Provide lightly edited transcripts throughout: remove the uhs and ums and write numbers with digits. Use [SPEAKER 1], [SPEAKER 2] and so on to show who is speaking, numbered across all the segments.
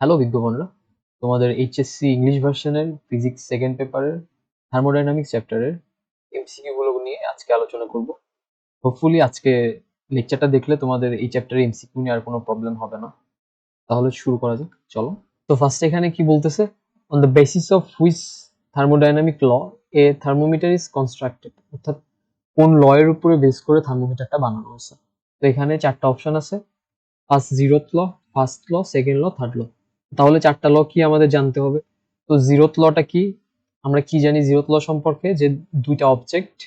[SPEAKER 1] Hello বিজ্ঞাপনরা, তোমাদের HSC English ভার্সনের physics second পেপারের থার্মোডাইনামিক্স চ্যাপ্টারের এমসিকিউ গুলো নিয়ে আজকে আলোচনা করব। হোপফুলি আজকে লেকচারটা দেখলে তোমাদের এই চ্যাপ্টারে এমসিকিউ নিয়ে আর কোনো প্রবলেম হবে না। তাহলে শুরু করা যাক, চলো। তো ফার্স্ট এখানে কি বলতেছে, on the basis of which thermodynamic law a thermometer is constructed, অর্থাৎ কোন ল এর উপরে বেস করে থার্মোমিটারটা বানানো হয়েছে। তো এখানে চারটা অপশন আছে, first zeroth law, first law, second law, third law. তাহলে চারটা ল কি আমাদের জানতে হবে। তো জিরোথ লটা কি, আমরা কি জানি জিরোথ ল সম্পর্কে, যে দুইটা অবজেক্ট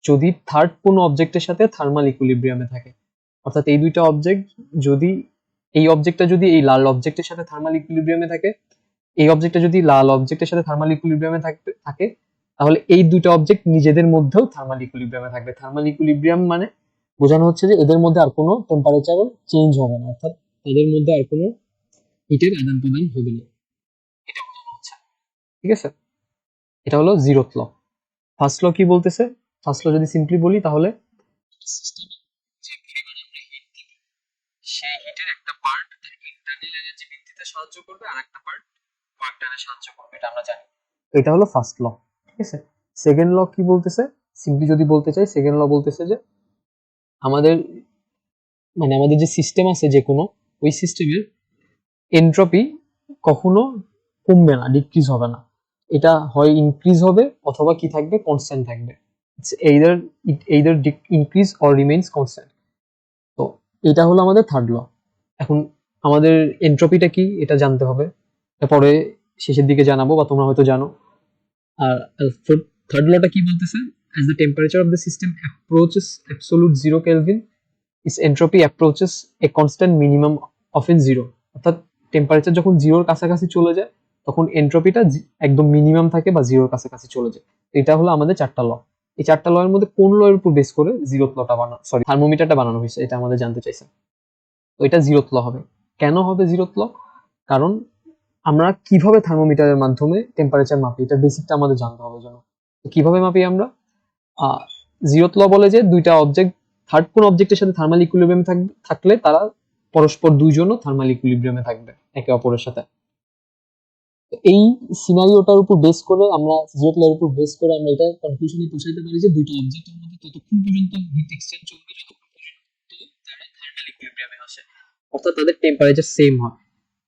[SPEAKER 1] যদি থার্ড কোনো অবজেক্টের সাথে থার্মাল ইকুইলিব্রিয়ামে থাকে, অর্থাৎ এই দুইটা অবজেক্ট যদি, এই অবজেক্টটা যদি এই লাল অবজেক্টের সাথে থার্মাল ইকুইলিব্রিয়ামে থাকে, এই অবজেক্টটা যদি লাল অবজেক্টের সাথে থার্মাল ইকুইলিব্রিয়ামে থাকে, তাহলে এই দুটো অবজেক্ট নিজেদের মধ্যেও থার্মাল ইকুইলিব্রিয়ামে থাকবে। থার্মাল ইকুইলিব্রিয়াম মানে বোঝানো হচ্ছে যে এদের মধ্যে আর কোনো টেম্পারেচার চেঞ্জ হবে না, অর্থাৎ এদের মধ্যে আর কোনো হিটের আদান প্রদান হবে না, এটা বোঝানো হচ্ছে। ঠিক আছে, এটা হলো জিরোথ ল। ফার্স্ট ল কি বলতেছে, ফার্স্ট ল যদি সিম্পলি বলি তাহলে যে পরিমাণে আমরা হিট দিব, সেই হিটের একটা পার্ট তার ইন্টারনাল এনার্জি বৃদ্ধিতে সাহায্য করবে, আর একটা পার্ট ওয়ার্ক ডানে সাহায্য করবে, এটা আমরা জানি। তো এটা হলো ফার্স্ট ল। ঠিক আছে, সেকেন্ড ল কি বলতেছে, সিম্পলি যদি বলতে চাই, সেকেন্ড ল বলতেছে যে আমাদের মানে আমাদের যে সিস্টেম আছে যে কোনো, ওই সিস্টেমের এনট্রপি কখনো কমবে না, ডিক্রিজ হবে না। এটা হয় ইনক্রিজ হবে অথবা কি থাকবে, কনস্ট্যান্ট থাকবে। Either either increase or remains constant. তো এটা হলো আমাদের থার্ড ল। এখন আমাদের এনট্রপিটা কি এটা জানতে হবে, এটা পরে শেষের দিকে জানাবো বা তোমরা হয়তো জানো। আর থার্ড লটা কি বলতেছে, as the temperature of the system approaches absolute zero Kelvin, its entropy approaches a constant minimum of in zero, অর্থাৎ টেম্পারেচার যখন জিরোর কাছাকাছি চলে যায় তখন এন্ট্রপিটা একদম মিনিমাম থাকে বা জিরোর কাছাকাছি চলে যায়। এটা হলো আমাদের চারটা ল। এই চারটা ল এর মধ্যে কোন ল এর উপর বেস করে জিরোথ লটা বানানো, সরি থার্মোমিটারটা বানানো হয়েছে, এটা আমাদের জানতে চাইছে। তো এটা জিরোথ ল হবে। কেন হবে জিরোথ ল, কারণ আমরা কিভাবে থার্মোমিটারের মাধ্যমে টেম্পারেচার মাপি, এটা বেসিকটা আমাদের জানতে হবে জন্য। তো কিভাবে মাপি আমরা, জিরোথ ল বলে যে দুইটা অবজেক্ট থার্ড কোন অবজেক্টের সাথে থার্মাল ইকুইলিব্রিয়ামে থাকলে তারা পরস্পর দুইজনও থার্মাল ইকুইলিব্রিয়ামে থাকবে একে অপরের সাথে। এই সিনারিওটার উপর বেস করে আমরা, জিরোথ ল এর উপর বেস করে আমরা এটা কনক্লুশনে পৌঁছাতে পারি যে দুইটা অবজেক্টের মধ্যে ততক্ষণ পর্যন্ত হিট এক্সচেঞ্জ চলবে যতক্ষণ পর্যন্ত তারা থার্মাল ইকুইলিব্রিয়ামে আসে, অর্থাৎ তাদের টেম্পারেচার সেম হয়।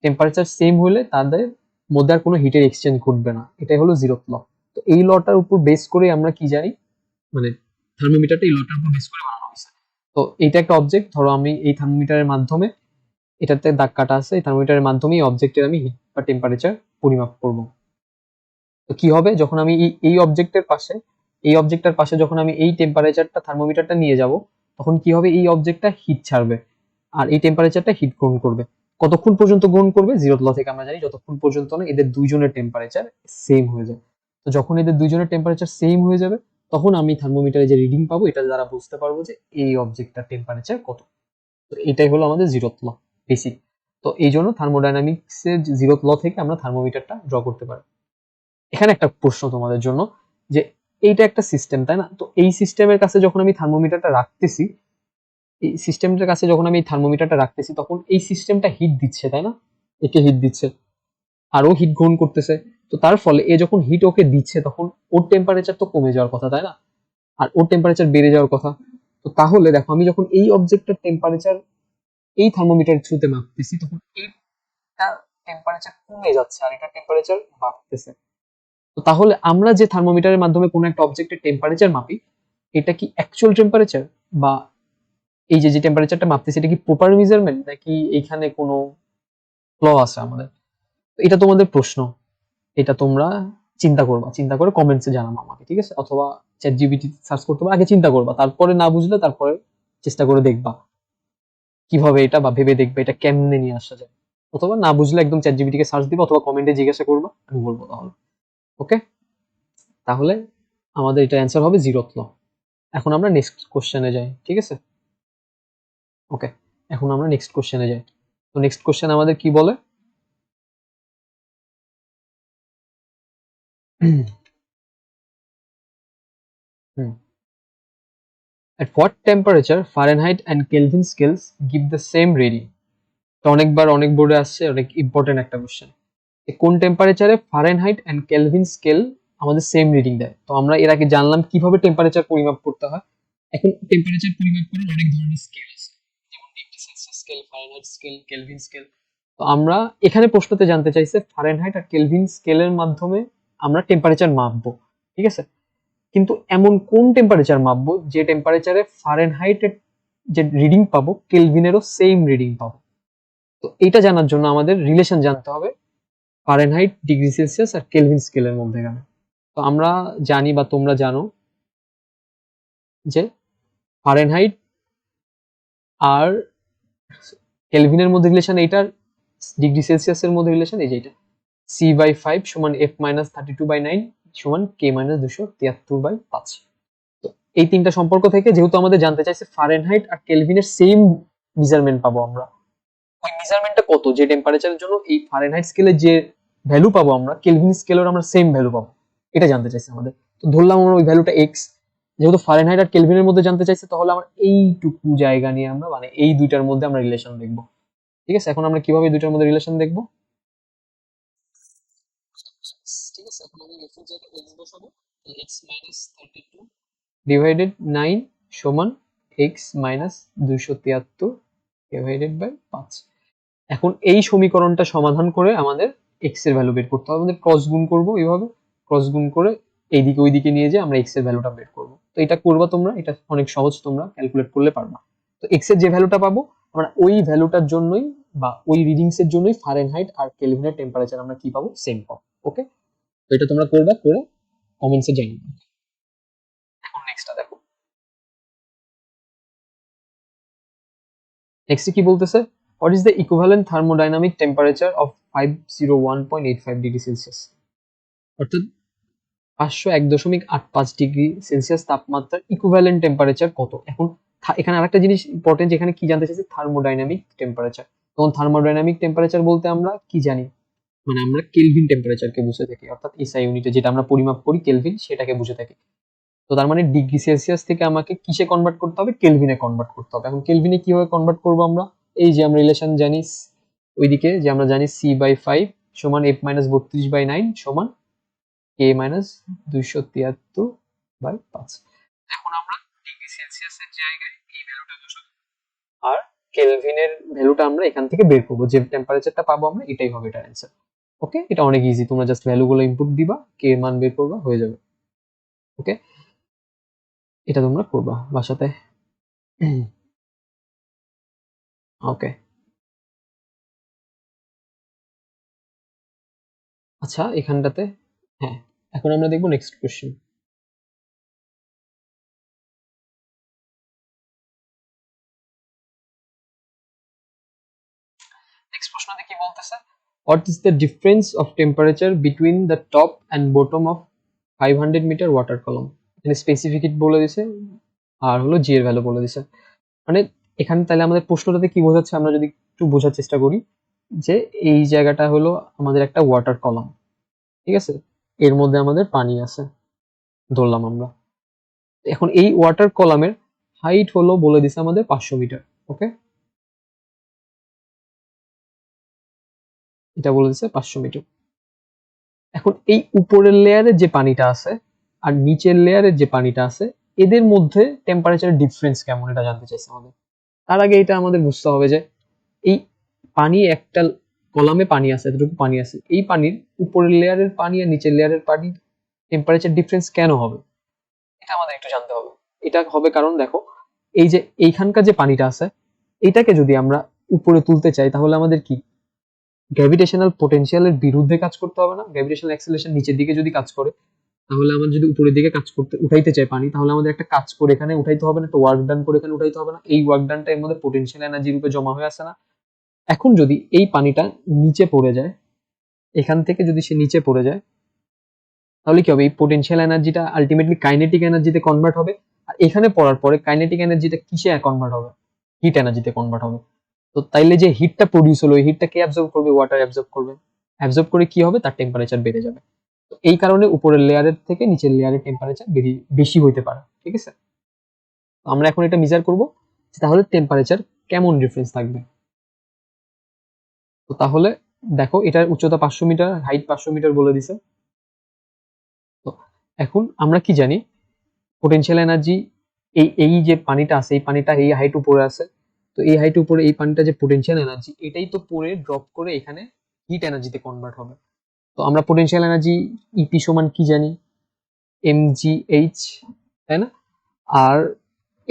[SPEAKER 1] টেম্পারেচার সেম হলে তাদের মধ্যে আর কোনো হিটের এক্সচেঞ্জ ঘটবে না, এটাই হলো জিরোথ ল। তো এই লটার উপর বেস করে আমরা কি জানি, মানে থার্মোমিটারটা এই লটার উপর বেস করে বানানো হয়েছে। তো এইটা একটা অবজেক্ট, ধরো আমি এই থার্মোমিটারের মাধ্যমে, এটাতে দাগ কাটা আছে, এই থার্মোমিটারের মাধ্যমে এই অবজেক্টের আমি হিট বা টেম্পারেচার পরিমাপ করব। তো কি হবে, যখন আমি এই অবজেক্টের পাশে, এই অবজেক্টটার পাশে যখন আমি এই টেম্পারেচারটা থার্মোমিটারটা নিয়ে যাব, তখন কি হবে, এই অবজেক্টটা হিট ছাড়বে আর এই টেম্পারেচারটা হিট গ্রহণ করবে। কতক্ষণ পর্যন্ত গ্রহণ করবে, জিরোথ ল থেকে আমরা জানি যতক্ষণ পর্যন্ত না এদের দুইজনের টেম্পারেচার সেম হয়ে যায়। তো যখন এদের দুইজনের টেম্পারেচার সেম হয়ে যাবে, তখন আমি থার্মোমিটারে যে রিডিং পাবো এটা দ্বারা বুঝতে পারবো যে এই অবজেক্টটার টেম্পারেচার কত। তো এটাই হলো আমাদের জিরোথ ল বেসিক। তো এই জন্য থার্মোডাইনামিক্সের জিরোথ ল থেকে আমরা থার্মোমিটারটা ড্র করতে পারি। এখানে একটা প্রশ্ন তোমাদের জন্য, যে এইটা একটা সিস্টেম তাই না, তো এই সিস্টেমের কাছে যখন আমি থার্মোমিটারটা রাখতেছি, এই সিস্টেমটার কাছে যখন আমি থার্মোমিটারটা রাখতেছি, তখন এই সিস্টেমটা হিট দিচ্ছে তাই না, একে হিট দিচ্ছে আর ও হিট গ্রহণ করতেছে। তো তার ফলে এ যখন হিট ওকে দিচ্ছে তখন ওর টেম্পারেচার তো কমে যাওয়ার কথা তাই না, আর ওর টেম্পারেচার বেড়ে যাওয়ার কথা। তো তাহলে দেখো আমি যখন এই অবজেক্টের টেম্পারেচার এই থার্মোমিটারের থ্রুতে মাপতেছি, তখন এইটা টেম্পারেচার কমে যাচ্ছে আর এটা টেম্পারেচার বাড়তেছে। তো তাহলে আমরা যে থার্মোমিটারের মাধ্যমে কোনো একটা অবজেক্টের টেম্পারেচার মাপি, এটা কি অ্যাকচুয়াল টেম্পারেচার, বা এই যে যে টেম্পারেচারটা মাপতেছি এটা কি প্রপার মেজারমেন্ট, নাকি এখানে কোনো ফ্ল আছে আমাদের। তো এটা তোমাদের প্রশ্ন, এটা তোমরা চিন্তা করবা, চিন্তা করে কমেন্টসে জানাবো আমাকে, ঠিক আছে, অথবা চ্যাট জিপিটি সার্চ করতে হবে, আগে চিন্তা করবা, তারপরে না বুঝলে তারপরে চেষ্টা করে দেখবা কিভাবে এটা, বা ভেবে দেখবে এটা কেমনে নিয়ে আসা যায়। অথবা না বুঝলে একদম চ্যাট জিপিটি কে সার্চ দিবা অথবা কমেন্টে জিজ্ঞাসা করবা, আমি বলবো তাহলে। ওকে, তাহলে আমাদের এটা অ্যান্সার হবে জিরোথ ল। এখন আমরা নেক্সট কোশ্চেনে যাই, ঠিক আছে। ওকে, এখন আমরা নেক্সট কোশ্চেনে যাই। তো নেক্সট কোশ্চেন আমাদের কি বলে, at what temperature Fahrenheit and Kelvin scales give the same reading? তো অনেকবার অনেক বোর্ডে আসছে, অনেক ইম্পর্টেন্ট একটা কোশ্চেন। কোন টেম্পারেচারে ফারেনহাইট এন্ড কেলভিন স্কেল আমাদের সেম রিডিং দেয়? তো আমরা এর আগে জানলাম কিভাবে টেম্পারেচার পরিমাপ করতে হয়। এখন টেম্পারেচার পরিমাপ করার অনেক ধরনের স্কেল আছে, যেমন degree Celsius scale, Fahrenheit scale, Kelvin scale. তো আমরা এখানে প্রশ্নতে জানতে চাইছে ফারেনহাইট আর কেলভিন স্কেলের মাধ্যমে আমরা টেম্পারেচার মাপবো, ঠিক আছে? কিন্তু এমন কোন টেম্পারেচার মাপবো যে টেম্পারেচারে ফারেনহাইটের যে রিডিং পাবো কেলভিনেরও সেম রিডিং পাবো? তো এটা জানার জন্য আমাদের রিলেশন জানতে হবে ফারেনহাইট, ডিগ্রি সেলসিয়াস আর কেলভিন স্কেলের মধ্যেখানে। তো আমরা জানি বা তোমরা জানো যে ফারেনহাইট আর কেলভিনের মধ্যে রিলেশন এইটার, ডিগ্রি সেলসিয়াসের মধ্যে রিলেশন এই যে এটা, C/5 সমান F-32/9 সমান K-273/5। তো এই তিনটা সম্পর্ক থেকে যেহেতু আমাদের জানতে চাইছে ফারেনহাইট আর কেলভিনের সেম মেজারমেন্ট পাবো আমরা, ওই মেজারমেন্টটা কত যে টেম্পারেচারের জন্য এই ফারেনহাইট স্কেলে যে ভ্যালু পাবো আমরা কেলভিন স্কেলের আমরা সেম ভ্যালু পাবো, এটা জানতে চাইছে আমাদের। তো ধরলাম আমরা ওই ভ্যালুটা এক্স, যেহেতু ফারেনহাইট আর কেলভিনের মধ্যে জানতে চাইছে তাহলে আমরা এইটুকু জায়গা নিয়ে আমরা মানে এই দুইটার মধ্যে আমরা রিলেশন দেখবো, ঠিক আছে? এখন আমরা কিভাবে এই দুইটার মধ্যে রিলেশন দেখবো? ঠিক আছে, এখন আমি এক্স এর জায়গায় এক্স বসাবো, এক্স মাইনাস 32 ডিভাইডেড 9 সমান এক্স মাইনাস 273 ডিভাইডেড বাই 5। এখন এই সমীকরণটা সমাধান করে আমাদের এক্স এর ভ্যালু বের করতে হবে। আমাদের ক্রস গুণ করবো, এইভাবে ক্রস গুণ করে এইদিকে ওইদিকে নিয়ে যেয়ে আমরা এক্স এর ভ্যালুটা বের করবো। তো এটা করবা তোমরা, এটা অনেক সহজ, তোমরা ক্যালকুলেট করলে পারবা। তো এক্স এর যে ভ্যালুটা পাবো আমরা ওই ভ্যালুটার জন্যই বা ওই রিডিংস এর জন্যই ফারেনহাইট আর কেলভিনের টেম্পারেচার আমরা কি পাবো? সেম পাবো। ওকে, তো এটা তোমরা করবা, করে কমেন্টসে জানাবে। এখন নেক্সটটা দেখো, নেক্সট কি বলতেছে, what is the equivalent thermodynamic temperature of 501.85 degree Celsius? অর্থাৎ 501.85 ডিগ্রি সেলসিয়াস তাপমাত্রার ইকুইভ্যালেন্ট টেম্পারেচার কত? এখন এখানে আরেকটা জিনিস ইম্পর্টেন্ট, এখানে কি জানতে চাইছে? Thermodynamic temperature. তখন থার্মোডাইনামিক টেম্পারেচার বলতে আমরা কি জানি? মানে আমরা কেলভিন টেম্পারেচারকে বুঝে থাকি, অর্থাৎ এসআই ইউনিটে যেটা আমরা পরিমাপ করি কেলভিন, সেটাকে বুঝে থাকি। তো তার মানে ডিগ্রি সেলসিয়াস থেকে আমাকে কিসে কনভার্ট করতে হবে? কেলভিনে কনভার্ট করতে হবে। এখন কেলভিনে কিভাবে কনভার্ট করবো আমরা? এই যে আমরা রিলেশন জানি ওইদিকে, যে আমরা জানি C/5 সমান F-32/9 সমান K-273/5। এখন আমরা ডিগ্রি সেলসিয়াসের জায়গায় এই ভ্যালুটা বসাবো আর কেলভিনের ভ্যালুটা আমরা এখান থেকে বের করবো, যে টেম্পারেচারটা পাবো আমরা এটাই হবে এটার অ্যান্সার। ওকে, এটা অনেক ইজি, তোমরা জাস্ট ভ্যালুগুলো ইনপুট দিবা, কে মান বের করবা, হয়ে যাবে। ওকে, এটা তোমরা করবা বাসাতে। ওকে, আচ্ছা এখানটাতে, হ্যাঁ, এখন আমরা দেখবো নেক্সট কোশ্চেন। নেক্সট প্রশ্নতে কি বলতেছে, what is the difference of temperature between the top and bottom of 500 metre water column? এখানে স্পেসিফিক বলে দিছে আর হলো জি এর ভ্যালু বলে দিছে। মানে এখানে তাহলে আমাদের প্রশ্নটাতে কি বোঝাচ্ছে আমরা যদি একটু বোঝার চেষ্টা করি, যে এই জায়গাটা হলো আমাদের একটা ওয়াটার কলম, ঠিক আছে? এর মধ্যে আমাদের পানি আছে ধরলাম আমরা। এখন এই ওয়াটার কলামের হাইট হলো বলে দিছে আমাদের 500 মিটার। ওকে, এটা বলে দিছে 500 মিটার। এখন এই উপরের লেয়ারে যে পানিটা আছে আর নিচের লেয়ারের যে পানিটা আছে এদের মধ্যে টেম্পারেচার ডিফারেন্স কেমন এটা জানতে চাইছে আমাদের। তার আগে এটা আমাদের বুঝতে হবে যে এই পানি, একটা কলামে পানি আছে, এতটুকু পানি আছে, এই পানির উপরের লেয়ারের পানি আর নিচের লেয়ারের পানির টেম্পারেচার ডিফারেন্স কেন হবে এটা আমাদের একটু জানতে হবে। এটা হবে কারণ দেখো, এই যে এইখানকার যে পানিটা আছে এটাকে যদি আমরা উপরে তুলতে চাই তাহলে আমাদের কি গ্র্যাভিটেশনাল পোটেনশিয়ালের বিরুদ্ধে কাজ করতে হবে না? গ্র্যাভিটেশনাল অ্যাক্সেলারেশন নিচের দিকে যদি কাজ করে তাহলে আমরা যদি উপরের দিকে কাজ করতে উঠাইতে চাই পানি, তাহলে আমাদের একটা কাজ করে এখানে উঠাইতে হবে না, একটা ওয়ার্ক ডান করে এখানে উঠাইতে হবে না? এই ওয়ার্ক ডানটা এর মধ্যে পোটেনশিয়াল এনার্জি রূপে জমা হয়ে আছে না? এখন যদি এই পানিটা নিচে পড়ে যায়, এখান থেকে যদি সে নিচে পড়ে যায় তাহলে কি হবে? এই পোটেনশিয়াল এনার্জিটা আলটিমেটলি কাইনেটিক এনার্জিতে কনভার্ট হবে। আর এখানে পড়ার পরে কাইনেটিক এনার্জিটা কিসে কনভার্ট হবে? হিট এনার্জিতে কনভার্ট হবে। তো তাইলে যে হিটটা প্রডিউস হলো ওই হিটটা কে অ্যাবজর্ব করবে? ওয়াটার অ্যাবজর্ব করবে। অ্যাবজর্ব করে কি হবে? তার টেম্পারেচার বেড়ে যাবে। তো এই কারণে উপরের লেয়ারের থেকে নিচের লেয়ারের টেম্পারেচার বেশি হইতে পারে, ঠিক আছে? তো আমরা এখন এটা মেজার করব, তাহলে টেম্পারেচার কেমন ডিফারেন্স থাকবে। তো তাহলে দেখো এটার উচ্চতা 500 মিটার, হাইট 500 মিটার বলে দিছে। তো এখন আমরা কি জানি, পোটেনশিয়াল এনার্জি, এই এই যে পানিটা আছে, এই পানিটা এই হাইট উপরে আছে, তো এই হাইট উপরে এই পানিটা যে পোটেনশিয়াল এনার্জি, এটাই তো পরে ড্রপ করে এখানে হিট এনার্জিতে কনভার্ট হবে। তো আমরা পোটেনশিয়াল এনার্জি ইপি সমান কি জানি, mgh, তাই না? আর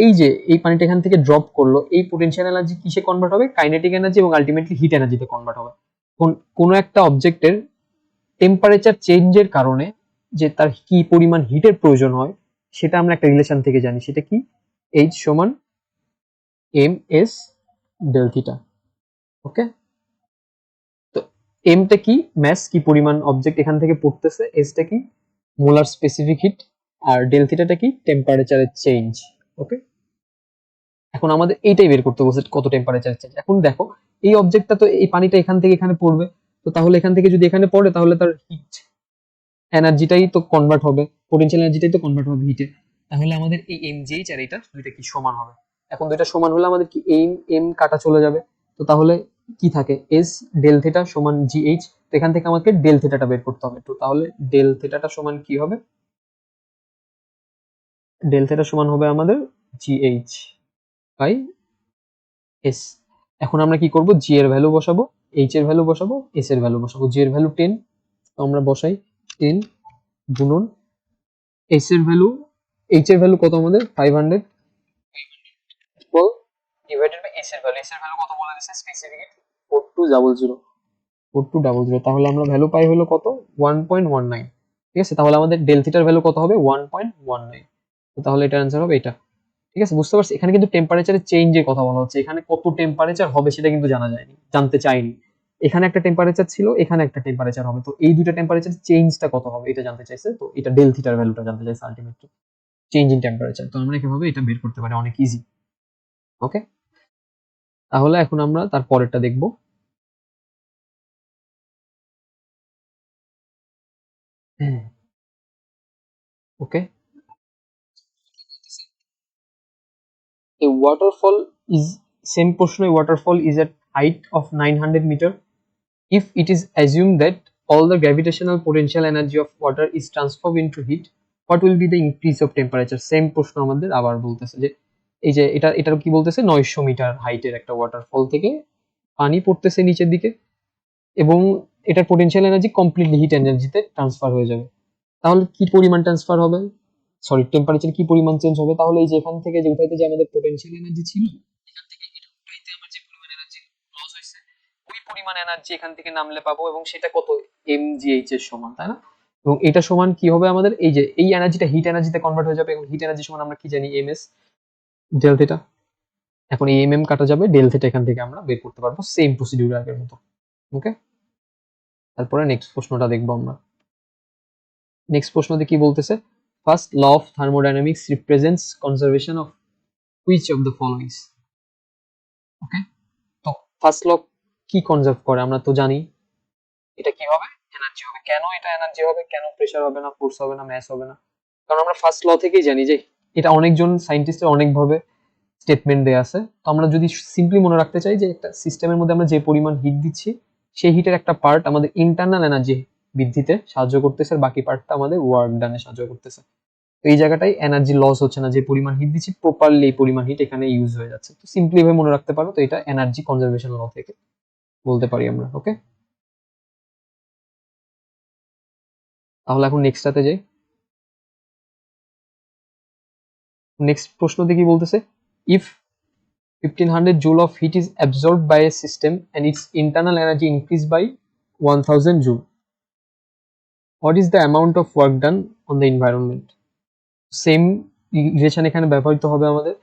[SPEAKER 1] এই যে এই পানিটা এখান থেকে ড্রপ করলো, এই পোটেনশিয়াল এনার্জি কিসে কনভার্ট হবে, কাইনেটিক এনার্জি এবং আলটিমেটলি হিট এনার্জিতে কনভার্ট হবে। কোনো একটা অবজেক্টের টেম্পারেচার চেঞ্জের কারণে যে তার কি পরিমাণ হিটের প্রয়োজন হয়, সেটা আমরা একটা রিলেশন থেকে জানি। সেটা কি, H সমান ms ডেল থিটা। ওকে, তো এমটা কি, ম্যাস কি পরিমাণ অবজেক্ট এখান থেকে পড়তেছে, এসটা কি মোলার স্পেসিফিক হিট, আর ডেল থিটাটা কি টেম্পারেচারের চেঞ্জ। ওকে, এখন আমাদের এইটাই বের করতে বলছে কত টেম্পারেচার চেঞ্জ। এখন দেখো এই অবজেক্টটা তো, এই পানিটা এখান থেকে এখানে পড়বে, তো তাহলে এখান থেকে যদি এখানে পড়ে তাহলে তার হিট এনার্জিটাই তো কনভার্ট হবে, পোটেনশিয়াল এনার্জিটাই তো কনভার্ট হবে হিটে। তাহলে আমাদের এই mgh আর এটা দুইটা কি সমান হবে। এখন দুইটা সমান হলে আমাদের কি এম কাটা চলে যাবে, তো তাহলে কি থাকে, এস ডেল থিটা সমান gh। তো এখান থেকে আমাকে ডেল থিটাটা বের করতে হবে। তো তাহলে ডেল থিটাটা সমান কি হবে, ডেল থিটা সমান হবে আমাদের gh বাই এস। এখন আমরা কি করব, জি এর ভ্যালু বসাবো, এইচ এর ভ্যালু বসাবো, এস এর ভ্যালু বসাবো। জি এর ভ্যালু 10, তো আমরা বসাই 10 গুণন এস এর ভ্যালু, এইচ এর ভ্যালু কত আমাদের 500 ডিভাইডেড বাই এস এর ভ্যালু। এস এর ভ্যালু কত বলে দিয়েছে স্পেসিফিক, 4200, 4200। তাহলে আমরা ভ্যালু পাই হলো কত, 1.19। ঠিক আছে, তাহলে আমাদের ডেল থিটার ভ্যালু কত হবে, 1.19। তো তাহলে এটার অ্যান্সার হবে এটা। ঠিক আছে, বুঝতে পারছি। এখানে কিন্তু টেম্পারেচারের চেঞ্জের কথা বলা হচ্ছে, এখানে কত টেম্পারেচার হবে সেটা কিন্তু জানা যায়নি, জানতে চাইনি। এখানে একটা টেম্পারেচার ছিল, এখানে একটা টেম্পারেচার হবে, তো এই দুইটা টেম্পারেচার চেঞ্জটা কত হবে এটা জানতে চাইছে। তো এটা ডেল থিটার ভ্যালুটা জানতে চাইছে, আলটিমেটলি চেঞ্জ ইন টেম্পারেচার। তো আমরা কিভাবে এটা বের করতে পারি, অনেক ইজি। ওকে, তাহলে এখন আমরা তার পরেরটা দেখব। ওকে, a waterfall is, same প্রশ্ন, a waterfall is at height of 900 meter. If it is assumed that all the gravitational potential energy of water is transformed into heat, what will be the increase of temperature? Same প্রশ্ন আমাদের আবার বলতেছে যে এই যে এটার কি বলতেছে, 900 মিটার হাইটের একটা ওয়াটারফল থেকে পানি পড়তেছে নিচের দিকে, এবং এটার পোটেনশিয়াল এনার্জি কমপ্লিটলি হিট এনার্জিতে ট্রান্সফার হয়ে যাবে। তাহলে কি পরিমাণ ট্রান্সফার হবে, সরি টেম্পারেচার কি পরিমাণ চেঞ্জ হবে। তাহলে এই যে এখান থেকে যে উঠাইতে যে আমাদের পোটেনশিয়াল এনার্জি ছিল, এখান থেকে এটা উঠাইতে আমার যে পরিমাণ এনার্জি লস হয়েছে, ওই পরিমাণ এনার্জি এখান থেকে নামলে পাবো, এবং সেটা কত, mgh এর সমান, তাই না? এবং এটা সমান কি হবে আমাদের, এই যে এই এনার্জিটা হিট এনার্জিতে কনভার্ট হয়ে যাবে, এবং হিট এনার্জি সমান আমরা কি জানি, ms ডেল থিটা। এখন এই কাটা যাবে, ডেল থিটা এখান থেকে আমরা বের করতে পারবো, সেম প্রসিডিউর আগের মতো। ওকে, তারপরে নেক্সট প্রশ্নটা দেখবো আমরা। নেক্সট প্রশ্নতে কি বলতেছে, first law of thermodynamics represents conservation of which of the followings. Okay, তো ফার্স্ট ল কি কনজার্ভ করে আমরা তো জানি, এটা কি হবে, এনার্জি হবে। কেন এটা এনার্জি হবে, কেন প্রেসার হবে না, ফোর্স হবে না, ম্যাস হবে না? কারণ আমরা ফার্স্ট ল থেকেই জানি যে এটা অনেকজন সায়েন্টিস্টের অনেকভাবে স্টেটমেন্ট দেয়া আছে। তো আমরা যদি সিম্পলি মনে রাখতে চাই যে একটা সিস্টেমের মধ্যে আমরা যে পরিমাণ হিট দিচ্ছি, সেই হিটের একটা পার্ট আমাদের ইন্টারনাল এনার্জি বৃদ্ধিতে সাহায্য করতেছে, আর বাকি পার্টটা আমাদের ওয়ার্ক ডানে সাহায্য করতেছে। তো এই জায়গাটায় এনার্জি লস হচ্ছে না, যে পরিমাণ হিট দিচ্ছি প্রপারলি এই পরিমাণ হিট এখানে ইউজ হয়ে যাচ্ছে। তো সিম্পলি ভাবে মনে রাখতে পারো, তো এটা এনার্জি কনজারভেশন ল থেকে বলতে পারি আমরা। ওকে, তাহলে এখন নেক্সটটাতে যাই। নেক্সট প্রশ্নতে কি বলতেছে, if 1500 joule of heat is absorbed by a system and its internal energy increased by 1000 joule, what is the amount of work done on the environment? Same relation এখানে ব্যবহৃত হবে আমাদের।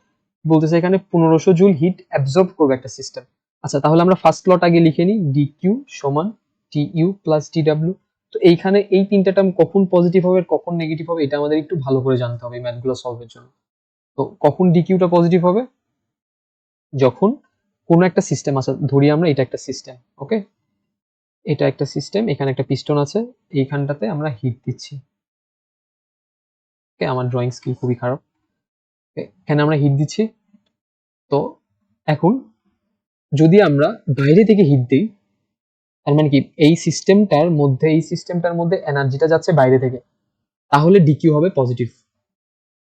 [SPEAKER 1] বলতেছে এখানে 1500 জুল হিট অ্যাবজর্ব করবে একটা system. আচ্ছা, তাহলে আমরা ফার্স্ট লট আগে লিখে নিই, ডিকিউ সমান টিইউ প্লাস টিডাব্লিউ। তো এইখানে এই তিনটা টার্ম কখন পজিটিভ হবে আর কখন নেগেটিভ হবে, এটা আমাদের একটু ভালো করে জানতে হবে এই ম্যাথগুলো সলভের জন্য। তো কখন ডিকিউটা পজিটিভ হবে, যখন কোনো একটা সিস্টেম আছে, ধরি আমরা এটা একটা সিস্টেম। ওকে, এটা একটা সিস্টেম, এখানে একটা পিস্টন আছে, এইখানটাতে আমরা হিট দিচ্ছি। ওকে, আমার ড্রয়িং স্কিল খুবই খারাপ। এখানে আমরা হিট দিচ্ছি। তো এখন যদি আমরা বাইরে থেকে হিট দিই, তার মানে কি এই সিস্টেমটার মধ্যে এনার্জিটা যাচ্ছে বাইরে থেকে, তাহলে ডিকিউ হবে পজিটিভ।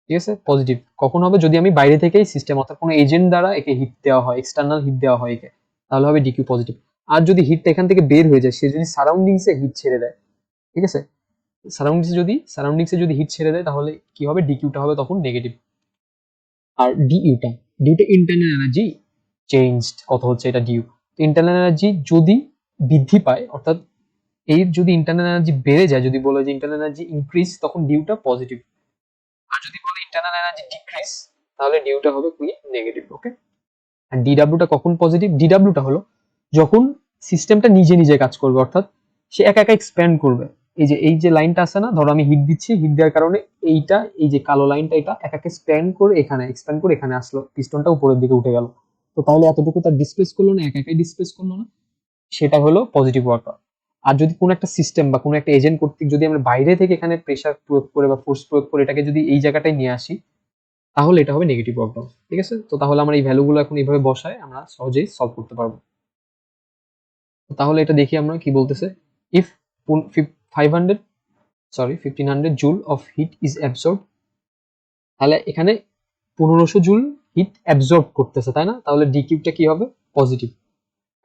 [SPEAKER 1] ঠিক আছে, পজিটিভ কখন হবে? যদি আমি বাইরে থেকেই সিস্টেম অর্থাৎ কোনো এজেন্ট দ্বারা একে হিট দেওয়া হয়, এক্সটার্নাল হিট দেওয়া হয় একে, তাহলে হবে ডিকিউ পজিটিভ। আর যদি হিটটা এখান থেকে বের হয়ে যায়, সে যদি সারাউন্ডিংসে হিট ছেড়ে দেয়, ঠিক আছে, সারাউন্ডিংসে যদি হিট ছেড়ে দেয়, তাহলে কি হবে? ডিকিউটা হবে তখন নেগেটিভ। আর ডিউটা ইন্টারনাল এনার্জি চেঞ্জড কত হচ্ছে, এটা ডিউ। ইন্টারনাল এনার্জি যদি বৃদ্ধি পায়, অর্থাৎ এই যদি ইন্টারনাল এনার্জি বেড়ে যায়, যদি বলে যে ইন্টারনাল এনার্জি ইনক্রিজ, তখন ডিউটা পজিটিভ। আর যদি বলে ইন্টারনাল এনার্জি ডিক্রিজ, তাহলে ডিউটা হবে কি? নেগেটিভ। ওকে। আর ডিডাব্লিউটা কখন পজিটিভ? ডিডাব্লিউটা হলো যখন সিস্টেমটা নিজে নিজে কাজ করবে, অর্থাৎ সে একা একা এক্সপ্যান্ড করবে। এই যে লাইনটা আছে না, ধরো আমি হিট দিচ্ছি, হিট দেওয়ার কারণে এইটা, এই যে কালো লাইনটা, এটা একা একা এক্সপ্যান্ড করে এখানে আসলো, পিস্টনটা উপরের দিকে উঠে গেল। তো তাহলে এতটুকু তার ডিসপ্লেস করলো না, একা একাই ডিসপ্লেস করলো না, সেটা হলো পজিটিভ ওয়ার্ক। আর যদি কোনো একটা সিস্টেম বা কোনো একটা এজেন্ট কর্তৃক যদি আমরা বাইরে থেকে এখানে প্রেসার প্রয়োগ করে বা ফোর্স প্রয়োগ করে এটাকে যদি এই জায়গাটায় নিয়ে আসি, তাহলে এটা হবে নেগেটিভ ওয়ার্ক ডাউন। ঠিক আছে, তো তাহলে আমরা এই ভ্যালুগুলো এখন এইভাবে বসায় আমরা সহজেই সলভ করতে পারবো। তাহলে এটা দেখি আমরা কি বলতেছে। If 1500 joule of heat is absorb, তাহলে এখানে 1500 জুল হিট অ্যাবসর্ব করতেছে, তাই না? তাহলে ডিকিউটা কি হবে? পজিটিভ,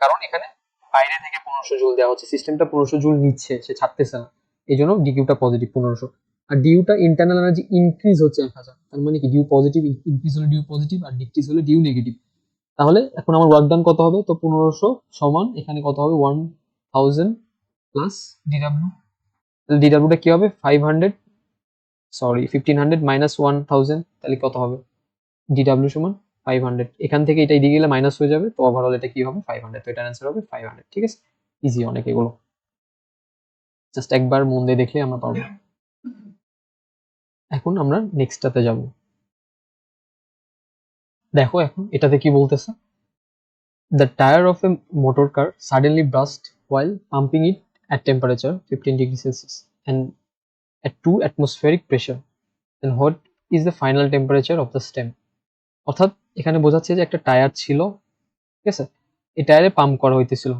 [SPEAKER 1] কারণ এখানে বাইরে থেকে 1500 জুল দেওয়া হচ্ছে, সিস্টেমটা 1500 জুল নিচ্ছে, সে ছাড়তেছে না, এই জন্য ডিকিউটা পজিটিভ 1500। আর ডিউটা ইন্টারনাল এনার্জি ইনক্রিজ হচ্ছে 1000, তার মানে কি ডিউ পজিটিভ, ইনক্রিজ হলে ডিউ পজিটিভ আর ডিক্রিজ হলে ডিউ নেগেটিভ। তাহলে এখন আমার ওয়ার্ক ডান কত হবে? তো 1500 সমান এখানে কত হবে? 1000 প্লাস ডিডাব্লিউ। ডিডাব্লিউটা কি হবে? 1500 মাইনাস 1000, তাহলে কত হবে? ডিডাব্লিউ সমান 500। এখান থেকে এটা এদিকে গেলে মাইনাস হয়ে যাবে, তো ওভারঅল এটা কি হবে? 500। তো এটার অ্যান্সার হবে 500। ঠিক আছে, ইজি অনেক এগুলো, জাস্ট একবার মন দিয়ে দেখলে আমরা পারবো। এখন আমরা নেক্সটটাতে যাব। দেখো এখন এটাতে কি বলতেছে। The tire of a motor car suddenly burst while pumping it at temperature 15 degrees Celsius and at 2 atmospheric pressure. Then what is the final temperature of the stem? অর্থাৎ এখানে বোঝাচ্ছে যে একটা টায়ার ছিল, ঠিক আছে, এই টায়ারে পাম্প করা হইতেছিল।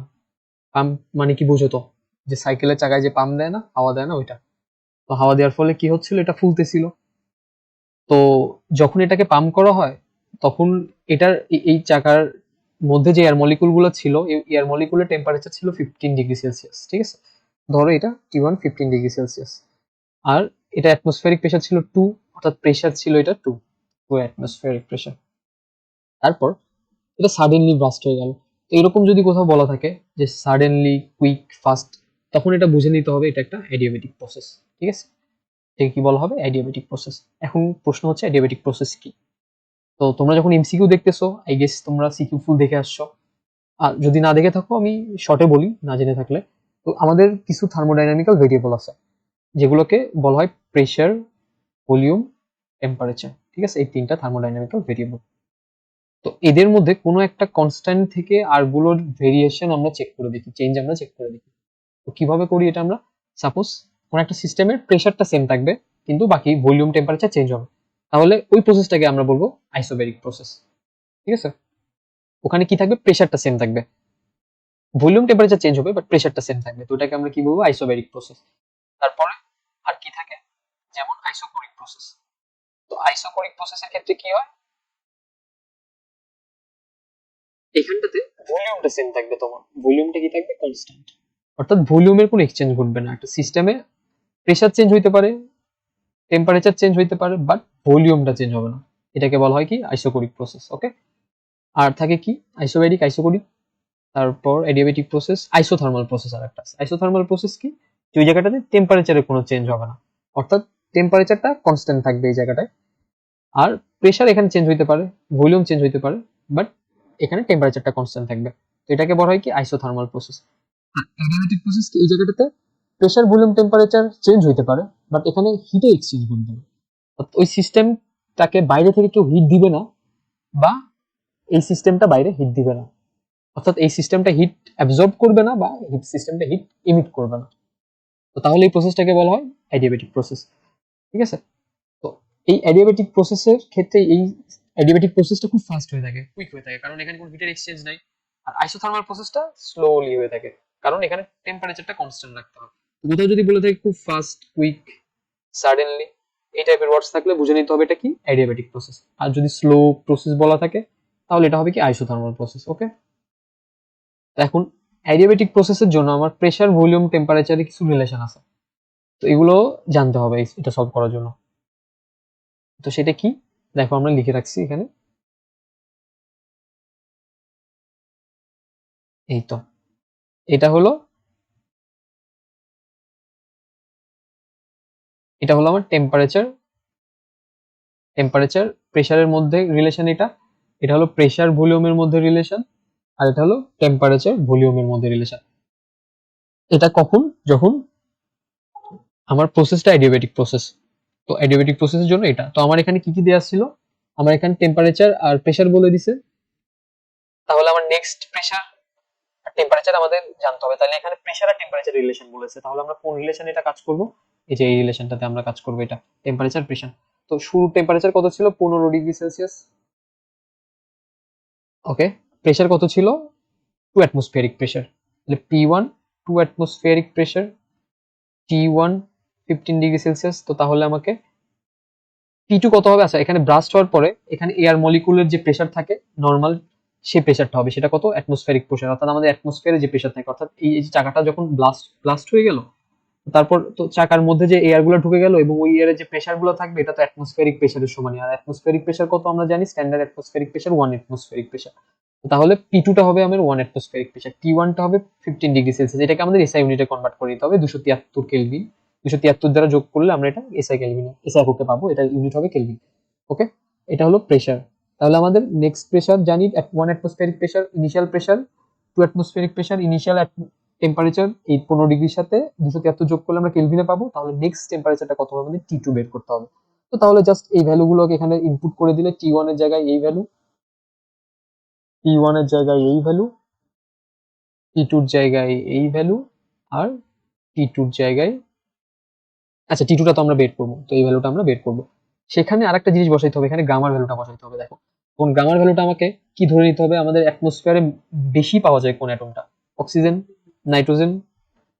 [SPEAKER 1] পাম্প মানে কি বুঝো তো? যে সাইকেলের চাকায় যে পাম্প দেয় না, হাওয়া দেয় না, ওইটা। তো হাওয়া দেওয়ার ফলে কি হচ্ছিল? এটা ফুলতেছিল। তো যখন এটাকে পাম্প করা হয়, তখন এটার এই চাকার মধ্যে যে এয়ার মলিকুল গুলো ছিল, এই এয়ার মলিকুলের টেম্পারেচার ছিল 15 ডিগ্রি সেলসিয়াস। ঠিক আছে, ধরো এটা T1 15 ডিগ্রি সেলসিয়াস, আর এটা অ্যাটমসফেরিক প্রেশার ছিল 2, অর্থাৎ প্রেশার ছিল এটা 2 অ্যাটমসফেরিক প্রেশার। তারপর এটা সাডেনলি ব্রাস্ট হয়ে গেল। তো এরকম যদি কোথাও বলা থাকে যে সাডেনলি, কুইক, ফাস্ট, তখন এটা বুঝে নিতে হবে এটা একটা অ্যাডিয়াবেটিক প্রসেস। ঠিক আছে, এটাকে কি বলা হবে? Adiabatic process. এখন প্রশ্ন হচ্ছে অ্যাডিয়াবেটিক প্রসেস কি? তো তোমরা যখন এমসিকিউ দেখতেছো, আই গেস তোমরা সিকিউ ফুল দেখে আসছো। আর যদি না দেখে থাকো, আমি শর্টে বলি না জেনে থাকলে। তো আমাদের কিছু থার্মোডাইনামিক্যাল ভেরিয়েবল আছে, যেগুলোকে বলা হয় প্রেশার, ভলিউম, টেম্পারেচার। ঠিক আছে, এই তিনটা থার্মোডাইনামিক্যাল ভেরিয়েবল। তো এদের মধ্যে কোনো একটা কনস্ট্যান্ট থেকে আরগুলোর ভেরিয়েশন আমরা চেক করে দেখি, চেঞ্জ আমরা চেক করে দেখি। তো কিভাবে করি এটা আমরা? সাপোজ কোনো একটা সিস্টেমের প্রেশারটা সেম থাকবে, কিন্তু বাকি ভলিউম, টেম্পারেচার চেঞ্জ হবে, তাহলে ওই প্রসেসটাকে আমরা বলবো আইসোবেরিক প্রসেস। ঠিক আছে, ওখানে কি থাকবে? প্রেশারটা সেম থাকবে, ভলিউম টেম্পারেচার চেঞ্জ হবে, বাট প্রেশারটা সেম থাকবে, তো এটাকে আমরা কি বলবো? আইসোবেরিক প্রসেস। তারপরে আর কি থাকে? যেমন আইসোকোরিক প্রসেস। তো আইসোকোরিক প্রসেসের ক্ষেত্রে কি হয়? এখানটাতে ভলিউমটা সেম থাকবে, তোমার ভলিউমটা কি থাকবে? কনস্ট্যান্ট, অর্থাৎ ভলিউমের কোনো এক্সচেঞ্জ ঘটবে না। একটা সিস্টেমে প্রেশার চেঞ্জ হইতে পারে, টেম্পারেচার চেঞ্জ হইতে পারে, বাট ভলিউমটা চেঞ্জ হবে না। এটাকে বলা হয় কি? Isochoric process. ওকে। আর থাকে কি? আইসোবেরিক, আইসোকোরিক, তারপর অ্যাডিয়াবেটিক প্রসেস, আইসোথার্মাল প্রসেস। আর একটা আইসোথার্মাল প্রসেস কি? যে ওই জায়গাটাতে টেম্পারেচারের কোনো চেঞ্জ হবে না, অর্থাৎ টেম্পারেচারটা কনস্ট্যান্ট থাকবে এই জায়গাটায়, আর প্রেশার এখানে চেঞ্জ হইতে পারে, ভলিউম চেঞ্জ হইতে পারে, বাট এখানে টেম্পারেচারটা কনস্ট্যান্ট থাকবে। তো এটাকে বলা হয় কি? Isothermal process. অ্যাডিয়াবেটিক প্রসেস কি? এই জায়গাটাতে প্রেশার, ভলিউম, টেম্পারেচার চেঞ্জ হইতে পারে, বাট এখানে হিটে এক্সচেঞ্জ করবে না। ওই সিস্টেমটাকে বাইরে থেকে কেউ হিট দিবে না, বা এই সিস্টেমটা বাইরে হিট দিবে না, অর্থাৎ এই সিস্টেমটা হিট অ্যাবজর্ব করবে না, বা সিস্টেমটা হিট ইমিট করবে না। তো তাহলে এই প্রসেসটাকে বলা হয় অ্যাডিয়াবেটিক প্রসেস। ঠিক আছে, তো এই অ্যাডিয়াবেটিক প্রসেসের ক্ষেত্রে এই অ্যাডিয়াবেটিক প্রসেসটা খুব ফাস্ট হয়ে থাকে, কুইক হয়ে থাকে, কারণ এখানে কোনো হিটের এক্সচেঞ্জ নাই। আর আইসোথার্মাল প্রসেসটা স্লোলি হয়ে থাকে, কারণ এখানে টেম্পারেচারটা কনস্ট্যান্ট রাখতে হবে। কোথাও যদি বলে থাকে খুব ফাস্ট, কুইক, সাডেনলি, এই টাইপের ওয়ার্ডস থাকলে বুঝে নিতে হবে এটা কি অ্যাডিয়াবেটিক প্রসেস। আর যদি স্লো প্রসেস বলা থাকে তাহলে এটা হবে কি আইসোথার্মাল প্রসেস। ওকে, এখন অ্যাডিয়াবেটিক প্রসেসের জন্য আমার প্রেসার, ভলিউম, টেম্পারেচারে কিছু রিলেশন আছে, তো এগুলো জানতে হবে এটা সলভ করার জন্য। তো সেটা কি দেখো আমরা লিখে রাখছি এখানে, এই তো এটা হলো আমার টেম্পারেচার প্রেসারের মধ্যে রিলেশন, এটা এটা হলো প্রেসার ভলিউমের মধ্যে রিলেশন, আর এটা হলো টেম্পারেচার ভলিউমের মধ্যে রিলেশন। এটা কখন, যখন আমার প্রসেসটা অ্যাডিয়াবেটিক প্রসেস। তো অ্যাডিয়াবেটিক প্রসেসের জন্য এটা, তো আমার এখানে কি কি দেওয়া ছিল, আমার এখানে টেম্পারেচার আর প্রেসার বলে দিছে, তাহলে আমার নেক্সট প্রেসার আর টেম্পারেচার আমাদের জানতে হবে। তাহলে এখানে প্রেসার আর টেম্পারেচার রিলেশন বলেছে, তাহলে আমরা কোন রিলেশন এটা কাজ করব, এই যে এই রিলেশনটাতে আমরা কাজ করব, এটা টেম্পারেচার প্রেসার। তো শুরু টেম্পারেচার কত ছিল, 15 ডিগ্রি সেলসিয়াস। ওকে, প্রেসার কত ছিল, 2 অ্যাটমসফিয়ারিক প্রেসার, তাহলে P1 2 atmospheric pressure, T1 15 degree Celsius. তো তাহলে আমাকে P2 কত হবে, আচ্ছা এখানে ব্রাস্ট হওয়ার পরে এখানে এয়ার মলিকুলের যে প্রেসার থাকে নর্মাল, সে প্রেসারটা হবে, সেটা কত, অ্যাটমসফিয়ারিক প্রেসার, অর্থাৎ আমাদের অ্যাটমসফিয়ারে যে প্রেসার থাকে, অর্থাৎ এই যে চাকাটা যখন ব্লাস্ট হয়ে গেল, তারপর তো চাকার মধ্যে যে এয়ার গুলো ঢুকে গেল এবং ওই এয়ারে যে প্রেসার গুলো থাকবে এটা তো অ্যাটমসফিয়ারিক প্রেসারের সমানই। আর অ্যাটমসফিয়ারিক প্রেসার কত আমরা জানি, standard atmospheric pressure 1 atmospheric pressure. তাহলে P2 টা হবে আমার 1 অ্যাটমসফিয়ারিক প্রেসার, T1 টা হবে 15 ডিগ্রি সেলসিয়াস। এটাকে আমাদের এসআই ইউনিটে কনভার্ট করে দিতে হবে, 273 কেলভিন। 273 দ্বারা যোগ করলে আমরা এটা এসআই কেলভিন, এসআই এককে পাবো, এটা ইউনিট হবে কেলভিন। ওকে, এটা হলো প্রেসার। তাহলে আমাদের নেক্সট প্রেসার জানি 1 atmospheric pressure, initial pressure 2 atmospheric pressure, initial temperature এই 15 ডিগ্রির সাথে 273 যোগ করলে আমরা কেলভিনে পাবো। তাহলে নেক্সট টেম্পারেচারটা কত হবে, আমাদের T2 বের করতে হবে। তো তাহলে জাস্ট এই ভ্যালুগুলোকে এখানে ইনপুট করে দিলে T1 এর জায়গায় এই ভ্যালু, T1 এর জায়গায় এই ভ্যালু, T2 এর জায়গায় এই ভ্যালু, আর T2 এর জায়গায়, আচ্ছা T2 টা তো আমরা বের করবো, তো এই ভ্যালুটা আমরা বের করবো। সেখানে আরেকটা জিনিস বসাইতে হবে, এখানে গামার ভ্যালুটা বসাইতে হবে। দেখো কোন গামার ভ্যালুটা আমাকে কি ধরে নিতে হবে, আমাদের অ্যাটমসফিয়ারে বেশি পাওয়া যায় কোন অ্যাটমটা, অক্সিজেন, নাইট্রোজেন,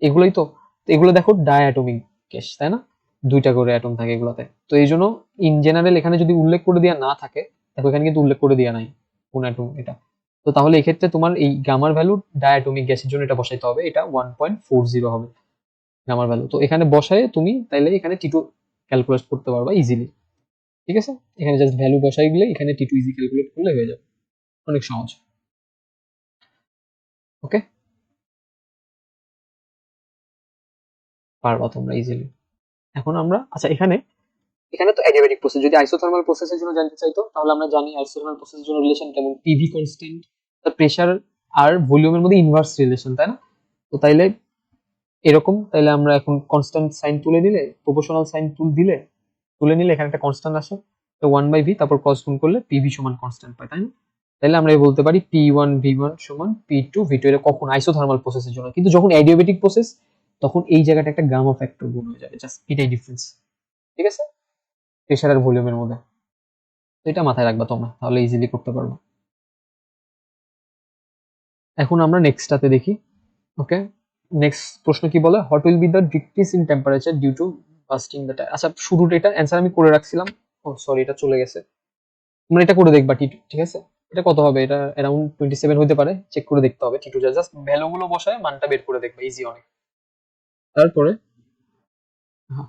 [SPEAKER 1] এগুলোই তো। তো এগুলো দেখো ডায়াটমিক গ্যাস, তাই না, 2টা করে অ্যাটম থাকে এগুলোতে। তো এই জন্য ইন জেনারেল এখানে যদি উল্লেখ করে দেওয়া না থাকে, দেখো এখানে কিন্তু উল্লেখ করে দেওয়া নাই কোন অ্যাটম এটা, তো তাহলে এক্ষেত্রে তোমার এই গামার ভ্যালু ডায়াটমিক গ্যাসের জন্য এটা বসাইতে হবে, এটা 1.40 হবে গামার ভ্যালু। তো এখানে বসায় তুমি তাইলে এখানে T2 ক্যালকুলেট করতে পারবা ইজিলি। ঠিক আছে, এখানে জাস্ট ভ্যালু বসাই গেলে এখানে T2 ইজি ক্যালকুলেট করলে হয়ে যাবে, অনেক সহজ। ওকে, পারবা তোমরা ইজিলি। এখন আমরা, আচ্ছা এখানে এখানে তো অ্যাডিয়াবেটিক প্রসেস, যদি আইসোথার্মাল প্রসেসের জন্য জানতে চাইতো তাহলে আমরা জানি আইসোথার্মাল প্রসেসের জন্য রিলেশন কেমন, পিভি কনস্ট্যান্ট, তার প্রেসার আর ভলিউমের মধ্যে ইনভার্স রিলেশন, তাই না। তো তাইলে এরকম, তাইলে আমরা এখন কনস্ট্যান্ট সাইন তুলে দিলে, প্রপোর্শনাল সাইন তুলে নিলে এখানে একটা কনস্ট্যান্ট আসে, তো 1/v, তারপর ক্রস গুণ করলে পিভি সমান কনস্ট্যান্ট পাই, তাই না। তাহলে আমরা বলতে পারি P1V1 সমান P2V2, এটা কখন আইসোথার্মাল প্রসেসের জন্য। কিন্তু যখন অ্যাডিয়াবেটিক প্রসেস তখন এই জায়গাটা একটা গামা ফ্যাক্টর গুণ হয়ে যাবে, জাস্ট এটাই ডিফারেন্স। ঠিক আছে, প্রেসার আর ভলিউমের মধ্যে, তো এটা মাথায় রাখবা তোমরা, তাহলে ইজিলি করতে পারবো। এখন আমরা নেক্সটটাতে দেখি। ওকে, নেক্সট প্রশ্ন কি বলে, what will be the decrease in temperature due to bursting the tyre. আচ্ছা শুরুর এটা অ্যান্সার আমি করে রাখছিলাম, ও সরি এটা চলে গেছে, তোমরা এটা করে দেখবা T2, ঠিক আছে। এটা কত হবে, এটা অ্যারাউন্ড 27 হতে পারে, চেক করে দেখতে হবে T2, জাস্ট ভ্যালু গুলো বসায় মানটা বের করে দেখবা, ইজি অনেক। তারপরে হ্যাঁ,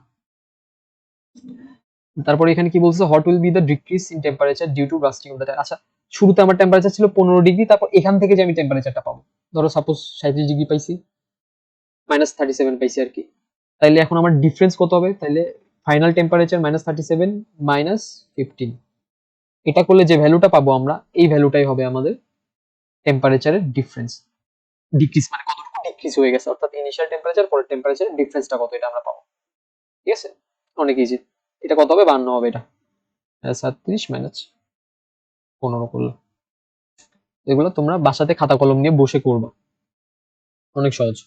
[SPEAKER 1] তারপরে এখানে কি বলছে, what will be the decrease in temperature due to bursting of the tyre. আচ্ছা শুরুতে আমার টেম্পারেচার ছিল 15 ডিগ্রি, তারপর এখান থেকে যে আমি টেম্পারেচারটা পাবো, ধরো সাপোজ 37 ডিগ্রি পাইছি, -37 পাইছি আর কি। তাইলে এখন আমার ডিফারেন্স কত হবে, তাইলে ফাইনাল টেম্পারেচার -37 -15, এটা করলে যে ভ্যালুটা পাবো আমরা, এই ভ্যালুটাই হবে আমাদের টেম্পারেচারের ডিফারেন্স। ডিক্রিজ মানে কতটুকু ডিক্রিজ হয়ে গেছে, অর্থাৎ ইনিশিয়াল টেম্পারেচার পরের টেম্পারেচারের ডিফারেন্সটা কত, এটা আমরা পাবো। ঠিক আছে, অনেক ইজি। এটা কত হবে, 52 হবে, এটা 37 -15 করলে। এগুলো তোমরা বাসাতে খাতা কলম নিয়ে বসে করবা, অনেক সহজ।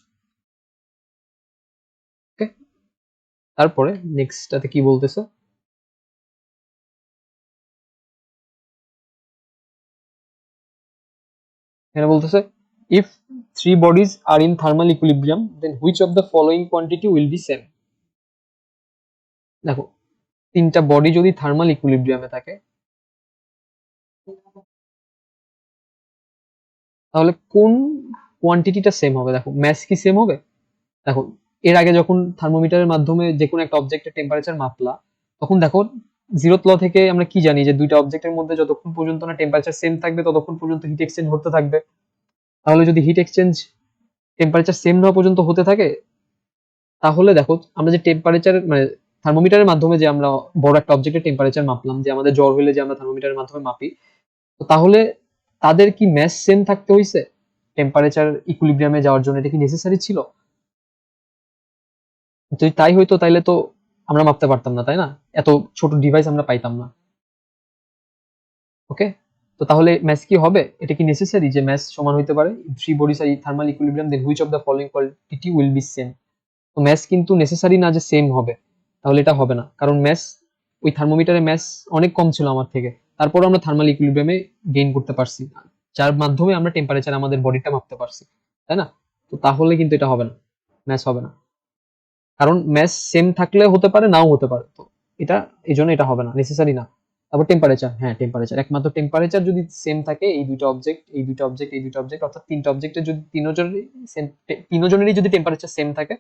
[SPEAKER 1] ওকে, তারপরে নেক্সটটাতে কি বলতেছে, এখানে বলতেছে if three bodies are in thermal equilibrium, then which of the following quantity will be same? দেখো, তিনটা বডি যদি থার্মাল ইকুইলিব্রিয়ামে থাকে তাহলে কোন কোয়ান্টিটিটা সেম হবে? দেখো, ম্যাস কি সেম হবে? দেখো, এর আগে যখন থার্মোমিটারের মাধ্যমে যে কোনো একটা অবজেক্টের টেম্পারেচার মাপলা, তখন দেখো জিরোথ ল থেকে আমরা কি জানি যে দুইটা অবজেক্টের মধ্যে যতক্ষণ পর্যন্ত না টেম্পারেচার সেম থাকবে ততক্ষণ পর্যন্ত হিট এক্সচেঞ্জ হতে থাকবে। তাহলে যদি হিট এক্সচেঞ্জ টেম্পারেচার সেম না হওয়া পর্যন্ত হতে থাকে, তাহলে দেখো আমরা যে টেম্পারেচার মানে থার্মোমিটারের মাধ্যমে যে আমরা বড় একটা অবজেক্টের টেম্পারেচার মাপলাম, যে আমাদের জ্বর হলে যে আমরা থার্মোমিটারের মাধ্যমে মাপি, তো তাহলে তাদের কি ম্যাস সেম থাকতে হইছে টেম্পারেচার ইকুইলিব্রিয়ামে যাওয়ার জন্য? এটা কি নেসেসারি ছিল? যদি তাই হইতো তাইলে তো আমরা মাপতে পারতাম না, তাই না? এত ছোট ডিভাইস আমরা পাইতাম না। ওকে, তো তাহলে ম্যাস কি হবে? এটা কি নেসেসারি যে ম্যাস সমান হইতে পারে? Three bodies are thermal equilibrium, then which of the following quantity will be same? তো ম্যাস কিন্তু নেসেসারি না যে সেম হবে, তাহলে এটা হবে না, কারণ ম্যাস ওই থার্মোমিটারে ম্যাস অনেক কম ছিল আমার থেকে, তারপর আমরা থার্মাল ইকুইলিব্রিয়ামে গেইন করতে পারছি, যার মাধ্যমে আমরা টেম্পারেচার আমাদের বডিটা মাপতে পারছি, তাই না? তো তাহলে কিন্তু এটা হবে না, ম্যাস হবে না, কারণ ম্যাস সেম থাকলে হতে পারে, নাও হতে পারে। তো এটা এই জন্য এটা হবে না, নেসেসারি না। তারপর টেম্পারেচার, হ্যাঁ টেম্পারেচার, একমাত্র টেম্পারেচার যদি সেম থাকে এই দুইটা অবজেক্ট, এই দুইটা অবজেক্ট, এই দুইটা অবজেক্ট, অর্থাৎ তিনটা অবজেক্টের যদি তিনজনেরই সেম, তিনজনেরই যদি টেম্পারেচার সেম থাকে,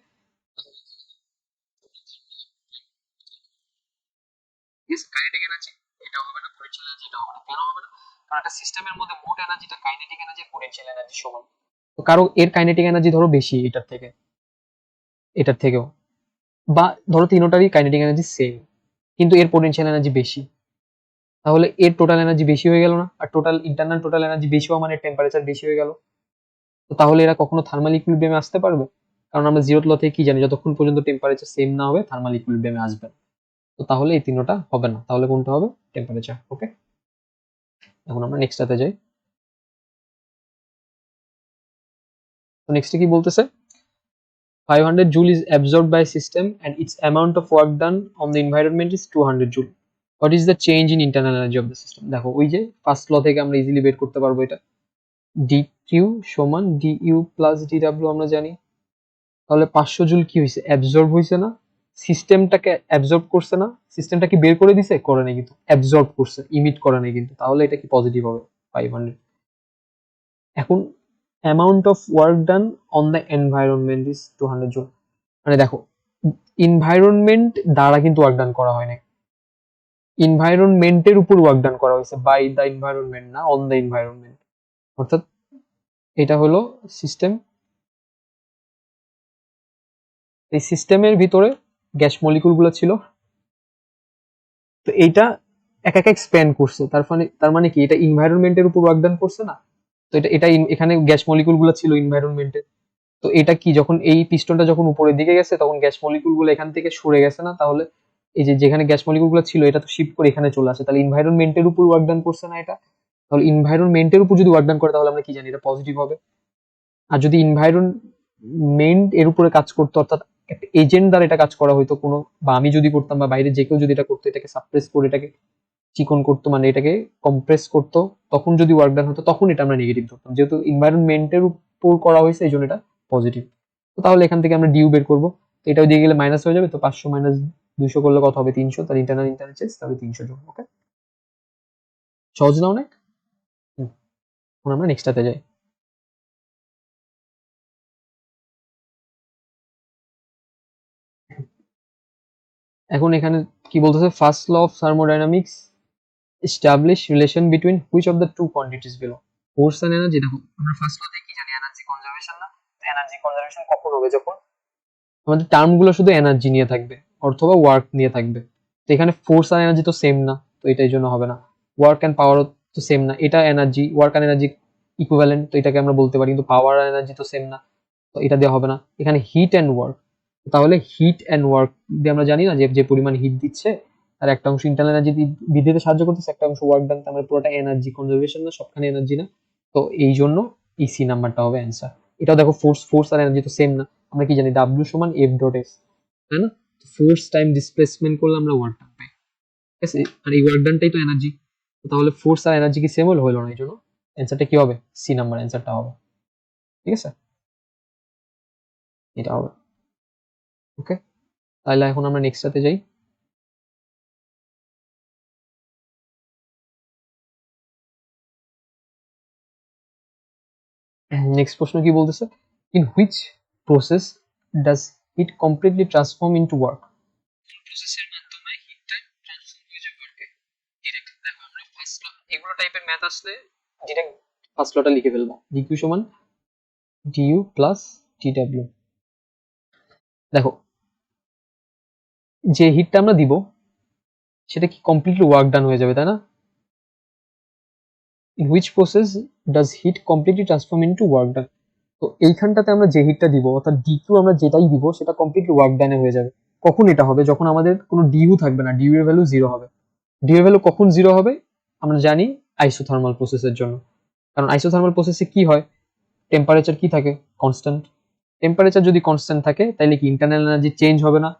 [SPEAKER 1] কাইনেটিক এনার্জি এটা হবে না, পোটেনশিয়াল এনার্জি এটা হবে না। কেন হবে না? কারণ একটা সিস্টেমের মধ্যে মোট এনার্জিটা কাইনেটিক এনার্জি আর পোটেনশিয়াল এনার্জি সমান। তো কারো এর কাইনেটিক এনার্জি ধরো বেশি এটার থেকে, এটার থেকেও, বা ধরো তিনোটারই কাইনেটিক এনার্জি সেম কিন্তু এর পোটেনশিয়াল এনার্জি বেশি, তাহলে এর টোটাল এনার্জি বেশি হয়ে গেল না? আর টোটাল ইন্টারনাল টোটাল এনার্জি বেশি হওয়া মানে টেম্পারেচার বেশি হয়ে গেল। তো তাহলে এরা কখনো থার্মাল ইকুইলিব্রিয়ামে আসতে পারবে? কারণ আমরা জিরোথ ল থেকে কি জানি, যতক্ষণ পর্যন্ত টেম্পারেচার সেম না হবে থার্মাল ইকুইলিব্রিয়ামে আসবে না। তো তাহলে এই তিনটা হবে না, তাহলে কোনটা হবে? টেম্পারেচার। ওকে, এখন আমরা নেক্সটটাতে যাই। তো নেক্সটে কি বলতেছে? 500 joule is absorbed by system and its amount of work done on the environment is 200 joule. What is the change in internal energy of the system? দেখো, ওই যে ফার্স্ট ল থেকে আমরা ইজিলি বের করতে পারবো এটা, dq সমান du প্লাস dw আমরা জানি। তাহলে 500 জুল কি হয়েছে? অ্যাবজর্ব হয়েছে না? সিস্টেমটাকে অ্যাবজর্ব করছে না? সিস্টেমটা কি বের করে দিছে? করে নাই, কিন্তু অ্যাবজর্ব করছে, ইমিট করে নাই কিন্তু। তাহলে এটা কি পজিটিভ হবে? 500। এখন amount of work done on the environment is 200 joule. মানে দেখো, এনভায়রনমেন্ট দ্বারা কিন্তু ওয়ার্ক ডান করা হয় না, এনভায়রনমেন্টের উপর ওয়ার্ক ডান করা হয়েছে, বাই দ্য এনভায়রনমেন্ট না, অন দ্য এনভায়রনমেন্ট। অর্থাৎ এটা হলো সিস্টেম, এই সিস্টেমের ভিতরে গ্যাস মলিকুল গুলো ছিল, তো এইটা একা একা এক্সপ্যান্ড করছে, তার মানে কি এটা এনভায়রনমেন্টের উপর ওয়ার্ক ডান করছে না? তো এটা এখানে গ্যাস মলিকুল গুলো ছিল এনভায়রনমেন্টে, তো এটা কি যখন এই পিস্টনটা যখন উপরের দিকে গেছে তখন গ্যাস মলিকুল গুলো এখান থেকে সরে গেছে না? তাহলে এই যে যেখানে গ্যাস মলিকুল গুলো ছিল এটা তো শিফট করে এখানে চলে আসে, তাহলে এনভায়রনমেন্টের উপর ওয়ার্ক ডান করছে না এটা? তাহলে এনভায়রনমেন্টের উপর যদি ওয়ার্ক ডান করে তাহলে আমরা কি জানি? এটা পজিটিভ হবে। আর যদি এনভায়রনমেন্ট এর উপরে কাজ করতো, অর্থাৎ একটা এজেন্ট দ্বারা এটা কাজ করা হয়তো কোনো, বা আমি যদি করতাম বা বাইরে যে কেউ যদি এটা করতো, এটাকে সাপ্রেস করে এটাকে চিকন করতো, মানে এটাকে কম্প্রেস করতো, তখন যদি ওয়ার্ক ডান হতো তখন এটা আমরা নেগেটিভ ধরতাম। যেহেতু এনভায়রনমেন্টের উপর করা হয়েছে এই জন্য এটা পজিটিভ। তো তাহলে এখান থেকে আমরা ডিউ বের করবো, তো এটাও দিয়ে গেলে মাইনাস হয়ে যাবে, তো 500 মাইনাস 200 করলে কত হবে? 300। তার ইন্টারনাল ইন্টারচেঞ্জ তাহলে 300 জন। ওকে, সহজ না অনেক? হুম, এখন আমরা নেক্সটটাতে যাই। এখন এখানে কি বলতেছে? First law of thermodynamics establish relation between which of the two quantities below? Force and energy. দেখো, আমরা ফার্স্ট ল থেকে কি জানি? এনার্জি কনজারভেশন না? এনার্জি কনজারভেশন কখন হবে? যখন আমাদের টার্ম গুলো শুধু এনার্জি নিয়ে থাকবে অথবা ওয়ার্ক নিয়ে থাকবে। তো এখানে ফোর্স আর এনার্জি তো সেম না, তো এটাই জন্য হবে না। ওয়ার্ক এন্ড পাওয়ারও তো সেম না, এটা এনার্জি, ওয়ার্ক আর এনার্জি ইকুইভ্যালেন্ট, তো এটাকে আমরা বলতে পারি, কিন্তু পাওয়ার আর এনার্জি তো সেম না, তো এটা দেওয়া হবে না। এখানে হিট এন্ড ওয়ার্ক, তাহলে হিট এন্ড ওয়ার্ক দিয়ে আমরা জানি না যে যে পরিমাণ হিট দিচ্ছে আর একটা অংশ ইন্টারনাল এনার্জি বৃদ্ধিতে সাহায্য করতেছে, একটা অংশ ওয়ার্ক ডান, তার পুরোটা এনার্জি কনজারভেশন না, সবখানে এনার্জি না। তো এই জন্য এই সি নাম্বারটা হবে অ্যান্সার। এটাও দেখো, ফোর্স ফোর্স আর এনার্জি তো সেম না, আমরা কি জানি? ডাব্লিউ সমান এফ ডট এস, তাই না? ফোর্স টাইম ডিসপ্লেসমেন্ট করলে আমরা ওয়ার্ক ডান পাই, ঠিক আছে? আর এই ওয়ার্ক ডানটাই তো এনার্জি, তাহলে ফোর্স আর এনার্জি কি সেম হলো? হলো না, এই জন্য অ্যান্সারটা কি হবে? সি নাম্বার অ্যান্সারটা হবে, ঠিক আছে? এটা হবে। ওকে, তাহলে এখন আমরা নেক্সটটাতে যাই। নেক্সট প্রশ্ন কি বলতেছে, in which process does heat completely transform into work? প্রসেসের মাধ্যমে হিটটা ট্রান্সফর্ম হয়ে যাবে ওয়ার্কে। ডিরেক্ট দেখো আমরা ফার্স্ট ল, এগুলো টাইপের ম্যাথ আসলে ডিরেক্ট ফার্স্ট লটা লিখে ফেলবা, dq সমান du প্লাস dw। দেখো যে হিটটা আমরা দিব সেটা কি কমপ্লিটলি ওয়ার্ক ডান হয়ে যাবে, তাই না? In which process does heat completely transform into work done. তো এইখানটাতে আমরা যে হিটটা দিব অর্থাৎ ডিকিউ আমরা যেটাই দিব সেটা কমপ্লিটলি ওয়ার্ক ডানে হয়ে যাবে। কখন এটা হবে? যখন আমাদের কোনো ডিউ থাকবে না, ডিউ এর ভ্যালু জিরো হবে। ডিউ এর ভ্যালু কখন জিরো হবে? আমরা জানি আইসোথার্মাল প্রসেসের জন্য। কারণ আইসোথার্মাল প্রসেসে কি হয়, টেম্পারেচার কি থাকে? কনস্ট্যান্ট। টেম্পারেচার যদি কনস্ট্যান্ট থাকে তাহলে কি ইন্টারনাল এনার্জি চেঞ্জ হবে না।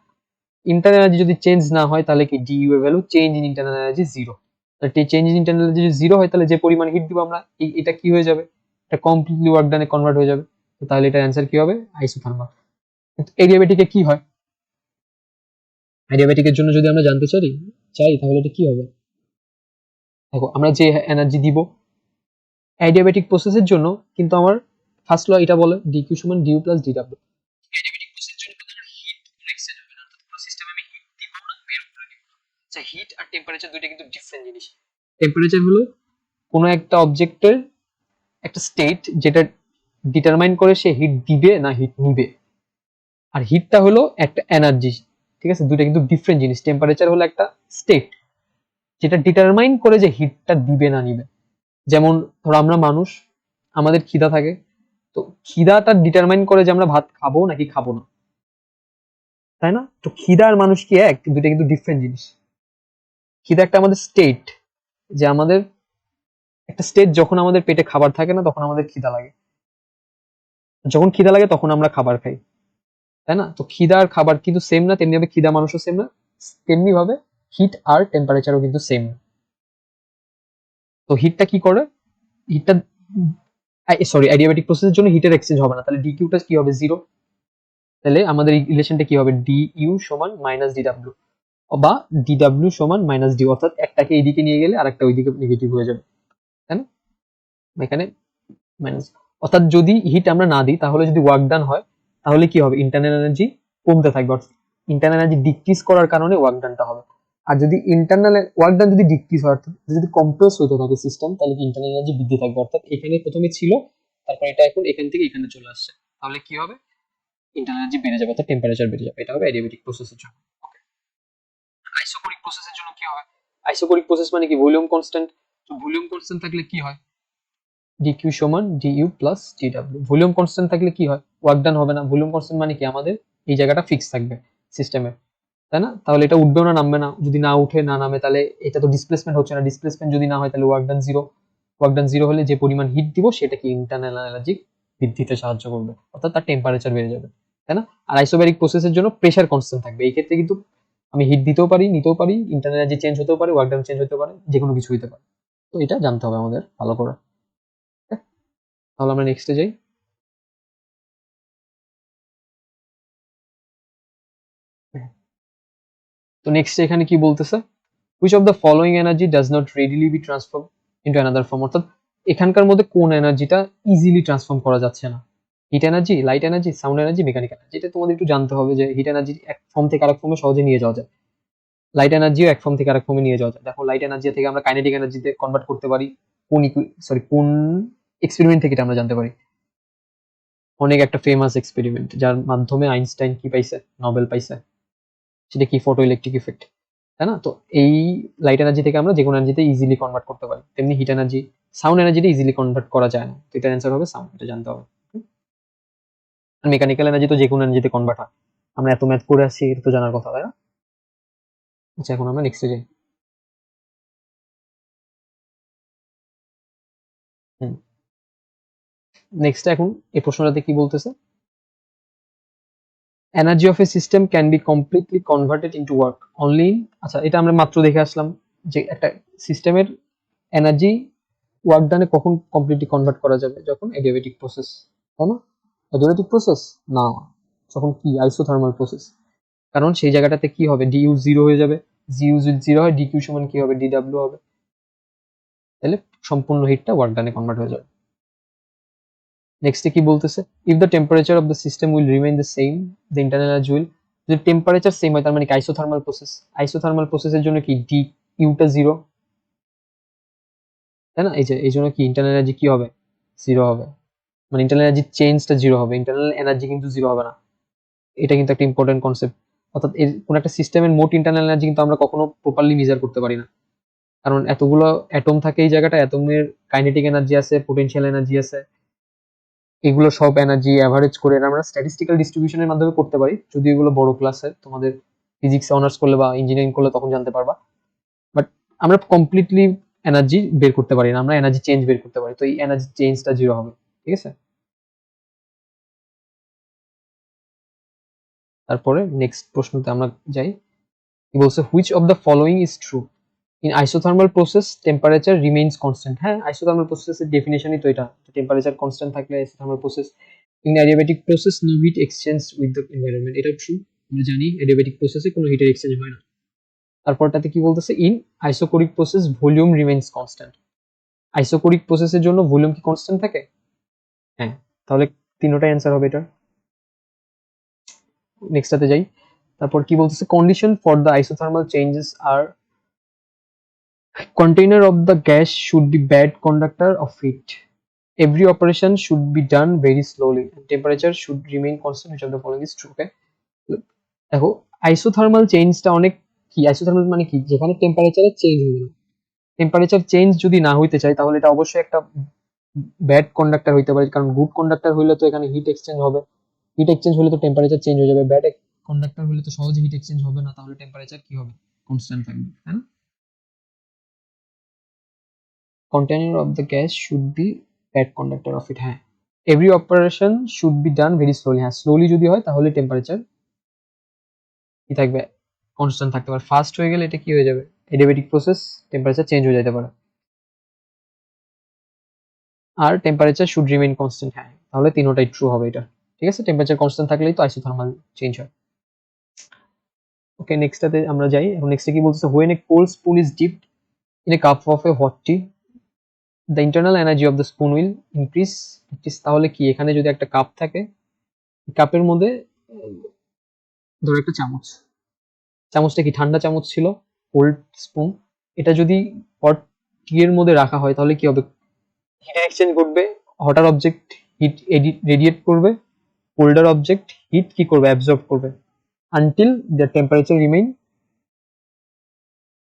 [SPEAKER 1] ইন্টারনাল এনার্জি যদি চেঞ্জ না হয় তাহলে কি ডিইউ এর value change in internal energy zero. তাহলে চেঞ্জ ইন ইন্টারনাল এনার্জি যদি জিরো হয় তাহলে যে পরিমাণ হিট দিব আমরা এটা কি হয়ে যাবে? এটা কমপ্লিটলি ওয়ার্ক ডানে কনভার্ট হয়ে যাবে। তো তাহলে এটার অ্যান্সার কি হবে? আইসোথার্মাল। কিন্তু এডিয়াবেটিকে কি হয়? এডিয়াবেটিকের জন্য যদি আমরা জানতে চাই তাহলে এটা কি হবে? দেখো আমরা যে এনার্জি দিব অ্যাডিয়াবেটিক প্রসেসের জন্য, কিন্তু আমার ফার্স্ট ল এটা বলে ডিকিউ সমান ডিউ প্লাস ডিডব্লিউ। অ্যাডিয়াবেটিক প্রসেসের জন্য কিন্তু আমার হিট কোনো এক্সচেঞ্জ হবে না, অর্থাৎ কোনো সিস্টেমে আমি হিট দিব না, বের করে দিব। আচ্ছা, হিট আর টেম্পারেচার দুইটা কিন্তু ডিফারেন্ট জিনিস। টেম্পারেচার হলো কোনো একটা অবজেক্টের একটা স্টেট যেটা ডিটারমাইন করে সে হিট দিবে না হিট নিবে। আর হিটটা হলো একটা এনার্জি, ঠিক আছে? দুইটা কিন্তু ডিফারেন্ট জিনিস। টেম্পারেচার হলো একটা স্টেট যেটা ডিটারমাইন করে যে হিটটা দিবে না নিবে। যেমন ধরো আমরা মানুষ, আমাদের খিদা থাকে, তো খিদাটা ডিটারমাইন করে যে আমরা ভাত খাবো নাকি খাবো না, তাই না? তো খিদা আর মানুষ কি এক? দুইটা কিন্তু ডিফারেন্ট জিনিস। খিদা একটা আমাদের স্টেট, যে আমাদের একটা স্টেট, যখন আমাদের পেটে খাবার থাকে না তখন আমাদের খিদা লাগে, যখন খিদা লাগে তখন আমরা খাবার খাই, তাই না? তো খিদা আর খাবার কিন্তু সেম না, তেমনি ভাবে খিদা মানুষও সেম না, তেমনি ভাবে হিট আর টেম্পারেচারও কিন্তু সেম না। তো হিটটা কি করে? হিটটা সরি, অ্যাডিয়াবেটিক প্রসেসের জন্য হিটের এক্সচেঞ্জ হবে না, তাহলে ডিকিউটা কি হবে? জিরো। তাহলে আমাদের রিলেশনটা কি হবে? ডি ইউ সমান মাইনাস ডিডাব্লিউ, বা ডিডাব্লিউ সমান মাইনাস ডি, অর্থাৎ একটাকে এইদিকে নিয়ে গেলে আর একটা ওইদিকে নেগেটিভ হয়ে যাবে, তাই না? এখানে মাইনাস, অর্থাৎ যদি হিট আমরা না দিই তাহলে যদি ওয়ার্ক ডান হয় তাহলে কি হবে? ইন্টারনাল এনার্জি কমতে থাকবে, অর্থাৎ ইন্টারনাল এনার্জি ডিক্রিজ করার কারণে ওয়ার্ক ডানটা হবে। আর যদি ইন্টারনাল ওয়ার্ক ডান যদি ডিক্রিজ হয়, অর্থাৎ যদি কম্প্রেস হতে থাকে সিস্টেম, তাহলে কি ইন্টারনাল এনার্জি বৃদ্ধি থাকবে, অর্থাৎ এখানে প্রথমে ছিল তারপর এটা এখন এখান থেকে এখানে চলে আসছে, তাহলে কি হবে? ইন্টারনাল এনার্জি বেড়ে যাবে, অর্থাৎ টেম্পারেচার বেড়ে যাবে। এটা হবে অ্যাডিয়াবেটিক প্রসেসের জন্য। আইসোকরিক প্রসেসের জন্য কি হবে? আইসোকরিক প্রসেস মানে কি? Volume constant. তো ভলিউম কনস্ট্যান্ট থাকলে কি হয়? ডিকিউ সমান DU plus DW. Volume constant থাকলে কি হয়? ওয়ার্ক ডান হবে না। ভলিউম কনস্ট্যান্ট মানে কি? আমাদের এই জায়গাটা ফিক্স থাকবে সিস্টেমে, তাই না? তাহলে এটা উঠবেও না নামবে না। যদি না উঠে না নামে তাহলে এটা তো ডিসপ্লেসমেন্ট হচ্ছে না। ডিসপ্লেসমেন্ট যদি না হয় তাহলে work done zero. Work done zero হলে যে পরিমাণ হিট দিব সেটা কি ইন্টারনাল এনার্জি বৃদ্ধিতে সাহায্য করবে, অর্থাৎ তার টেম্পারেচার বেড়ে যাবে, তাই না? আর আইসোব্যারিক প্রসেসের জন্য প্রেসার কনস্ট্যান্ট থাকবে। এই ক্ষেত্রে কিন্তু আমি হিট দিতেও পারি, নিতেও পারি, ইন্টারনাল এনার্জি চেঞ্জ হতেও পারে, ওয়ার্ক ডান চেঞ্জ হতে পারে, যে কোনো কিছু হতে পারে। তো এটা জানতে হবে আমাদের ভালো করে। Okay? তাহলে আমরা নেক্সটে যাই। তো নেক্সট এখানে কি বলতেছে, which of the following energy does not readily be transformed into another form, অর্থাৎ এখানকার মধ্যে কোন এনার্জিটা ইজিলি ট্রান্সফর্ম করা যাচ্ছে না? Hit energy, light energy, sound energy, mechanical energy. এটা তোমাদের একটু জানতে হবে যে হিট এনার্জি এক ফর্ম থেকে আরেক ফর্মে সহজে নিয়ে যাওয়া যায়, লাইট এনার্জিও এক ফর্ম থেকে আরেক ফর্মে নিয়ে যাওয়া যায়। দেখো লাইট এনার্জি থেকে আমরা কাইনেটিক এনার্জিতে কনভার্ট করতে পারি। কোন এক্সপেরিমেন্ট থেকে এটা আমরা জানতে পারি? অনেক একটা ফেমাস এক্সপেরিমেন্ট যার মাধ্যমে আইনস্টাইন কি পাইছে? নোবেল পাইছে। সেটা কি? ফটো ইলেকট্রিক ইফেক্ট, তাই না? তো এই লাইট এনার্জি থেকে আমরা যে কোনো এনার্জিতে ইজিলি কনভার্ট করতে পারি। তেমনি হিট এনার্জি, সাউন্ড এনার্জিতে ইজিলি কনভার্ট করা যায় না। তো এটার অ্যান্সার হবে সাউন্ড, এটা জানতে হবে। আর মেকানিক্যাল এনার্জি তো যে কোনো এনার্জিতে কনভার্ট হয়। আমরা এত ম্যাথ করে আসছি, এটা তো জানার কথা, তাই না? আচ্ছা, এখন আমরা নেক্সটে যাই। হুম, নেক্সট এখন এই প্রশ্নটাতে কি বলতেছে, energy of a system can be completely converted into work only. আচ্ছা, এটা আমরা মাত্র দেখে আসলাম যে একটা সিস্টেমের এনার্জি ওয়ার্ক ডানে কখন কমপ্লিটলি কনভার্ট করা যাবে? যখন অ্যাডিয়াবেটিক প্রসেস, তাই না? অ্যাডিয়াবেটিক প্রসেস না, তখন কি আইসোথার্মাল প্রসেস, কারণ সেই জায়গাটাতে কি হবে, ডিইউ জিরো হয়ে যাবে, জিইউ যদি জিরো হয় ডিকিউ সমান কি হবে, ডিডাব্লিউ হবে, তাহলে সম্পূর্ণ হিটটা ওয়ার্ক ডানে কনভার্ট হয়ে যাবে। নেক্সটে কি বলতেছে, if the temperature of the system will remain the same, the internal energy will, যদি টেম্পারেচার সেম হয় তার মানে কি আইসোথার্মাল প্রসেস, আইসোথার্মাল প্রসেসের জন্য কি ডি ইউটা জিরো, তাই না, এই জন্য কি ইন্টারনাল এনার্জি কি হবে, জিরো হবে, মানে ইন্টারনাল এনার্জি চেঞ্জটা জিরো হবে, ইন্টারনাল এনার্জি কিন্তু জিরো হবে না, এটা কিন্তু একটা ইম্পর্টেন্ট কনসেপ্ট। অর্থাৎ এর কোন একটা সিস্টেমের মোট ইন্টারনাল এনার্জি কিন্তু আমরা কখনো প্রপারলি মেজার করতে পারি না, কারণ এতগুলো অ্যাটম থাকে এই জায়গাটা, অ্যাটমের কাইনেটিক এনার্জি আছে, পোটেনশিয়াল এনার্জি আছে, এগুলো সব এনার্জি অ্যাভারেজ করে আমরা স্ট্যাটিস্টিক্যাল ডিস্ট্রিবিউশনের মাধ্যমে করতে পারি, যদি এগুলো বড় ক্লাসে তোমাদের ফিজিক্স অনার্স করলে বা ইঞ্জিনিয়ারিং করলে তখন জানতে পারবা, বাট আমরা কমপ্লিটলি এনার্জি বের করতে পারি না, আমরা এনার্জি চেঞ্জ বের করতে পারি, তো এই এনার্জি চেঞ্জটা জিরো হবে, ঠিক আছে। তারপরে নেক্সট প্রশ্নতে আমরা যাই, কি বলছে, which of the following is true, in isothermal process temperature remains constant, হ্যাঁ আইসোথার্মাল প্রসেসের ডেফিনেশনই তো এটা, টেম্পারেচার কনস্ট্যান্ট থাকলে isothermal process. In adiabatic process no heat exchange with the environment, এটা ট্রু, আমরা জানি অ্যাডিয়াবেটিক প্রসেসে কোনো হিটের এক্সচেঞ্জ হয় না। তারপরটাতে কি বলতেছে, in isochoric process volume remains constant, isochoric প্রসেসের জন্য ভলিউম কি কনস্ট্যান্ট থাকে, হ্যাঁ, তাহলে তিনটাই অ্যান্সার হবে এটা। নেক্সটটাতে যাই, তারপর কি বলতেছে, condition for the isothermal changes আর container of the gas should be bad conductor of heat. Every operation should be done very slowly and temperature should remain constant, which of the following is true, okay? দেখো isothermal চেঞ্জটা অনেক কি, isothermal মানে কি, যেখানে টেম্পারেচারে change হবে না, টেম্পারেচার চেঞ্জ যদি না হইতে চায় তাহলে এটা অবশ্যই একটা ব্যাড কন্ডাক্টর হইতে পারে, কারণ গুড কন্ডাক্টর হইলে তো এখানে হিট এক্সচেঞ্জ হবে, হিট এক্সচেঞ্জ হলে তো টেম্পারেচার চেঞ্জ হয়ে যাবে, ব্যাড কন্ডাক্টর হলে তো সহজে হিট এক্সচেঞ্জ হবে না, তাহলে টেম্পারেচার কি হবে, কনস্ট্যান্ট থাকবে, তাই না। Container of the gas should be bad conductor of it, হ্যাঁ, every operation should be done very slowly, হ্যাঁ স্লোলি যদি হয় তাহলে টেম্পারেচার কি থাকবে, কনস্ট্যান্ট থাকতে পারে, ফাস্ট হয়ে গেলে এটা কি হয়ে যাবে, অ্যাডিয়াবেটিক প্রসেস, টেম্পারেচার চেঞ্জ হয়ে যেতে পারে। আর টেম্পারেচার শুড রিমেইন কনস্ট্যান্ট, হ্যাঁ তাহলে তিনটাই ট্রু হবে এটা, ঠিক আছে, টেম্পারেচার কনস্ট্যান্ট থাকলেই তো আইসোথার্মাল চেঞ্জ হয়। ওকে, নেক্সটটাতে আমরা যাই, এখন নেক্সটে কি বলতেছে, when a cold spoon is dipped in a cup of a hot tea the internal energy of the spoon will increase, তাহলে কি, এখানে যদি একটা কাপ থাকে, কাপের মধ্যে ধরো একটা চামচ, চামচটা কি ঠান্ডা চামচ ছিল, কোল্ড স্পুন, এটা যদি হট টি এর মধ্যে রাখা হয় তাহলে কি হবে, হিট এক্সচেঞ্জ ঘটবে, হটার অবজেক্ট হিট রেডিয়েট করবে, কোল্ডার অবজেক্ট হিট কি করবে, অ্যাবজর্ব করবে, আনটিল দ্য টেম্পারেচার রিমেইন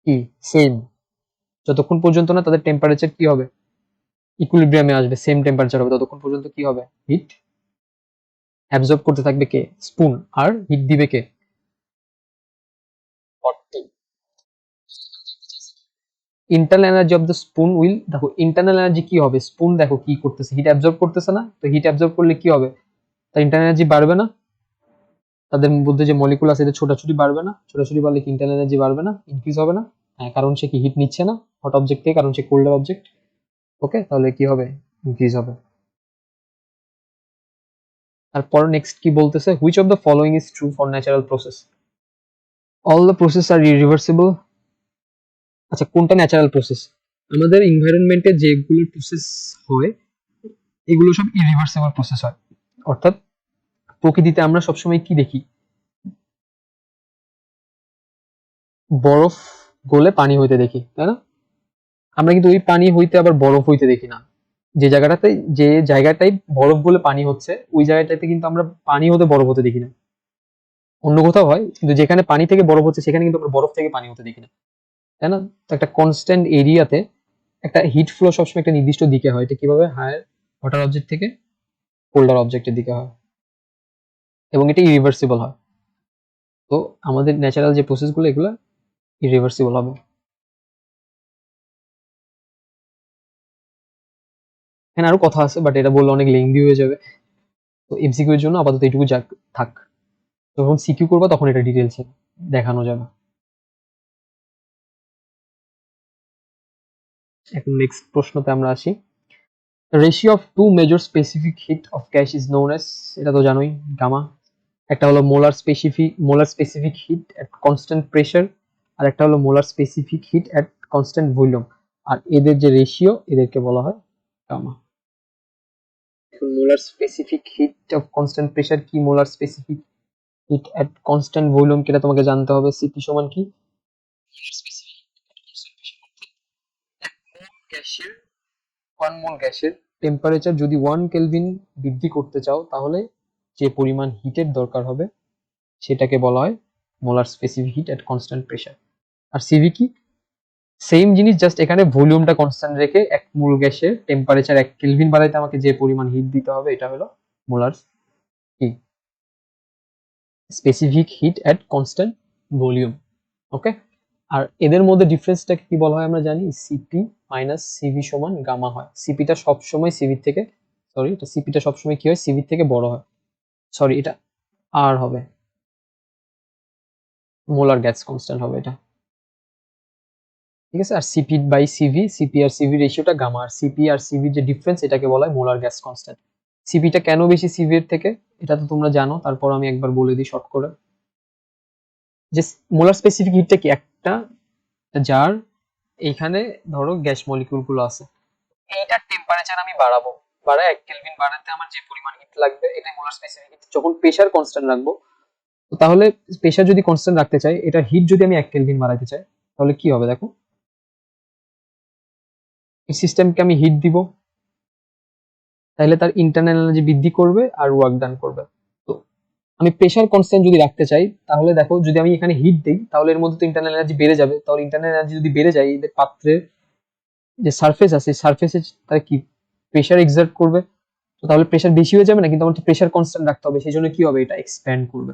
[SPEAKER 1] কি সেম, যতক্ষণ পর্যন্ত না তাদের টেম্পারেচার কি হবে, ইকুইলিব্রিয়ামে আসবে, সেম টেম্পারেচার হবে, ততক্ষণ পর্যন্ত কি হবে, হিট অ্যাবজর্ব করতে থাকবে কে, স্পুন, আর হিট দিবে কে, hot. Internal energy of the spoon will, দেখো ইন্টারনাল এনার্জি কি হবে, স্পুন দেখো কি করতেছে, হিট অ্যাবজর্ব করতেছে না, তো হিট অ্যাবজর্ব করলে কি হবে, তার ইন্টারনাল এনার্জি বাড়বে না, তাদের মধ্যে যে মলিকুল আছে এটা ছোটাছুটি বাড়বে না, ছোটাছুটি বাড়লে কি ইন্টারনাল এনার্জি বাড়বে না, ইনক্রিজ হবে না, হ্যাঁ কারণ সে কি হিট নিচ্ছে না হট অবজেক্ট থেকে, কারণ সে কোল্ডার অবজেক্ট, ওকে তাহলে কি হবে, ইনক্রিজ হবে। তারপর নেক্সট কি বলতেছে, which of the following is true for natural process, all the process are irreversible, আচ্ছা কোনটা ন্যাচারাল প্রসেস, আমাদের এনভায়রনমেন্টে যেগুলো প্রসেস হয় এগুলো সব ইরিভার্সিবল প্রসেস হয়, অর্থাৎ প্রকৃতিতে আমরা সবসময় কি দেখি, বরফ গলে পানি হইতে দেখি, তাই না, আমরা কিন্তু ওই পানি হইতে আবার বরফ হইতে দেখি না, যে জায়গাটাই বরফ গলে পানি হচ্ছে ওই জায়গাটাতে কিন্তু আমরা পানি হতে বরফ হতে দেখি না, অন্য কোথাও হয় কিন্তু যেখানে পানি থেকে বরফ হচ্ছে সেখানে কিন্তু আমরা বরফ থেকে পানি হতে দেখি না, তাই না, তো একটা কনস্ট্যান্ট এরিয়াতে একটা হিট ফ্লো সবসময় একটা নির্দিষ্ট দিকে হয়, এটা কিভাবে, হায়ার হটার অবজেক্ট থেকে কোল্ডার অবজেক্টের দিকে হয়, এবং এটা ইরিভার্সিবল হয়, তো আমাদের ন্যাচারাল যে প্রসেসগুলো এগুলো ইরিভার্সিবল হবে। এখানে আরো কথা আছে বাট এটা বললে অনেক লেন্দি হয়ে যাবে, তো এমসিকিউ এর জন্য আপাতত এইটুকু যাক, থাক, যখন সিকিউ করবা তখন এটা ডিটেলসে দেখানো যাবে। এখন নেক্সট প্রশ্নতে আমরা আসি, ratio of two major specific heat of gas is known as, এটা তো জানোই, গামা, একটা হলো molar specific heat at constant pressure, আর একটা হলো molar specific heat at constant volume. আর এদের যে রেশিও এদেরকে বলা হয় gamma. Molar specific heat of constant pressure কি, molar specific heat at constant volume কিটা তোমাকে জানতে হবে। সিপি সমান কি, গ্যাসের 1 মোল গ্যাসের টেম্পারেচার যদি 1 কেলভিন বৃদ্ধি করতে চাও তাহলে যে পরিমাণ হিটের দরকার হবে সেটাকে বলা হয় molar specific heat at constant pressure. R CV কি, সেম জিনিস, জাস্ট এখানে ভলিউমটা কনস্ট্যান্ট রেখে 1 মোল গ্যাসের টেম্পারেচার 1 কেলভিন বাড়াইতে আমাকে যে পরিমাণ হিট দিতে হবে এটা হলো মোলার কি specific heat at constant volume. ওকে, আর এদের মধ্যে ডিফারেন্সটাকে কি বলা হয় আমরা জানি, সিপি মাইনাস সিভি সমান গামা হয়। সিপিটা সবসময় সিভির থেকে, সরি এটা সিপিটা সবসময় কি হয় সিভির থেকে বড় হয়, সরি এটা আর হবে, মোলার গ্যাস কনস্ট্যান্ট হবে এটা, ঠিক আছে। আর সিপি বাই সিভি, সিপি আর সিভি রেশিওটা গামা, আর সিপি আর সিভির যে ডিফারেন্স এটাকে বলা হয় মোলার গ্যাস কনস্ট্যান্ট। সিপিটা কেন বেশি সিভি এর থেকে এটা তো তোমরা জানো, তারপর আমি একবার বলে দিই শর্ট করে, যে মোলার স্পেসিফিক হিটটা কি, একটা যার এইখানে ধরো গ্যাস মলিকিউল গুলো আছে, এইটার টেম্পারেচার আমি বাড়াবো, বাড়ায় 1 কেলভিন বাড়াতে আমার যে পরিমাণ হিট লাগবে এটাই মোলার স্পেসিফিক হিট। যখন প্রেসার কনস্ট্যান্ট রাখবো, তো তাহলে প্রেসার যদি কনস্ট্যান্ট রাখতে চাই, এটা হিট যদি আমি 1 কেলভিন বাড়াইতে চাই তাহলে কি হবে দেখো, এই সিস্টেমকে আমি হিট দিব, তাহলে তার ইন্টারনাল এনার্জি বৃদ্ধি করবে আর ওয়ার্ক ডান করবে। তো আমি প্রেসার কনস্ট্যান্ট যদি রাখতে চাই তাহলে দেখো যদি আমি এখানে হিট দিই তাহলে এর মধ্যে তো ইন্টারনাল এনার্জি বেড়ে যাবে, তাহলে ইন্টারনাল এনার্জি যদি বেড়ে যায় এদের পাত্রের যে সারফেস আছে সারফেসে তার কি প্রেসার এক্সার্ট করবে, তো তাহলে প্রেসার বেশি হয়ে যাবে না, কিন্তু আমার তো প্রেসার কনস্ট্যান্ট রাখতে হবে, সেই জন্য কি হবে এটা এক্সপ্যান্ড করবে।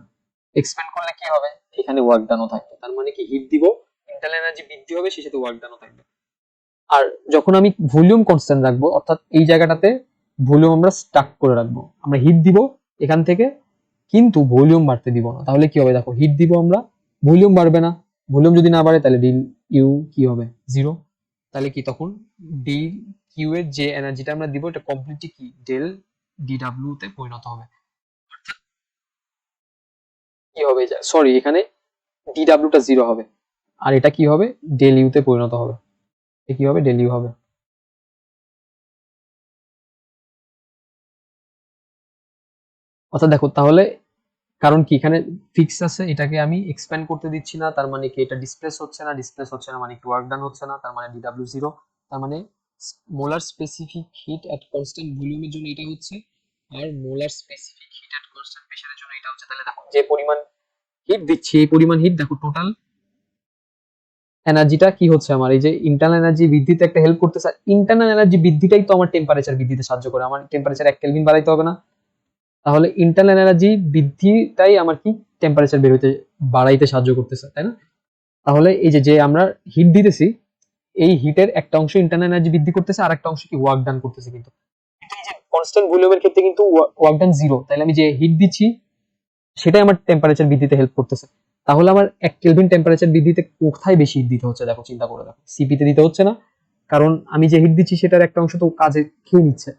[SPEAKER 1] এক্সপ্যান্ড করলে কি হবে, এখানে ওয়ার্ক ডানও থাকবে, তার মানে কি হিট দিব, ইন্টারনাল এনার্জি বৃদ্ধি হবে, সেই সাথে ওয়ার্ক ডানও থাকবে। আর যখন আমি ভলিউম কনস্ট্যান্ট রাখবো, অর্থাৎ এই জায়গাটাতে ভলিউম আমরা স্টাক করে রাখবো, আমরা হিট দিব এখান থেকে কিন্তু ভলিউম বাড়তে দিব না, তাহলে কি হবে দেখো, হিট দিব আমরা, ভলিউম বাড়বে না, ভলিউম যদি না বাড়ে তাহলে ডি ইউ কি হবে, জিরো। তাহলে কি তখন ডি কিউ এর যে এনার্জিটা আমরা দিব এটা কমপ্লিটলি কি ডেল ডি ডাব্লিউ তে পরিণত হবে। কি হবে, সরি এখানে ডি ডাব্লিউটা জিরো হবে, আর এটা কি হবে ডেল ইউ তে পরিণত হবে, এটা কি হবে ডেল ইউ হবে। অর্থাৎ দেখো তাহলে, কারণ কি এখানে ফিক্স আছে, এটাকে আমি এক্সপ্যান্ড করতে দিচ্ছি না, তার মানে কি এটা ডিসপ্লেস হচ্ছে না মানে কি ওয়ার্ক ডান হচ্ছে না, তার মানে ডিডব্লিউ জিরো, তার মানে molar specific heat at constant ভলিউমের জন্য এটা হচ্ছে, আর molar specific heat at constant প্রেসারের জন্য এটা হচ্ছে। তাহলে দেখো যে পরিমাণ হিট দিচ্ছি এই পরিমাণ হিট দেখো টোটাল এনার্জিটা কি হচ্ছে আমার, এই যে ইন্টারনাল এনার্জি বৃদ্ধিতে একটা হেল্প করতেছে, ইন্টারনাল এনার্জি বৃদ্ধিটাই তো আমার টেম্পারেচার বৃদ্ধিতে সাহায্য করে, আমার টেম্পারেচার 1 কেলভিন বাড়াইতে হবে না, তাহলে ইন্টারনাল এনার্জি বৃদ্ধিটাই আমার কি টেম্পারেচার বাড়াইতে সাহায্য করতেছে, তাই না। তাহলে এই যে যে আমরা হিট দিতেছি এই হিটের একটা অংশ ইন্টারনাল এনার্জি বৃদ্ধি করতেছে আর একটা অংশ কি ওয়ার্ক ডান করতেছে, কিন্তু এই যে কনস্ট্যান্ট ভলিউমের ক্ষেত্রে কিন্তু ওয়ার্ক ডান জিরো, তাহলে আমি যে হিট দিচ্ছি সেটাই আমার টেম্পারেচার বৃদ্ধিতে হেল্প করতেছে। তাহলে আমার 1 কেলভিন টেম্পারেচার বৃদ্ধিতে কোথায় বেশি হিট দিতে হচ্ছে দেখো, চিন্তা করে দেখো, সিপি তে দিতে হচ্ছে না, কারণ আমি যে হিট দিচ্ছি সেটার একটা অংশ তো কাজে খেয়ে নিচ্ছে,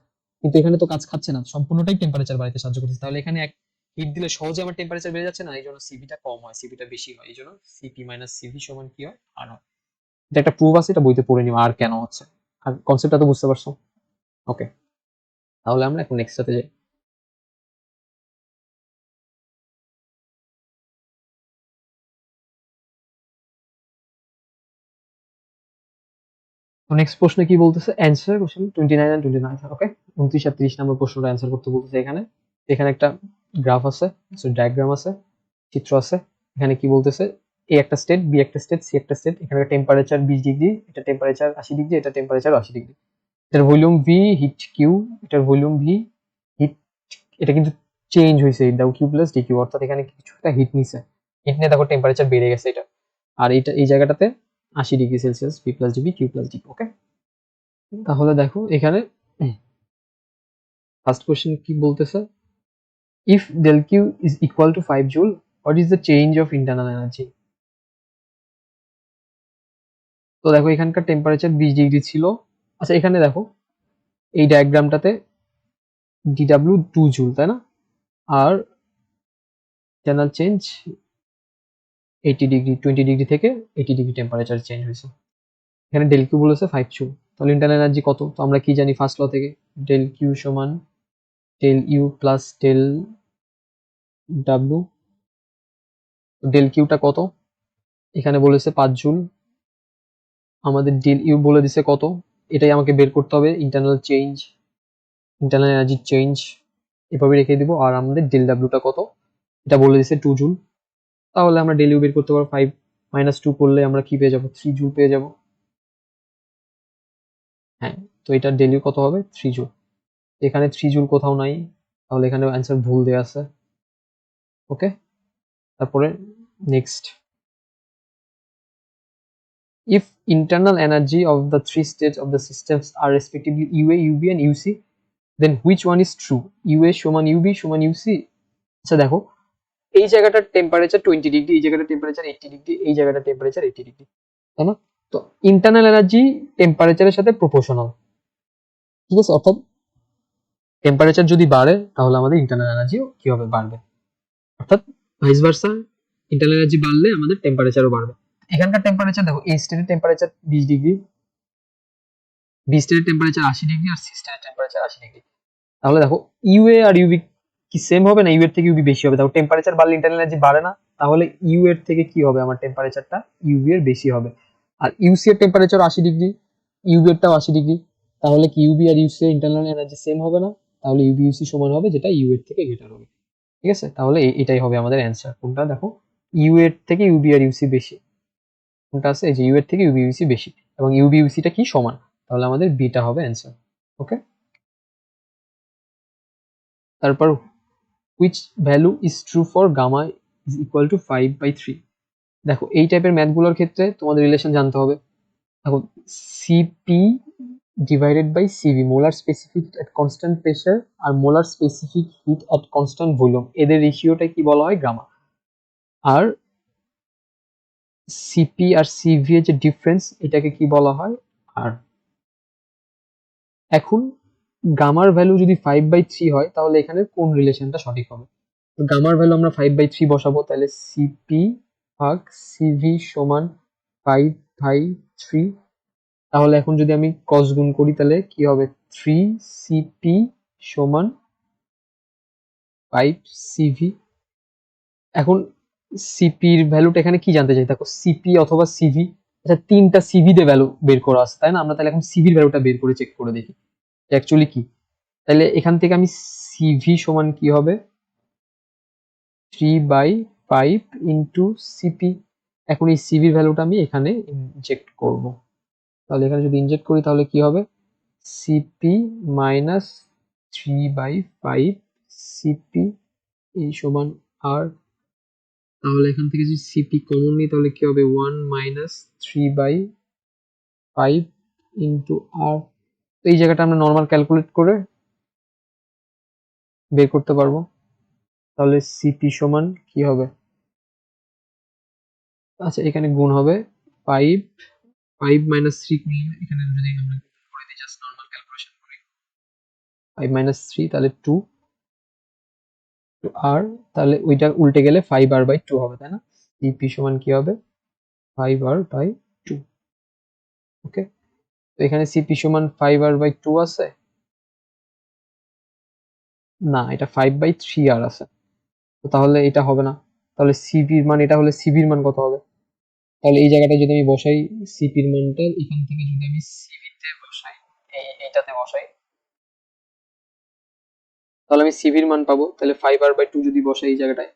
[SPEAKER 1] কিন্তু এখানে তো কাজ খাচ্ছে না, সম্পূর্ণটাই টেম্পারেচার বাড়াইতে সাহায্য করতেছে, তাহলে এখানে এক হিট দিলে সহজে আমার টেম্পারেচার বেড়ে যাচ্ছে না, এই জন্য সিপিটা কম হয়, সিপিটা বেশি হয়, এই জন্য সিপি মাইনাস সিভি সমান কি হয় আর হয়। এটা একটা প্রুফ আছে, এটা বইতে পড়ে নিও আর কেন হচ্ছে, আর কনসেপ্টটা তো বুঝতে পারছো। ওকে, তাহলে আমরা এখন নেক্সট সাথে যাই। তো নেক্সট প্রশ্ন কি বলতেছে, অ্যান্সার কোশ্চেন 29 এন্ড 29, ওকে 29 আর 30 নম্বর প্রশ্নটা অ্যান্সার করতে বলতেছে। এখানে এখানে একটা গ্রাফ আছে, ডায়াগ্রাম আছে, চিত্র আছে। এখানে কি বলতেছে, এ একটা স্টেট, বি একটা স্টেট, সি একটা স্টেট, এখানে টেম্পারেচার 20 ডিগ্রি, এটা টেম্পারেচার 80 ডিগ্রি, এটা টেম্পারেচার 80 ডিগ্রি, এটার ভলিউম ভি, হিট কিউ, এটার ভলিউম ভি, হিট, এটা কিন্তু চেঞ্জ হয়েছে দাও কিউ প্লাস ডি কিউ, অর্থাৎ এখানে কিছু একটা হিট নিছে, হিট নিয়ে দেখো টেম্পারেচার বেড়ে গেছে এটা, আর এটা এই জায়গাটাতে 80 degree Celsius, B plus DB Q plus DB. Okay, তাহলে দেখো এখানে ফার্স্ট কোশ্চেন কি বলতেছে, if del Q is equal to 5 joule what is the change of internal energy. তো দেখো এখানকার টেম্পারেচার 20 ডিগ্রি ছিল, আচ্ছা এখানে দেখো এই ডায়াগ্রামটাতে ডিডব্লিউ 2 জুল তাই না, আর ইন্টারনাল চেঞ্জ 80 ডিগ্রি 20 ডিগ্রি থেকে 80 ডিগ্রি টেম্পারেচার চেঞ্জ হয়েছে। এখানে ডেল কিউ বলেছে 5 জুল। তাহলে ইন্টারনাল এনার্জি কত? তো আমরা কি জানি ফার্স্ট ল থেকে, ডেল কিউ সমান del U plus del W. Del কিউটা কত? এখানে বলেছে 5 জুল, আমাদের ডেল ইউ বলে দিছে কত, এটাই আমাকে বের করতে হবে, internal change, internal energy change, এভাবে রেখে দিব। আর আমাদের ডেল ডাব্লিউটা কত, এটা বলে দিছে 2 জুল। তাহলে আমরা ডেল ইউ বের করতে পারবো, 5 মাইনাস 2 করলে আমরা কি পেয়ে যাবো, 3 জুল পেয়ে যাব। হ্যাঁ, তো এটা ডেল ইউ কত হবে, 3 জুল। এখানে 3 জুল কোথাও নাই, তাহলে এখানে অ্যান্সার ভুল দেওয়া আছে। ওকে, তারপরে next, if internal energy of the three states of the systems are respectively UA, UB and UC, then which one is true? UA সমান UB সমান UC। আচ্ছা দেখো, এই জায়গাটার টেম্পারেচার 20 ডিগ্রি, এই জায়গাটার টেম্পারেচার 80 ডিগ্রি, এই জায়গাটার টেম্পারেচার 80 ডিগ্রি, তাই না? তো ইন্টারনাল এনার্জি টেম্পারেচারের সাথে প্রপোর্শনাল, ঠিক আছে? অর্থাৎ টেম্পারেচার যদি বাড়ে তাহলে আমাদের ইন্টারনাল এনার্জিও কি হবে, বাড়বে। অর্থাৎ ভাইস ভার্সা, ইন্টারনাল এনার্জি বাড়লে আমাদের টেম্পারেচারও বাড়বে। এখানকার টেম্পারেচার দেখো, এই স্টেটের টেম্পারেচার 20 ডিগ্রি, বি স্টেটের টেম্পারেচার 80 ডিগ্রি, আর সি স্টেটের টেম্পারেচার 80 ডিগ্রি। তাহলে দেখো ইউএ আর ইউবি কি সেম হবে না ইউ এর থেকে ইউবি বেশি হবে? দেখো টেম্পারেচার বাড়লে ইন্টারনাল এনার্জি বাড়ে না, তাহলে ইউ এর থেকে কি হবে, আমার টেম্পারেচারটা ইউবি এর বেশি হবে। আর ইউসি এর টেম্পারেচার 80 ডিগ্রি, ইউবি এরটাও 80 ডিগ্রি, তাহলে কি ইউবি আর ইউসি এর ইন্টারনাল এনার্জি সেম হবে না? তাহলে ইউবি ইউসি সমান হবে, যেটা ইউ এর থেকে গ্রেটার হবে। ঠিক আছে, তাহলে এটাই হবে আমাদের অ্যান্সার। কোনটা দেখো, ইউ এর থেকে ইউবি আর ইউসি বেশি, কোনটা আছে, এই যে ইউ এর থেকে ইউবি ইউসি বেশি, এবং ইউবি ইউসিটা কি সমান, তাহলে আমাদের বিটা হবে অ্যান্সার। ওকে, তারপর which value is true for gamma is equal to 5/3। দেখো এই টাইপের ম্যাথগুলোর ক্ষেত্রে তোমাদের রিলেশন জানতে হবে। দেখো CP divided by CV, molar specific at constant pressure আর molar specific heat at constant volume, এদের রেশিওটা কি বলা হয়, গামা। আর সিপি আর সিভি এর যে ডিফারেন্স, এটাকে কি বলা হয়, আর। এখন গামার ভ্যালু যদি 5/3 হয়, তাহলে এখানে কোন রিলেশনটা সঠিক হবে? গামার ভ্যালু আমরা 5/3 বসাবো, তাহলে সিপি ভাগ সিভি সমান 5/3। তাহলে এখন যদি আমি কস গুণ করি তাহলে কি হবে, 3 সিপি সমান 5 সিভি। এখন সিপির ভ্যালুটা এখানে কি জানতে চাই, দেখো সিপি অথবা সিভি, আচ্ছা তিনটা সিভি তে ভ্যালু বের করা আছে, তাই না? আমরা তাহলে এখন সিভির ভ্যালুটা বের করে চেক করে দেখি অ্যাকচুয়ালি কি। তাহলে এখান থেকে আমি সিভি সমান কি হবে, 3/5 ইন্টু সিপি। এখন এই সিভির ভ্যালুটা আমি এখানে ইনজেক্ট করব। তাহলে এখানে যদি ইনজেক্ট করি তাহলে কি হবে, সিপি মাইনাস 3/5 সিপি এই সমান আর। তাহলে এখান থেকে যদি সিপি কমন নিই তাহলে কি হবে, 1 মাইনাস 3/5 ইন্টু আর। তো এই জায়গাটা আমরা নর্মাল ক্যালকুলেট করে বের করতে পারবো। তাহলে সিপি সমান কি হবে, আচ্ছা এখানে গুণ হবে 5, 5 মাইনাস 3 করলে এখানে যদি আমরা করে দিই, জাস্ট নরমাল ক্যালকুলেশন করি, 5 মাইনাস 3 তাহলে 2 আর, তাহলে ওইটা উল্টে গেলে 5r/2 হবে, তাই না? সিপি সমান কি হবে, 5r/2। ওকে, তো এখানে সিপি সমান 5r/2 আছে না, এটা 5/3r আছে, তো তাহলে এটা হবে না। তাহলে সিপির মান, এটা হলে সিপির মান কত হবে, তাহলে এই জায়গাটা যদি আমি বসাই সিপির মানটা, এখান থেকে যদি আমি সিভিতে বসাই, এইটাতে বসাই, তাহলে আমি সিভির মান পাবো। তাহলে 5r/2 যদি বসাই এই জায়গাটায়,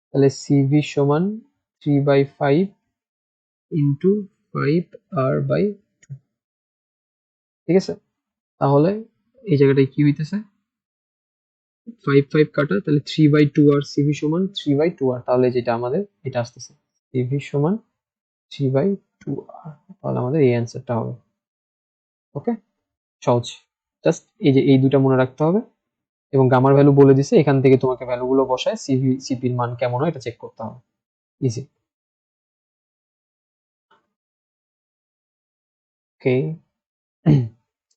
[SPEAKER 1] তাহলে সিভি সমান 3/5 ইন্টু 5r/2। ঠিক আছে, তাহলে এই জায়গাটায় কি হইতেছে, 5 কাটা, তাহলে 3/2 আর সিভি সমান 3/2 আর, তাহলে যেটা আমাদের এটা আসতেছে সিভি সমান 3/2 আর, তাহলে আমাদের এই অ্যান্সারটা হবে। ওকে, সহজ, জাস্ট এই যে এই দুটা মনে রাখতে হবে, এবং গামার ভ্যালু বলে দিছে, এখান থেকে তোমাকে ভ্যালুগুলো বসায় সিপির মান কেমন হয় এটা চেক করতে হবে, ইজি। ওকে,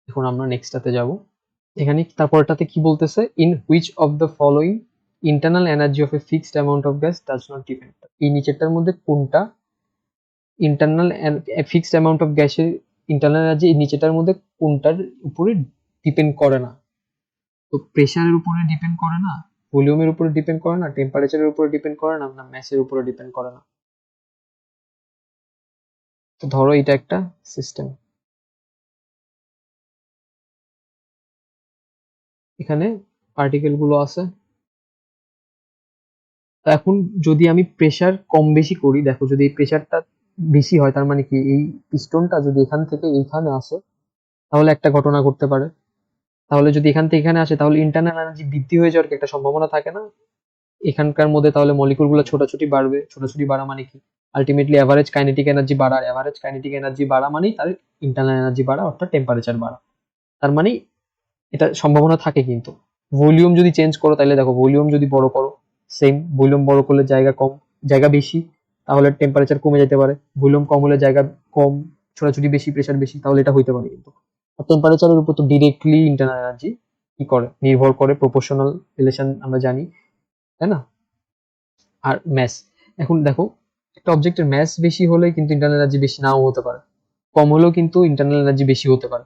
[SPEAKER 1] এখন আমরা নেক্সটটাতে যাব। এখানে তারপরটাতে কি বলতেছে, in which of the following internal energy of a fixed amount of gas does not depend. এই নিচেরটার মধ্যে কোনটা ইন্টারনাল ফিক্সড অ্যামাউন্ট অফ গ্যাসের ইন্টারনাল এনার্জি এই নিচেটার মধ্যে কোনটার উপরে ডিপেন্ড করে না? তো প্রেসারের উপরে ডিপেন্ড করে না, ভলিউমের উপরে ডিপেন্ড করে না, টেম্পারেচারের উপরে ডিপেন্ড করে না, না ম্যাসের উপরে ডিপেন্ড করে না। তো ধরো এটা একটা সিস্টেম, এখানে পার্টিকেল গুলো আছে। তো এখন যদি আমি প্রেসার কম বেশি করি, দেখো যদি এই প্রেসারটা বেশি হয় তার মানে কি এই পিস্টনটা যদি এখান থেকে এইখানে আসে তাহলে একটা ঘটনা ঘটতে পারে। তাহলে যদি এখান থেকে এখানে আসে তাহলে ইন্টারনাল এনার্জি বৃদ্ধি হয়ে যাওয়ার কি একটা সম্ভাবনা থাকে না? এখানকার মধ্যে তাহলে মলিকুল গুলো ছোটাছুটি বাড়বে, ছোটাছুটি বাড়া মানে কি আলটিমেটলি এভারেজ কাইনেটিক এনার্জি বাড়া, আর এভারেজ কাইনেটিক এনার্জি বাড়া মানেই তার ইন্টারনাল এনার্জি বাড়া অর্থাৎ টেম্পারেচার বাড়া। তার মানে এটা সম্ভাবনা থাকে। কিন্তু ভলিউম যদি চেঞ্জ করো তাহলে দেখো ভলিউম যদি বড় করো সেম, ভলিউম বড় করলে জায়গা কম, জায়গা বেশি তাহলে টেম্পারেচার কমে যেতে পারে, ভলিউম কম হলে জায়গা কম, ছোটাছুটি বেশি, প্রেসার বেশি, তাহলে এটা হইতে পারে। কিন্তু টেম্পারেচারের উপর তো ডিরেক্টলি ইন্টারনাল এনার্জি কি করে নির্ভর করে, প্রপোর্শনাল রিলেশন আমরা জানি, তাই না? আর ম্যাস, এখন দেখো একটা অবজেক্টের ম্যাস বেশি হলে কিন্তু ইন্টারনাল এনার্জি বেশি নাও হতে পারে, কম হলেও কিন্তু ইন্টারনাল এনার্জি বেশি হতে পারে,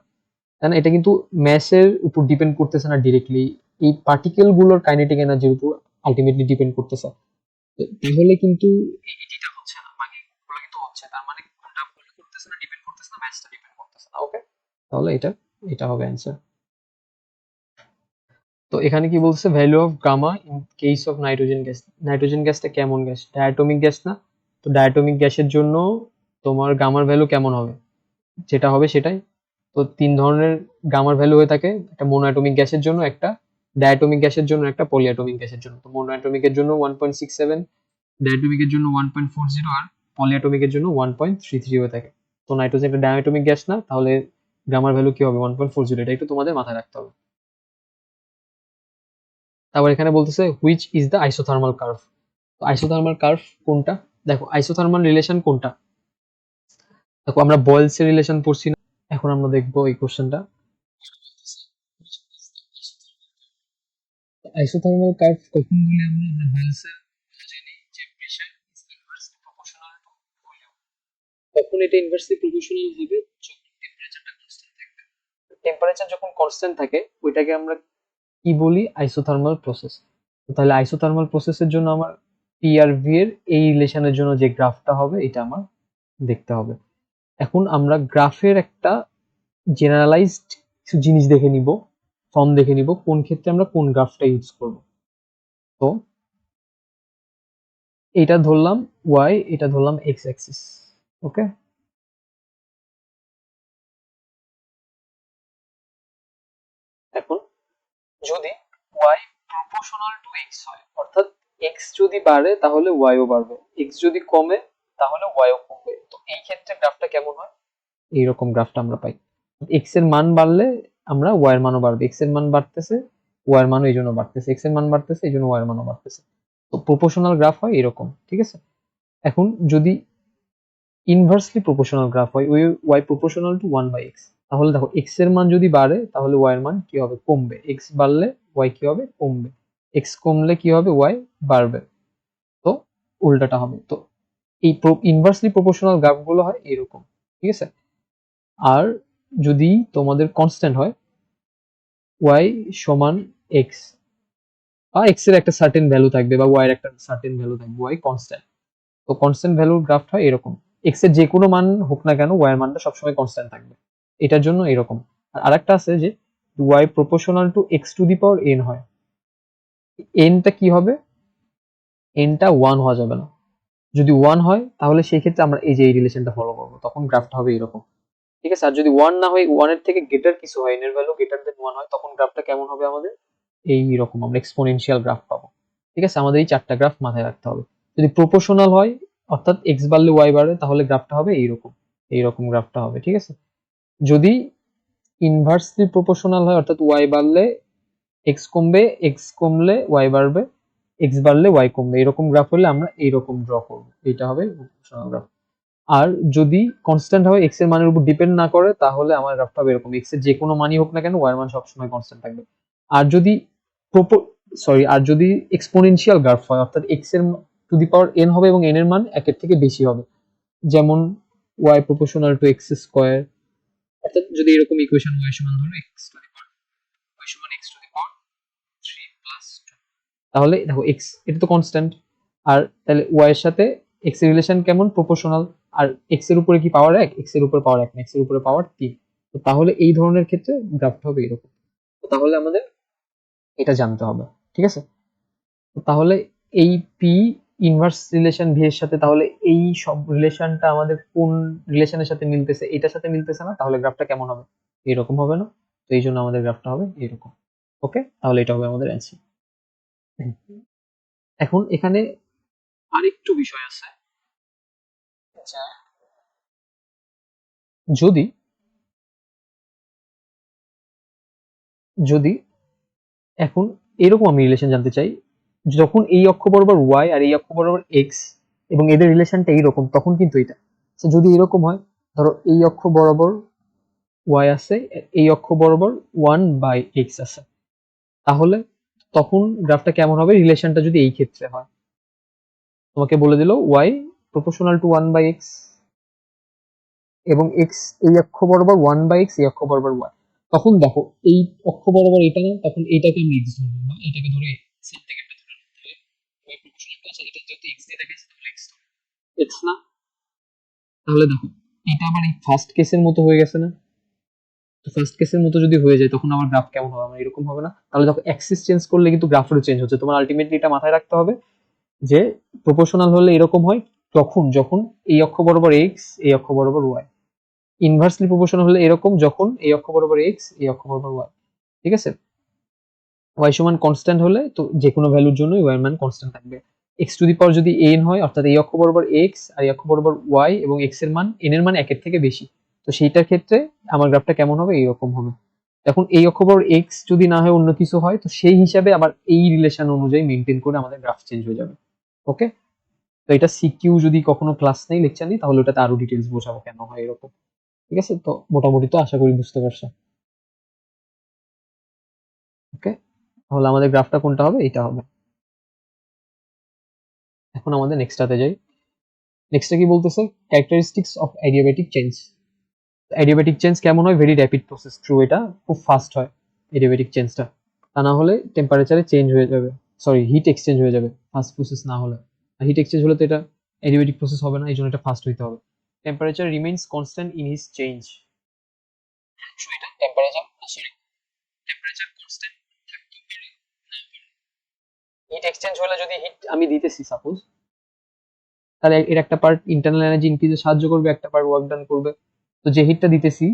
[SPEAKER 1] তাই না? এটা কিন্তু ম্যাসের উপর ডিপেন্ড করতেছে না ডিরেক্টলি, এই পার্টিকেল গুলোর কাইনেটিক এনার্জির উপর আলটিমেটলি ডিপেন্ড করতেছে। তাহলে কিন্তু এটা হচ্ছে না, মানে ওগুলো কিন্তু হচ্ছে, তার মানে কোনটা ফলো করতেছে না, ডিপেন্ড করতেছে না, ম্যাচটা ডিপেন্ড করতেছে না। ওকে, তাহলে এটা এটা হবে অ্যান্সার। তো এখানে কি বলছে, value of gamma in case of nitrogen gas. Nitrogen গ্যাসটা কেমন গ্যাস? ডায়াটমিক গ্যাস না? তো ডায়াটমিক গ্যাসের জন্য তোমার গামার ভ্যালু কেমন হবে? যেটা হবে সেটাই। তো তিন ধরনের গামার ভ্যালু হয়ে থাকে, একটা মোনোঅ্যাটমিক গ্যাসের জন্য, একটা ডায়াটমিক গ্যাসের জন্য, একটা পলিঅ্যাটমিক গ্যাসের জন্য। তো মোনোঅ্যাটমিকের জন্য 1.67, ডায়াটমিকের জন্য 1.40, আর পলিঅ্যাটমিকের জন্য 1.33 হয়ে থাকে। তো নাইট্রোজেন একটা ডায়াটমিক গ্যাস না, তাহলে গামার ভ্যালু কি হবে? 1.40। এটা একটু তোমাদের মাথায় রাখতে হবে। তারপর এখানে বলতেছে which is the isothermal curve. তো আইসোথার্মাল কার্ভ কোনটা? দেখো আইসোথার্মাল রিলেশন কোনটা, দেখো আমরা বয়েলস এর রিলেশন পড়ছি না, এখন আমরা দেখবো এই কোশ্চেনটা। আইসোথার্মাল কার্ভ কখন বলি আমরা? আমরা বয়েলস এর জানি যে pressure is inversely proportional to volume. তখন এটা ইনভার্সলি প্রপোর্শনাল হবে যখন টেম্পারেচারটা কনস্ট্যান্ট থাকবে। টেম্পারেচার যখন কনস্ট্যান্ট থাকে ওইটাকে আমরা কি বলি? Isothermal process. তাহলে আইসোথার্মাল প্রসেসের জন্য আমার পিআরভি এর এই রিলেশনের জন্য যে গ্রাফটা হবে এটা আমার দেখতে হবে। এখন আমরা গ্রাফের একটা জেনারেলাইজড কিছু জিনিস দেখে নিব, ফর্ম দেখে নিব, কোন ক্ষেত্রে আমরা কোন গ্রাফটা ইউজ করব। তো এটা ধরলাম ওয়াই, এটা ধরলাম এক্স অ্যাক্সিস। ওকে, এখন যদি ওয়াই প্রপোর্শনাল টু এক্স হয়, অর্থাৎ এক্স যদি বাড়ে তাহলে ওয়াইও বাড়বে, এক্স যদি কমে তাহলে ওয়াইও কমবে, তো এই ক্ষেত্রে গ্রাফটা কেমন হয়? এইরকম গ্রাফটা আমরা পাই। এক্স এর মান বাড়লে আমরা ওয়াই এর মানও বাড়বে, এক্স এর মান বাড়তেছে ওয়াই এর মানও এই জন্য বাড়তেছে, এক্স এর মান বাড়তেছে এই জন্য ওয়াই এর মানও বাড়তেছে। তো প্রপোর্শনাল গ্রাফ হয় এরকম, ঠিক আছে? এখন যদি ইনভার্সলি প্রপোর্শনাল গ্রাফ হয়, ওই ওয়াই প্রপোর্শনাল টু 1/x, তাহলে দেখো এক্স এর মান যদি বাড়ে তাহলে ওয়াই এর মান কি হবে? কমবে। এক্স বাড়লে ওয়াই কি হবে? কমবে। এক্স কমলে কি হবে? ওয়াই বাড়বে। তো উল্টাটা হবে। তো এই ইনভার্সলি প্রপোর্শনাল গ্রাফ গুলো হয় এরকম, ঠিক আছে? আর যদি তোমাদের কনস্ট্যান্ট হয় ওয়াই সমান এক্স, বা এক্স এর একটা সার্টেন ভ্যালু থাকবে বা ওয়াই এর একটা সার্টেন ভ্যালু থাকবে, ওয়াই কনস্ট্যান্ট, তো কনস্ট্যান্ট ভ্যালুর গ্রাফটা হয় এরকম। এক্স এর যে কোনো মান হোক না কেন ওয়াই এর মানটা সবসময় কনস্ট্যান্ট থাকবে, এটার জন্য এরকম। আর আরেকটা আছে যে Y proportional to X to the power N হয়, এনটা কি হবে? এনটা ওয়ান হওয়া যাবে না। যদি ওয়ান হয় তাহলে সেই ক্ষেত্রে আমরা এই যে এই রিলেশনটা ফলো করবো, তখন গ্রাফটা হবে এরকম, ঠিক আছে? আর যদি ওয়ান না হয়, ওয়ানের থেকে গ্রেটার কিছু হয়, এন এর ভ্যালু গ্রেটার দেন ওয়ান হয়, তখন গ্রাফটা কেমন হবে আমাদের? এই রকম আমরা এক্সপোনেনশিয়াল গ্রাফ পাবো, ঠিক আছে? আমাদের এই চারটা গ্রাফ মাথায় রাখতে হবে। যদি প্রপোর্শনাল হয় অর্থাৎ এক্স বাড়লে ওয়াই বাড়ে তাহলে গ্রাফটা হবে এইরকম, এইরকম গ্রাফটা হবে, ঠিক আছে? যদি ইনভার্সলি প্রপোর্শনাল হয় অর্থাৎ ওয়াই বাড়লে এক্স কমবে, এক্স কমলে ওয়াই বাড়বে, এক্স বাড়লে ওয়াই কমবে, এরকম গ্রাফ হলে আমরা এইরকম ড্র করবো, এইটা হবে প্রপোর্শনাল গ্রাফ। আর যদি কনস্ট্যান্ট হয়, এক্স এর মানের উপর ডিপেন্ড না করে, তাহলে আমার গ্রাফটা হবে এরকম, এক্স এর যে কোনো মানই হোক না কেন ওয়াই এর মান সবসময় কনস্ট্যান্ট থাকবে। আর যদি সরি, আর যদি এক্সপোনেনশিয়াল গ্রাফ হয় অর্থাৎ এক্স এর টু দি পাওয়ার এন হবে এবং এন এর মান একের থেকে বেশি হবে, যেমন Y proportional to X square, অর্থাৎ যদি এরকম ইকুয়েশন ওয়াই সমান ধরো X to the power Y সমান X to the power 3 plus 2, তাহলে দেখো এক্স এটা তো কনস্ট্যান্ট, আর তাহলে ওয়াই এর সাথে এক্স এর রিলেশন কেমন, প্রপোর্শনাল, আর এক্স এর উপরে কি পাওয়ার 1, এক্স এর উপরে পাওয়ার 1 না, এক্স এর উপরে পাওয়ার 3। তো তাহলে এই ধরনের ক্ষেত্রে গ্রাফটা হবে এরকম। তো তাহলে আমাদের এটা জানতে হবে, ঠিক আছে। তো তাহলে এই পি ইনভার্স রিলেশন ভি এর সাথে, তাহলে এই সব রিলেশনটা আমাদের কোন রিলেশনের সাথে মিলতেছে, এটার সাথে মিলতেছে না, তাহলে গ্রাফটা কেমন হবে, এরকম হবে না। তো এই জন্য আমাদের গ্রাফটা হবে এরকম। ওকে, তাহলে এটা হবে আমাদের অ্যান্সার। এখন এখানে আরেকটু বিষয় আছে, আচ্ছা, যদি যদি এখন এরকম আমি রিলেশন জানতে চাই, যখন এই অক্ষ বরাবর ওয়াই আর এই অক্ষ বরাবর এক্স এবং এদের রিলেশনটা এইরকম, তখন কিন্তু এটা, তো যদি এরকম হয়, ধরো এই অক্ষ বরাবর ওয়াই আছে, এই অক্ষ বরাবর 1/x আছে, তাহলে তখন গ্রাফটা কেমন হবে রিলেশনটা যদি এই ক্ষেত্রে হয়। তোমাকে বলে দিল ওয়াই প্রপোর্শনাল টু 1/x এবং এক্স এই অক্ষ বরাবর 1/x, এই অক্ষ বরাবর ওয়াই, তখন দেখো এই অক্ষ বরাবর এটা না, তখন এইটাকে আমি এক্স ধরবো না, এটাকে ধরে সাইন থেকে একটা ধরে নিতে হবে, ওয়াই প্রপোর্শনাল টু আছে, এটা যদি এক্স দিয়ে দেখাইছে তাহলে এক্স না, তাহলে দেখো এটা আবার এই ফার্স্ট কেসের মতো হয়ে গেছে না। তো ফার্স্ট কেসের মতো যদি হয়ে যায় তখন আমার গ্রাফ কেমন হবে, আমার এরকম হবে না। তাহলে যখন অ্যাক্সিস চেঞ্জ করলে কিন্তু গ্রাফেরও চেঞ্জ হচ্ছে, তোমার আলটিমেটলি এটা মাথায় রাখতে হবে যে প্রপোর্শনাল হলে এরকম হয় তখন যখন এই অক্ষ বরাবর এক্স, এই অক্ষ বরাবর ওয়াই, ইনভার্সলি প্রপোর্শনাল হলে এরকম যখন এই অক্ষ বরাবর এক্স, এই অক্ষ বরাবর ওয়াই, ঠিক আছে। ওয়াই সমান কনস্ট্যান্ট হলে তো যে কোনো ভ্যালুর জন্য ওয়াই এর মান কনস্ট্যান্ট থাকবে। এক্স টু দি পাওয়ার যদি এন হয় অর্থাৎ এই অক্ষ বরাবর এক্স আর এই অক্ষ বরাবর ওয়াই এবং এক্স এর মান এন এর মান একের থেকে বেশি, তো সেইটার ক্ষেত্রে আমার গ্রাফটা কেমন হবে, এইরকম হবে। এখন এই অক্ষ বরাবর এক্স যদি না হয় অন্য কিছু হয়, তো সেই হিসাবে আবার এই রিলেশন অনুযায়ী মেনটেন করে আমাদের গ্রাফ চেঞ্জ হয়ে যাবে। ওকে, তো এটা সিকিউ যদি কখনো ক্লাস নেই, লেকচার নেই, তাহলে ওটাতে আরো ডিটেলস বোঝাবো কেন হয় এরকম। ঠিক আছে, তো মোটামুটি তো আশা করি বুঝতে পারছো। ওকে, তাহলে আমাদের গ্রাফটা কোনটা হবে, এটা হবে। এখন আমাদের নেক্সটটাতে যাই। নেক্সটে কি বলতেছে, characteristics of adiabatic change. Adiabatic change কেমন হয়, ভেরি র্যাপিড প্রসেস, ট্রু, এটা খুব ফাস্ট হয় অ্যাডিয়াবেটিক চেঞ্জটা, তা না হলে টেম্পারেচারে চেঞ্জ হয়ে যাবে, সরি হিট এক্সচেঞ্জ হয়ে যাবে ফাস্ট প্রসেস না হলে, আর হিট এক্সচেঞ্জ হলে তো এটা অ্যাডিয়াবেটিক প্রসেস হবে না, এই জন্য এটা ফাস্ট হইতে হবে। Temperature remains constant in his change, এটা টেম্পারেচার, সরি, টেম্পারেচার কনস্ট্যান্ট থাকতে পারে না পারে। হিট এক্সচেঞ্জ হলে যদি হিট আমি দিতেছি সাপোজ, তাহলে এর একটা পার্ট ইন্টারনাল এনার্জি ইনক্রিজে সাহায্য করবে, একটা পার্ট ওয়ার্ক ডান করবে। তো যে হিটটা দিতেছি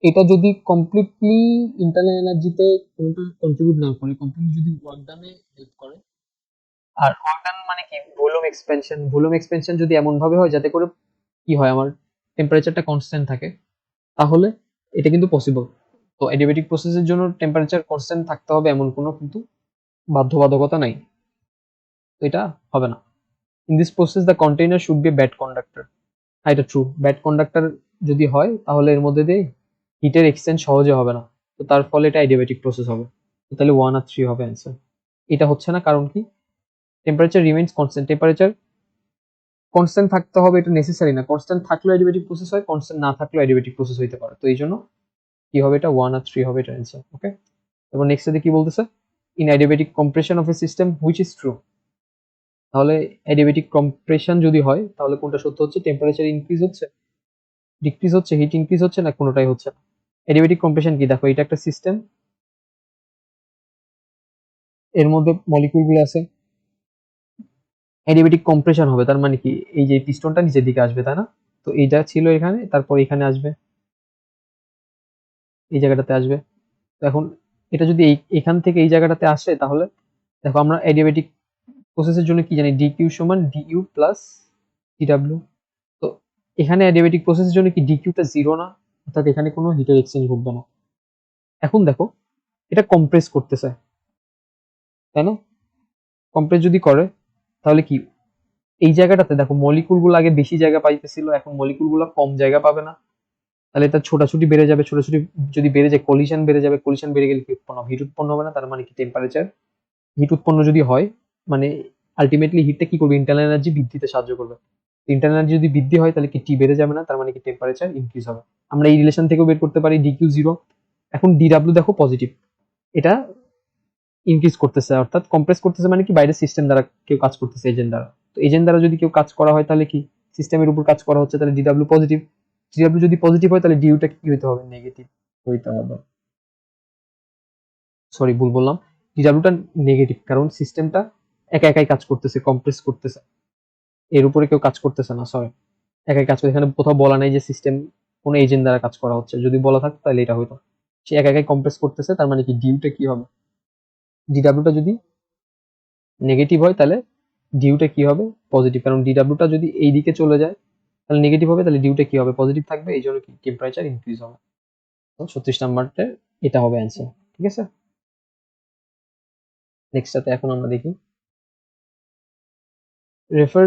[SPEAKER 1] এটা যদি কমপ্লিটলি ইন্টারনাল এনার্জিতে কোনোটা কন্ট্রিবিউট না করে, কমপ্লিটলি যদি ওয়ার্ক ডানে হেল্প করে, আর ওয়ার্ক ডান মানে কি, ভলিউম এক্সপেনশন, ভলিউম এক্সপেনশন যদি এমন ভাবে হয় যাতে করে কি হয় আমার টেম্পারেচারটা কনস্ট্যান্ট থাকে, তাহলে এটা কিন্তু পসিবল। তো অ্যাডিয়াবেটিক প্রসেসের জন্য টেম্পারেচার কনস্ট্যান্ট থাকতে হবে এমন কোনো কিন্তু বাধ্যবাধকতা নাই, তো এটা হবে না। In this process the container should B a bad conductor, এটা ট্রু, ব্যাড কন্ডাক্টর যদি হয় তাহলে এর মধ্যে দিয়ে হিটের এক্সচেঞ্জ সহজে হবে না, তো তার ফলে এটা অ্যাডিয়াবেটিক প্রসেস হবে। তো তাহলে 1 আর 3 হবে অ্যান্সার। এটা হচ্ছে না কারণ কি, temperature remains constant, temperature constant থাকতে হবে এটা নেসেসারি না, কনস্ট্যান্ট থাকলেও অ্যাডিয়াবেটিক প্রসেস হয়, কনস্ট্যান্ট না থাকলেও অ্যাডিয়াবেটিক প্রসেস হইতে পারে, তো এই জন্য কি হবে, এটা 1 আর 3 হবে এটা অ্যান্সার। ওকে, এবার নেক্সট এ কি বলতেছে, in adiabatic compression of a system which is true, তাহলে অ্যাডিয়াবেটিক কম্প্রেশন যদি হয় তাহলে কোনটা সত্য হচ্ছে, টেম্পারেচার ইনক্রিজ হচ্ছে, ডিক্রিজ হচ্ছে, হিট ইনক্রিজ হচ্ছে, না কোনোটাই হচ্ছে না। অ্যাডিয়াবেটিক কম্প্রেশন কি, দেখো এটা একটা সিস্টেম, এর মধ্যে মলিকিউল গুলো আছে, অ্যাডিয়াবেটিক কম্প্রেশন হবে তার মানে কি, এই যে পিস্টনটা নিচের দিকে আসবে তাই না, তো এইটা ছিল এখানে, তারপর এখানে আসবে, এই জায়গাটাতে আসবে। তো এখন এটা যদি এখান থেকে এই জায়গাটাতে আসে, তাহলে দেখো আমরা অ্যাডিয়াবেটিক প্রসেসের জন্য কি জানি, ডিকিউ সমান ডিইউ প্লাস ডিডাব্লিউ। তো এখানে অ্যাডিয়াবেটিক প্রসেসের জন্য কি ডিকিউটা জিরো না, অর্থাৎ এখানে কোনো হিটের এক্সচেঞ্জ ঘটবে না। এখন দেখো এটা কম্প্রেস করতেছে তাই না, কম্প্রেস যদি করে তাহলে কি, এই জায়গাটাতে দেখো মলিকুল গুলো আগে বেশি জায়গা পাইতেছিল, এখন মলিকুল গুলো কম জায়গা পাবে না, তাহলে এটা ছোটাছুটি বেড়ে যাবে, ছোটাছুটি যদি বেড়ে যায় কলিশন বেড়ে যাবে, কলিশন বেড়ে গেলে কি উৎপন্ন হবে, হিট উৎপন্ন হবে না, তার মানে কি টেম্পারেচার হিট উৎপন্ন যদি হয়, মানে আলটিমেটলি হিটটা কি করবে, ইন্টারনাল এনার্জি বৃদ্ধিতে সাহায্য করবে। ইন্টারনাল এনার্জি যদি বৃদ্ধি হয় তাহলে কি টি বেড়ে যাবে না, তার মানে কি টেম্পারেচার ইনক্রিজ হবে। আমরা এই রিলেশন থেকেও বের করতে পারি ডিকিউ জিরো। এখন ডিডাব্লিউ দেখো পজিটিভ, এটা ইনক্রিজ করতেছে, অর্থাৎ কম্প্রেস করতেছে, মানে কি বাইরের সিস্টেম দ্বারা কেউ কাজ করতেছে, এজেন্ট দ্বারা। তো এজেন্ট দ্বারা যদি কেউ কাজ করা হয় তাহলে কি সিস্টেমের উপর কাজ করা হচ্ছে, তাহলে ডিডাব্লিউ পজিটিভ। ডিডাব্লিউ যদি পজিটিভ হয় তাহলে ডিউটা কি হইতে হবে, নেগেটিভ হইতে হবে। সরি ভুল বললাম, ডিডাব্লিউটা নেগেটিভ, কারণ সিস্টেমটা একা একাই কাজ করতেছে, কম্প্রেস করতেছে, এর উপরে কেউ কাজ করতেছে না, সরি একাই কাজ করছে। এখানে কোথাও বলা নাই যে সিস্টেম কোনো এজেন্ট দ্বারা কাজ করা হচ্ছে, যদি বলা থাকতো তাহলে এটা হইতো। সে একা একাই কম্প্রেস করতেছে, তার মানে কি ডিউটা কি হবে, ডিডাব্লিউটা যদি নেগেটিভ হয় তাহলে ডিউটা কি হবে, পজিটিভ, কারণ ডিডাব্লিউটা যদি এই দিকে চলে যায় তাহলে নেগেটিভ হবে, তাহলে ডিউটা কি হবে, পজিটিভ থাকবে, এই জন্য কি টেম্পারেচার ইনক্রিজ হবে। তো 36 নাম্বারটা এটা হবে অ্যান্সার, ঠিক আছে। নেক্সটটাতে এখন আমরা দেখি, refer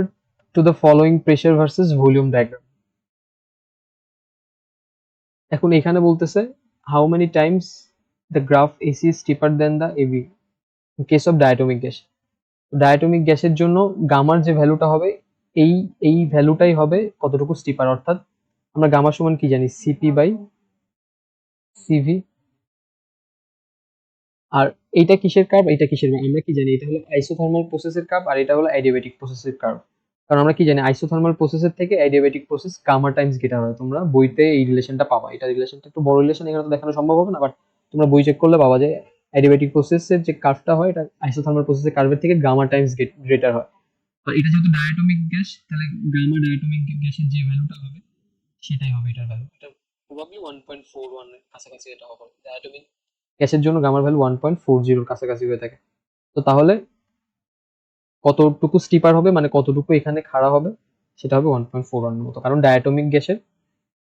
[SPEAKER 1] to the following pressure versus volume diagram. এখন এখানে বলতেছে how many times the graph AC is steeper than the AB in case of diatomic gas. Diatomic গ্যাসের জন্য গামার যে ভ্যালুটা হবে, এই এই ভ্যালুটাই হবে কতটুকু স্টিপার, অর্থাৎ আমরা গামা সমান কি জানি, সিপি বাই সিভি। আর এইটা কিসের কার্ভ, এটা কিসের কার্ভ আমরা কি জানি, এটা হলো আইসোথার্মাল প্রসেসের কার্ভ, আর এটা হলো অ্যাডিয়াবেটিক প্রসেসের কার্ভ। কারণ আমরা কি জানি আইসোথার্মাল প্রসেসের থেকে adiabatic process gamma times greater হয়, তোমরা বইতে এই রিলেশনটা পাবা। এটা রিলেশনটা একটু বড় রিলেশন, এখানে তো দেখানো সম্ভব হবে না, বাট তোমরা বই চেক করলে পাবা যে অ্যাডিয়াবেটিক প্রসেসের যে কার্ভটা হয় এটা আইসোথার্মাল প্রসেসের কার্ভের থেকে গামা টাইমস গ্রেটার হয়। আর এটা যেহেতু ডায়াটমিক গ্যাস, তাহলে গামা ডায়াটমিক গ্যাসের যে ভ্যালুটা হবে সেটাই হবে এটার ভ্যালু। এটা প্রবাবলি 1.41 এর কাছাকাছি এটা হবে। ডায়াটমিক গ্যাসের জন্য গামার ভ্যালু 1.40 এর কাছাকাছি হয়ে থাকে। তো তাহলে কতটুকু স্টিপার হবে, মানে কতটুকু এখানে খাড়া হবে, সেটা হবে 1.41 এর মতো, কারণ ডায়াটমিক গ্যাসের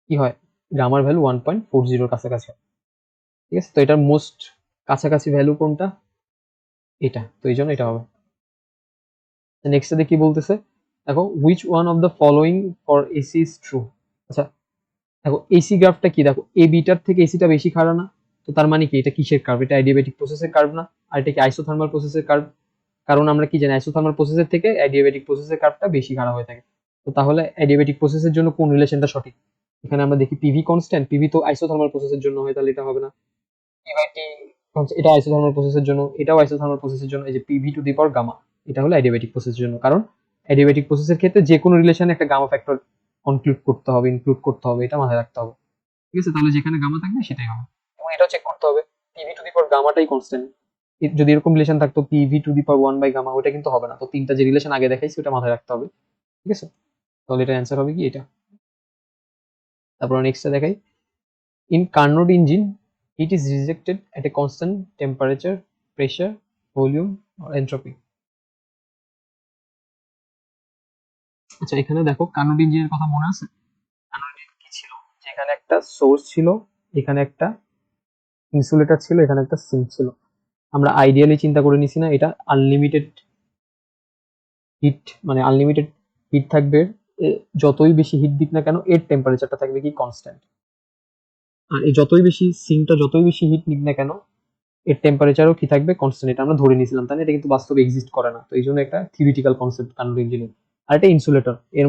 [SPEAKER 1] কি হয়, গামার ভ্যালু 1.40 এর কাছাকাছি হয়। ঠিক আছে, তো এটার মোস্ট কাছাকাছি ভ্যালু কোনটা, এটা, তো এই জন্য এটা হবে। নেক্সটে কি বলতেছে, দেখো which one of the following for AC is true. আচ্ছা দেখো এসি গ্রাফটা কি, দেখো এ বিটার থেকে এসিটা বেশি খাড়া না, তো তার মানে কি এটা কিসের কার্ভ, এটা অ্যাডিয়াবেটিক প্রসেসের কার্ভ না, আর এটা কি আইসোথার্মাল প্রসেসের কার্ভ। কারণ আমরা কি জানি আইসোথার্মাল প্রসেসের থেকে অ্যাডিয়াবেটিক প্রসেসের কার্ভটা বেশি খাড়া হয়ে থাকে। তো তাহলে অ্যাডিয়াবেটিক প্রসেসের জন্য কোন রিলেশনটা সঠিক, এখানে আমরা দেখি পিভি কনস্ট্যান্ট, পিভি তো আইসোথার্মাল প্রসেসের জন্য হয়, তাহলে এটা হবে না। পি বাই টি এটা আইসোথার্মাল প্রসেসের জন্য, এটাও আইসোথার্মাল প্রসেসের জন্য, এই যে PV to the power gamma, এটা হলো অ্যাডিয়াবেটিক প্রসেসের জন্য, কারণ অ্যাডিয়াবেটিক প্রসেসের ক্ষেত্রে যে কোনো রিলেশনে একটা গামা ফ্যাক্টর ইনক্লুড করতে হবে, এটা মাথায় রাখতে হবে। ঠিক আছে, তাহলে যেখানে গামা থাকবে সেটাই হবে, এবং এটাও চেক করতে হবে পিভি টু দি পাওয়ার গামাটাই কনস্ট্যান্ট। যদি এরকম রিলেশন থাকতো পিভি টু দি পাওয়ার 1/গামা, ওটা কিন্তু হবে না। তো তিনটা যে রিলেশন আগে দেখাইছি ওটা মাথায় রাখতে হবে, ঠিক আছে। তাহলে এটা অ্যান্সার হবে কি এটা। তারপর নেক্সটটা দেখাই, in Carnot engine heat is rejected at a constant temperature, pressure, volume আর এন্ট্রপি। আচ্ছা এখানে দেখো কার্নোট ইঞ্জিনের কথা মনে আছে, কার্নোট ইঞ্জিন কি ছিল, যেখানে একটা সোর্স ছিল, এখানে একটা ইনসুলেটর ছিল, এখানে একটা সিঙ্ক ছিল। আমরা আইডিয়ালি চিন্তা করে নিছি না, এটা আনলিমিটেড হিট, মানে আনলিমিটেড হিট থাকবে, যতই বেশি হিট দিক না কেন এর টেম্পারেচারটা থাকবে কি কনস্ট্যান্ট। আর এই যতই বেশি সিঙ্কটা যতই বেশি হিট নিক না কেন এর টেম্পারেচারও কি থাকবে কনস্ট্যান্ট, এটা আমরা ধরে নিয়েছিলাম, তাই না, এটা কিন্তু বাস্তবে এক্সিস্ট করে না। তো এই জন্য একটা থিওরিটিক্যাল কনসেপ্ট কার্নোট ইঞ্জিনিয়ারিং। আর এটা ইনসুলেটর, এর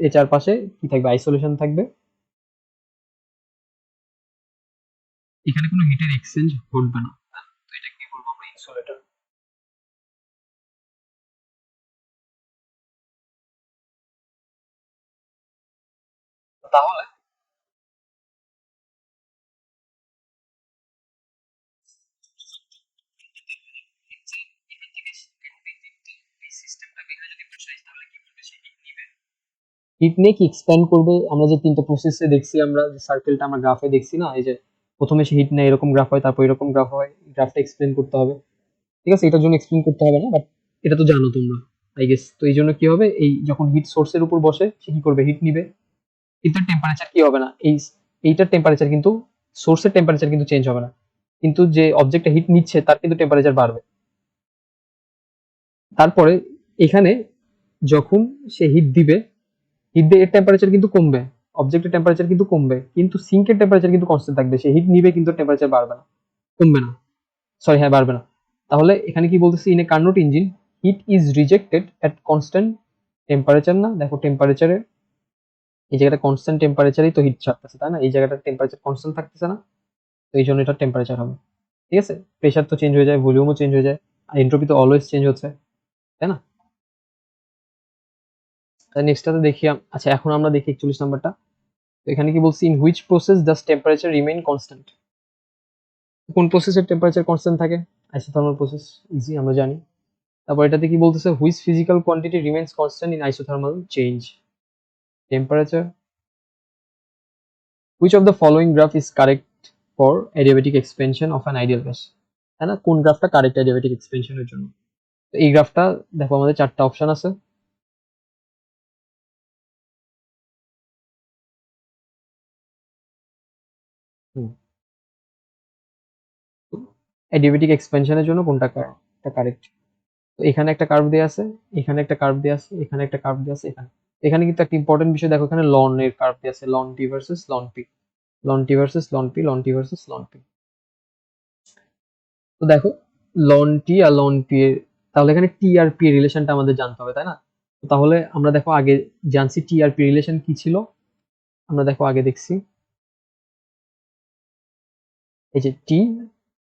[SPEAKER 1] এর চারপাশে কি থাকবে, আইসোলেশন থাকবে, এখানে কোনো হিটের এক্সচেঞ্জ ঘটবে না। তো এটা কি বলবো আমরা, ইনসুলেটর। তাহলে হিট নিয়ে কি এক্সপ্যান্ড করবে, আমরা যে তিনটা প্রসেসে দেখছি, আমরা যে সার্কেলটা আমরা গ্রাফে দেখছি না, এই যে প্রথমে সে হিট নেয় এরকম গ্রাফ হয়, তারপর এরকম গ্রাফ হয়, গ্রাফটা এক্সপ্লেন করতে হবে। ঠিক আছে, এটার জন্য এক্সপ্লেন করতে হবে না, বাট এটা তো জানো তোমরা আই গেস। তো এই জন্য কি হবে, এই যখন হিট সোর্সের উপর বসে সে কি করবে, হিট নিবে, কিন্তু টেম্পারেচার কি হবে না, এইটার টেম্পারেচার কিন্তু, সোর্সের টেম্পারেচার কিন্তু চেঞ্জ হবে না, কিন্তু যে অবজেক্টটা হিট নিচ্ছে তার কিন্তু টেম্পারেচার বাড়বে। তারপরে এখানে যখন সে হিট দিবে, হিট দিয়ে এর টেম্পারেচার কিন্তু কমবে, অবজেক্টের টেম্পারেচার কিন্তু কমবে, কিন্তু সিঙ্কের টেম্পারেচার কিন্তু কনস্ট্যান্ট থাকবে। সে হিট নিবে কিন্তু টেম্পারেচার বাড়বে না, কমবে না, সরি হ্যাঁ বাড়বে না। তাহলে এখানে কি বলতেছে, in a Carnot engine heat is rejected at constant temperature, না দেখো টেম্পারেচারে এই জায়গাটা কনস্ট্যান্ট টেম্পারেচারেই তো হিট ছাড়তেছে, তাই না? এই জায়গাটা টেম্পারেচার কনস্ট্যান্ট থাকতেছে না, তো এই জন্য এটা টেম্পারেচার হবে। ঠিক আছে, প্রেশার তো চেঞ্জ হয়ে যায়, ভলিউমও চেঞ্জ হয়ে যায়, আর এন্ট্রপি তো অলওয়েজ চেঞ্জ হচ্ছে, তাই না? নেক্সটটাতে দেখি আচ্ছা এখন আমরা দেখি 41 নাম্বারটা। তো এখানে কি বলছি, in which process does temperature remain constant? কোন প্রসেসের টেম্পারেচার কনস্ট্যান্ট থাকে? আইসোথার্মাল প্রসেস, ইজি আমরা জানি। তারপর এটাতে কি বলতেছে, which physical quantity remains constant in isothermal change temperature. Which of the following graph is correct for adiabatic expansion of an ideal gas, তাই না? কোন গ্রাফটা কারেক্ট অ্যাডিয়াবেটিক এক্সপেনশনের জন্য? তো এই গ্রাফটা দেখো আমাদের 4টা অপশন আছে। অ্যাডিয়াবেটিক এক্সপেনশনের জন্য কোনটা কারেক্ট? তো এখানে একটা কার্ভ দেওয়া আছে, এখানে একটা কার্ভ দেওয়া আছে, এখানে একটা কার্ভ দেওয়া আছে, এখানে এখানে কিন্তু একটা ইম্পর্টেন্ট বিষয় দেখো, এখানে লন এর কার্ভ দেওয়া আছে, লন টি ভার্সেস লন পি, লন টি ভার্সেস লন পি, লন টি ভার্সেস লন পি। তো দেখো লন টি আর লন পি এর, তাহলে এখানে টি আর পি এর রিলেশনটা আমাদের জানতে হবে, তাই না? তো তাহলে আমরা দেখো আগে জানছি টি আর পি রিলেশন কি ছিল, আমরা দেখো আগে দেখছি এই যে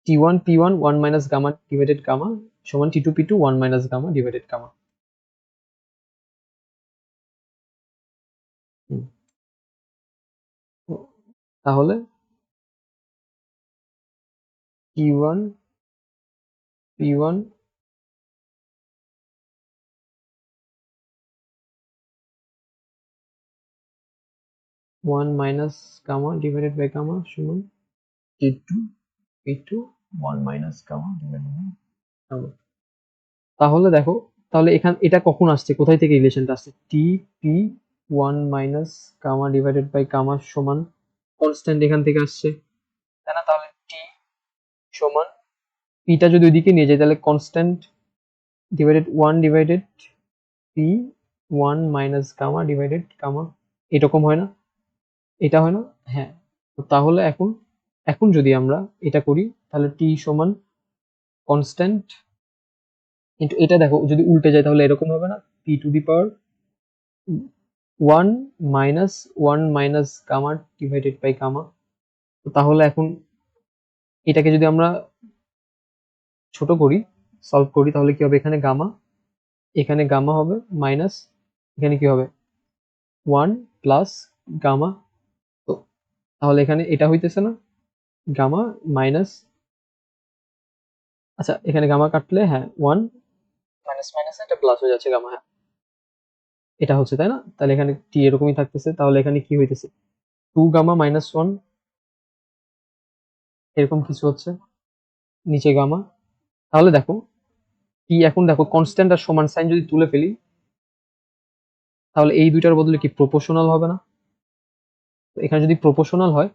[SPEAKER 1] T one P one one minus gamma divided gamma সমান T two P two one minus gamma divided gamma. তাহলে T one P one one minus gamma divided by gamma সমান T two P two one minus gamma divided by gamma. তাহলে দেখো, তাহলে এখান এটা কখন আসছে, কোথায় থেকে রিলেশনটা আসছে? T P one minus gamma divided by gamma সমান কনস্ট্যান্ট, এখান থেকে আসছে, তাই না? তাহলে টি সমান পিটা যদি ওইদিকে নিয়ে যায় তাহলে constant divided one divided P one minus gamma divided gamma, এরকম হয় না? এটা হয় না? হ্যাঁ। তো তাহলে এখন এখন যদি আমরা এটা করি তাহলে টি সমান কনস্ট্যান্ট, কিন্তু এটা দেখো যদি উল্টে যায় তাহলে এরকম হবে না, P to the power one minus one minus gamma divided by gamma. তো তাহলে এখন এটাকে যদি আমরা ছোট করি, সলভ করি, তাহলে কি হবে, এখানে গামা হবে মাইনাস, এখানে কি হবে ওয়ান প্লাস গামা। তো তাহলে এখানে এটা হইতেছে না, গামা মাইনাস, আচ্ছা এখানে গামা কাটলে হ্যাঁ ওয়ান মাইনাস মাইনাস এটা প্লাস হয়ে যাচ্ছে গামা, হ্যাঁ এটা হচ্ছে, তাই না? তাহলে এখানে টি এরকমই থাকতেছে, তাহলে এখানে কি হইতেছে, টু গামা মাইনাস ওয়ান, এরকম কিছু হচ্ছে নিচে গামা। তাহলে দেখো টি এখন দেখো কনস্ট্যান্ট আর সমান সাইন যদি তুলে ফেলি তাহলে এই দুইটার বদলে কি প্রপোর্শনাল হবে না? তো এখানে যদি প্রপোর্শনাল হয়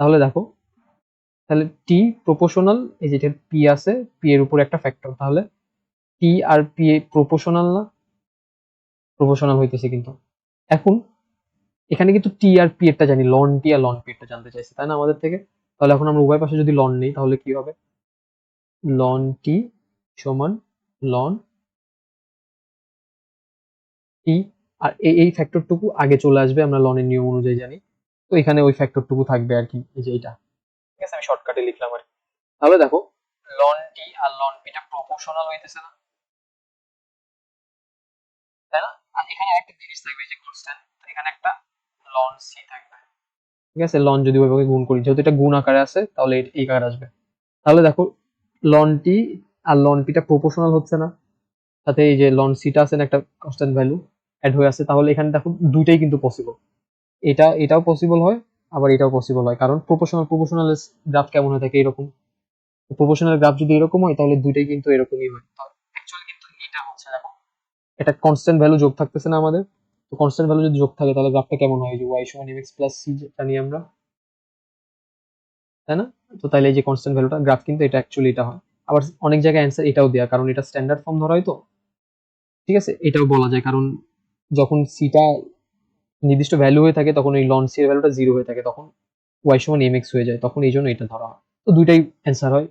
[SPEAKER 1] তাহলে দেখো, তাহলে টি প্রপোর্শনাল, এই যেটা পি আছে, পি এর উপর একটা ফ্যাক্টর, তাহলে টি আর পি প্রপোর্শনাল না? প্রপোর্শনাল হইতেছে কিন্তু। এখন এখানে কিন্তু টি আর পি এরটা জানি, লন টি আর লন পি এরটা জানতে চাইছে, তাই না আমাদের থেকে? তাহলে এখন আমরা উভয় পাশে যদি লন নেই তাহলে কি হবে, লন টি সমান লন টি, আর এই ফ্যাক্টরটুকু আগে চলে আসবে, আমরা লনের নিয়ম অনুযায়ী জানি, তো এখানে ওই ফ্যাক্টরটুকু থাকবে আর কি, এই যে এটা। ঠিক আছে, আমি শর্টকাটে লিখলাম আর কি। তাহলে দেখো লন টি আর লন পিটা প্রপোর্শনাল হইতেছে না, তাই না? আর এখানে একটা জিনিস থাকবে যে কনস্ট্যান্ট, এখানে একটা লন সি থাকবে। ঠিক আছে, লন যদি ওইভাবে গুণ করি, যেহেতু এটা গুণ আকারে আছে তাহলে এই আকার আসবে। তাহলে দেখো লন টি আর লন পিটা প্রপোর্শনাল হচ্ছে না, সাথে এই যে লন সিটা আছে না একটা কনস্ট্যান্ট ভ্যালু অ্যাড হয়ে আছে, তাহলে এখানে দেখো দুইটাই কিন্তু পসিবল, এটাও পসিবল হয় আবার এটাও পসিবল হয়, কারণ প্রপোর্শনাল গ্রাফ কেমন হয়ে থাকে এরকম, প্রপোর্শনাল গ্রাফ যদি এরকম হয় তাহলে দুইটাই কিন্তু এরকমই হয়। অ্যাকচুয়ালি কিন্তু এটা হচ্ছে দেখো, এটা কনস্ট্যান্ট ভ্যালু যোগ থাকতেছে না আমাদের, তো কনস্ট্যান্ট ভ্যালু যদি যোগ থাকে তাহলে গ্রাফটা কেমন হয়, যে ওয়াই সমান এক্স প্লাস সি জানি আমরা, তাই না? তো তাইলে এই যে কনস্ট্যান্ট ভ্যালুটা গ্রাফ কিন্তু এটা অ্যাকচুয়ালি এটা হয়। আবার অনেক জায়গায় অ্যান্সার এটাও দেয়া, কারণ এটা স্ট্যান্ডার্ড ফর্ম ধরা হয় তো। ঠিক আছে, এটাও বলা যায়, কারণ যখন সিটা নির্দিষ্ট ভ্যালু হয়ে থাকে তখন ওই লন সি এর ভ্যালুটা জিরো হয়ে থাকে, তখন ওয়াই সমান এম এক্স হয়ে যায়, তখন এই জন্য এটা ধরা হয়। তো দুইটাই অ্যান্সার হয়।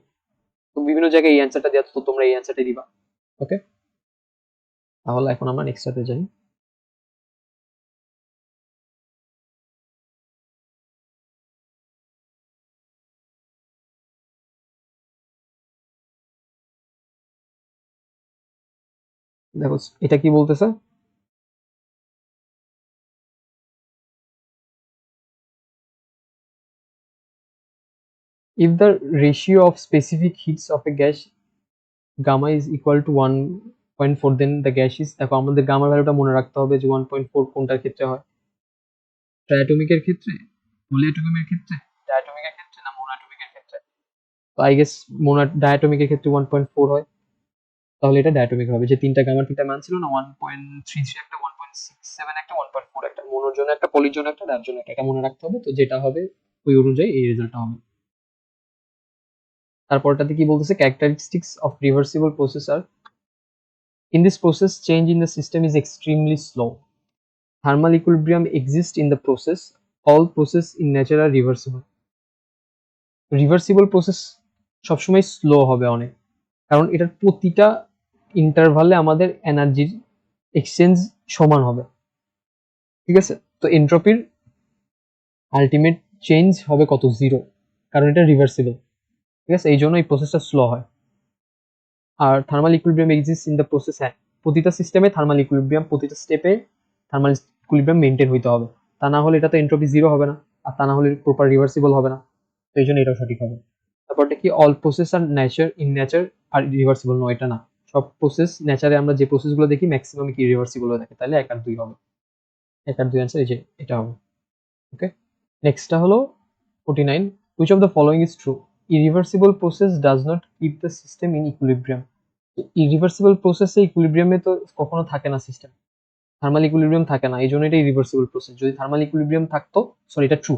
[SPEAKER 1] তো বিভিন্ন জায়গায় এই অ্যান্সারটা দেওয়া, তো তোমরা এই অ্যান্সারটা দিবা। ওকে, তাহলে এখন আমরা নেক্সটটাতে যাই। দেখো এটা কি বলতেছে, if the ratio of specific heats of a gas gamma is equal to 1.4 then the gas is, দেখো আমাদের গামার ভ্যালুটা মনে রাখতে হবে যে 1.4 কোনটার ক্ষেত্রে হয়, ট্রাইঅ্যাটমিকের ক্ষেত্রে, পলিঅ্যাটমিকের ক্ষেত্রে, ডায়াটমিকের ক্ষেত্রে না মোনোঅ্যাটমিকের ক্ষেত্রে। তো আই গেস ডায়াটমিকের ক্ষেত্রে 1.4 হয়, তাহলে এটা ডায়াটমিক হবে। যে তিনটা গামার তিনটা মান ছিল না, 1.33 একটা, 1.67 একটা, 1.4 একটা, মোনোর জন্য একটা, পলির জন্য একটা, ডায়ার জন্য একটা, এটা মনে রাখতে হবে। তো যেটা হবে ওই অনুযায়ী এই রেজাল্টটা হবে। তারপরটাতে কি বলতেছে, characteristics of reversible process are, in this process change in the system is extremely slow, thermal equilibrium exists in the process, all process in nature are reversible। Reversible process সবসময় স্লো হবে অনেক, কারণ এটার প্রতিটা ইন্টারভালে আমাদের এনার্জির এক্সচেঞ্জ সমান হবে, ঠিক আছে। তো এন্ট্রপির আলটিমেট চেঞ্জ হবে কত, জিরো, কারণ এটা রিভার্সিবল, ঠিক আছে, এই জন্য এই প্রসেসটা স্লো হয়। আর thermal equilibrium exist in the process, হ্যাঁ প্রতিটা সিস্টেমে থার্মাল ইকুইলিব্রিয়াম, প্রতিটা স্টেপে থার্মাল ইকুইলিব্রিয়াম মেনটেন হইতে হবে, তা না হলে এটা তো এন্ট্রপি জিরো হবে না, আর তা না হলে প্রপার রিভার্সিবল হবে না, তো এই জন্য এটাও সঠিক হবে। তারপরটা কি, অল প্রসেস আর নেচার আর রিভার্সিবল নয়, এটা না, সব প্রসেস নেচারে আমরা যে প্রসেসগুলো দেখি ম্যাক্সিমাম কি রিভার্সিবল হয়ে থাকে, তাহলে 1 আর 2 হবে, 1 আর 2 অ্যান্সার এই যে এটা হবে। ওকে, নেক্সটটা হলো 49, which of the following is true, irreversible process does not keep the system in equilibrium। Irreversible প্রসেসে ইকুইলিব্রিয়ামে তো কখনো থাকে না সিস্টেম, থার্মাল ইকুইলিব্রিয়াম থাকে না, এই জন্য এটা ইরিভার্সিবল প্রসেস। যদি থার্মাল ইকুইলিব্রিয়াম থাকতো, সরি এটা ট্রু,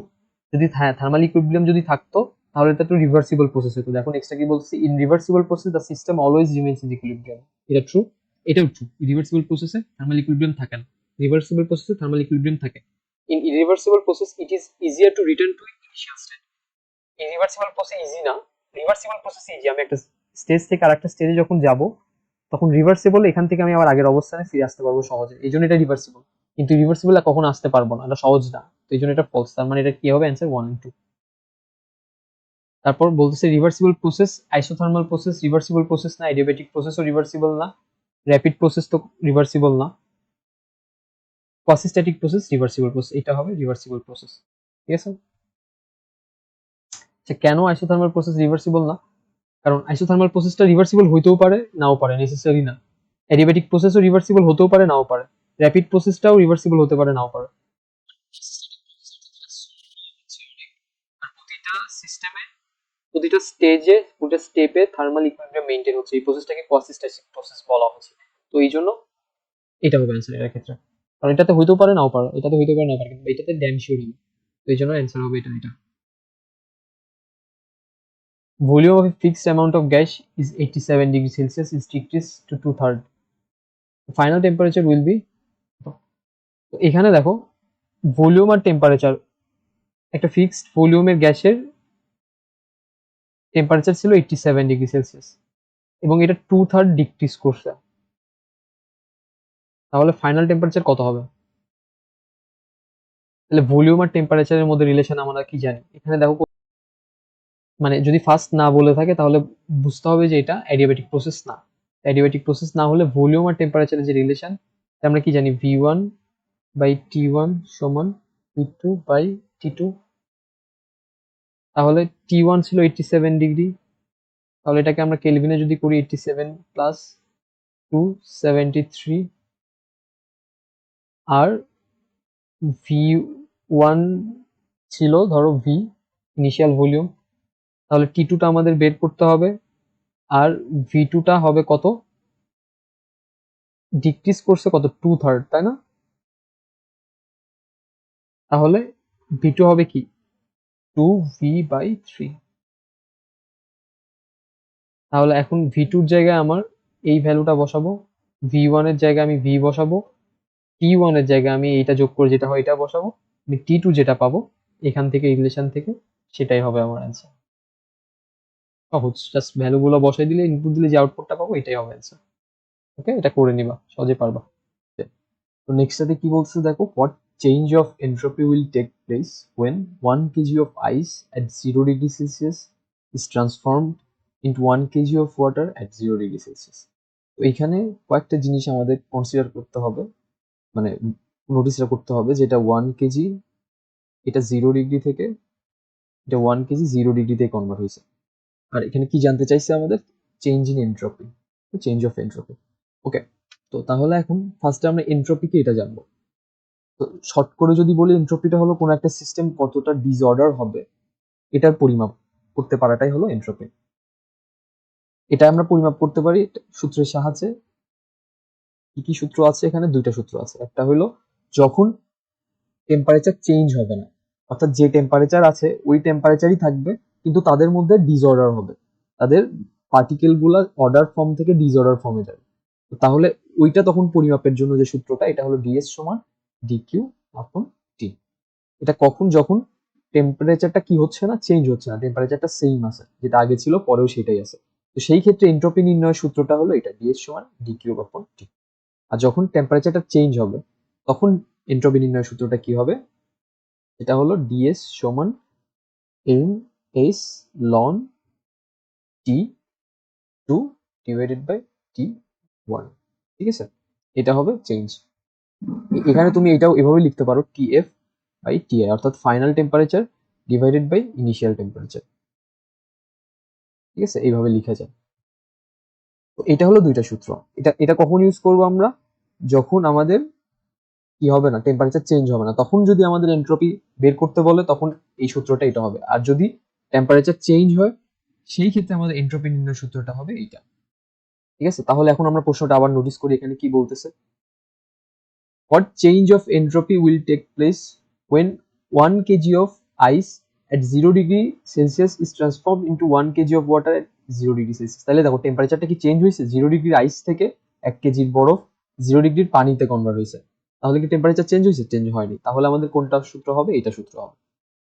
[SPEAKER 1] যদি থার্মাল ইকুইলিব্রিয়াম যদি থাকতো তাহলে এটা তো রিভার্সিবল প্রসেস হতো। দেখো নেক্সটটা কি বলছে, in reversible process the system always remains in equilibrium, এটা ট্রু, এটাও ট্রু। ইরিভার্সিবল প্রসেসে থার্মাল ইকুইলিব্রিয়াম থাকে না, রিভার্সিবল প্রসেসে থার্মাল ইকুইলিব্রিয়াম থাকে। In irreversible process it is easier to return to initial state. Irreversible process easy না, reversible process easy. আমি একটা স্টেজ থেকে আরেকটা স্টেজে যখন যাব তখন রিভার্সিবল, এখান থেকে আমি আবার আগের অবস্থানে ফিরে আসতে পারবো সহজে, এই জন্য এটা রিভার্সিবল। কিন্তু রিভার্সিবল কখনো আসতে পারবো না, এটা সহজ না, তো এই জন্য এটা ফলস, তার মানে এটা কি হবে, অ্যান্সার 1 and 2। তারপর বলতেছে reversible process, isothermal process reversible process না, অ্যাডিয়াবেটিক প্রসেসও রিভার্সিবল না, র্যাপিড প্রসেস তো রিভার্সিবল না, কোয়াসিস্ট্যাটিক প্রসেস রিভার্সিবল প্রসেস, এটা হবে রিভার্সিবল প্রসেস, ঠিক আছে। আচ্ছা, কেন আইসোথার্মাল প্রসেস রিভার্সিবল না, কারণ আইসোথার্মাল প্রসেসটা রিভার্সিবল হইতেও পারে নাও পারে, নেসেসারি না। অ্যাডিয়াবেটিক প্রসেসও রিভার্সিবল হতেও পারে নাও পারে, র্যাপিড প্রসেসটাও রিভার্সিবল হতে পারে নাও পারে। প্রতিটা সিস্টেমে, প্রতিটা স্টেজে, প্রতিটা স্টেপে থার্মাল ইকুইলিব্রিয়াম মেইনটেইন হচ্ছে, এই প্রসেসটাকে কোয়াসিস্ট্যাটিক প্রসেস বলা হচ্ছে। তো এই জন্য এটা হবে অ্যান্সার এর ক্ষেত্রে, কারণ এটাতে হইতেও পারে নাও পারে, এটাতে হইতে পারে নাও পারে, কিন্তু এটাতে ড্যাম শিওর হবে, তো এই জন্য অ্যান্সার হবে এটা। Volume of a fixed amount of gas is 87 degree Celsius is decrease to 2/3, final temperature will be. এখানে দেখো ভলিউম আর টেম্পারেচার, একটা ফিক্সড ভলিউমের গ্যাসের টেম্পারেচার ছিল 87 ডিগ্রি সেলসিয়াস এবং এটা 2/3 ডিক্রিজ করছে, তাহলে ফাইনাল টেম্পারেচার কত হবে। তাহলে ভলিউম আর টেম্পারেচারের মধ্যে রিলেশন আমরা কি জানি, এখানে দেখো মানে যদি ফার্স্ট না বলে থাকে তাহলে বুঝতে হবে যে এটা অ্যাডিয়াবেটিক প্রসেস না। অ্যাডিয়াবেটিক প্রসেস না হলে ভলিউম আর টেম্পারেচারের যে রিলেশন, আমরা কি জানি, V1/T1 সমান V2/T2, তাহলে T1 ছিল 87 ডিগ্রি, তাহলে এটাকে আমরা কেলভিনে যদি করি 87 প্লাস 273, আর V1 ছিল ধরো V ইনিশিয়াল ভলিউম, তাহলে T2টা আমাদের বের করতে হবে, আর V2টা হবে কত, ডিক্রিজ করছে কত, 2/3, তাই না। তাহলে V2 হবে কি 2V/3, তাহলে এখন V2 এর জায়গায় আমার এই ভ্যালুটা বসাবো, V1 এর জায়গায় আমি V বসাবো, T1 এর জায়গায় আমি এইটা যোগ করে যেটা হয় এটা বসাবো, আমি T2 যেটা পাবো এখান থেকে রিলেশন থেকে সেটাই হবে আমার অ্যান্সার। সহজ, জাস্ট ভ্যালুগুলো বসাই দিলে, ইনপুট দিলে যে আউটপুটটা পাবো এটাই হবে অ্যান্সার। ওকে, এটা করে নিবা, সহজে পারবা। তো নেক্সট সাথে কি বলছে দেখো, what change of entropy will take place when 1 kg of ice at 0 degree Celsius is transformed into 1 kg of water at 0 degree Celsius। তো এইখানে কয়েকটা জিনিস আমাদের কনসিডার করতে হবে, মানে নোটিস করতে হবে, যেটা 1 কেজি, এটা 0 ডিগ্রি থেকে, এটা 1 কেজি 0 ডিগ্রিতে কনভার্ট হয়েছে। আর এখানে কি জানতে চাইছে আমাদের, change in entropy, change of entropy. Okay, তো তাহলে এখন ফার্স্টে আমরা এন্ট্রপিকে এটা জানবো। তো শর্ট করে যদি বলি, এন্ট্রপিটা হলো কোনো একটা সিস্টেম কতটা ডিসঅর্ডার হবে এটার পরিমাপ করতে পারাটাই হলো এন্ট্রপি। এটা আমরা পরিমাপ করতে পারি সূত্রের সাহায্যে। কি কি সূত্র আছে এখানে, দুইটা সূত্র আছে। একটা হলো যখন টেম্পারেচার চেঞ্জ হবে না, অর্থাৎ যে টেম্পারেচার আছে ওই টেম্পারেচারই থাকবে, কিন্তু তাদের মধ্যে ডিসঅর্ডার হবে, তাদের পার্টিকেল গুলা অর্ডার ফর্ম থেকে ডিসঅর্ডার ফর্মে যাবে। তাহলে ওইটা তখন পরিমাপের জন্য যে সূত্রটা, এটা হলো ডিএস সমান ডিকিউ আপন টি। এটা কখন, যখন টেম্পারেচারটা কি হচ্ছে না, চেঞ্জ হচ্ছে না, টেম্পারেচারটা সেম আছে, যেটা আগে ছিল পরেও সেটাই আছে। তো সেই ক্ষেত্রে এন্ট্রপি নির্ণয়ের সূত্রটা হলো এটা, ডিএস সমান ডিকিউ আপন টি। আর যখন টেম্পারেচারটা চেঞ্জ হবে তখন এন্ট্রপি নির্ণয়ের সূত্রটা কি হবে, এটা হলো ডিএস সমান M S ln T two divided by T one. ঠিক আছে, এটা হবে চেঞ্জ। এখানে তুমি এটাও এভাবে লিখতে পারো, টিএফ বাই টিআই, অর্থাৎ final temperature divided by initial temperature. ঠিক আছে, এইভাবে লিখা যায়। তো এটা হলো দুইটা সূত্র। এটা এটা কখন ইউজ করবো আমরা, যখন আমাদের কি হবে না, টেম্পারেচার চেঞ্জ হবে না, তখন যদি আমাদের এন্ট্রপি বের করতে বলে তখন এই সূত্রটা এটা হবে। আর যদি টেম্পারেচার চেঞ্জ হয় সেই ক্ষেত্রে আমাদের এন্ট্রপি নির্ণয় সূত্রটা হবে এইটা। ঠিক আছে, তাহলে এখন আমরা প্রশ্নটা আবার নোটিস করি, এখানে কি বলতেছে, what change of entropy will take place when 1 kg of ice at 0 degree Celsius is transformed into 1 kg of water at 0 degree Celsius। তাহলে দেখো টেম্পারেচারটা কি চেঞ্জ হয়েছে, 0 ডিগ্রির আইস থেকে 1 কেজির বরফ 0 ডিগ্রির পানিতে কনভার্ট হয়েছে। তাহলে কি টেম্পারেচার চেঞ্জ হয়েছে, চেঞ্জ হয়নি। তাহলে আমাদের কোনটা সূত্র হবে, এটা সূত্র হবে।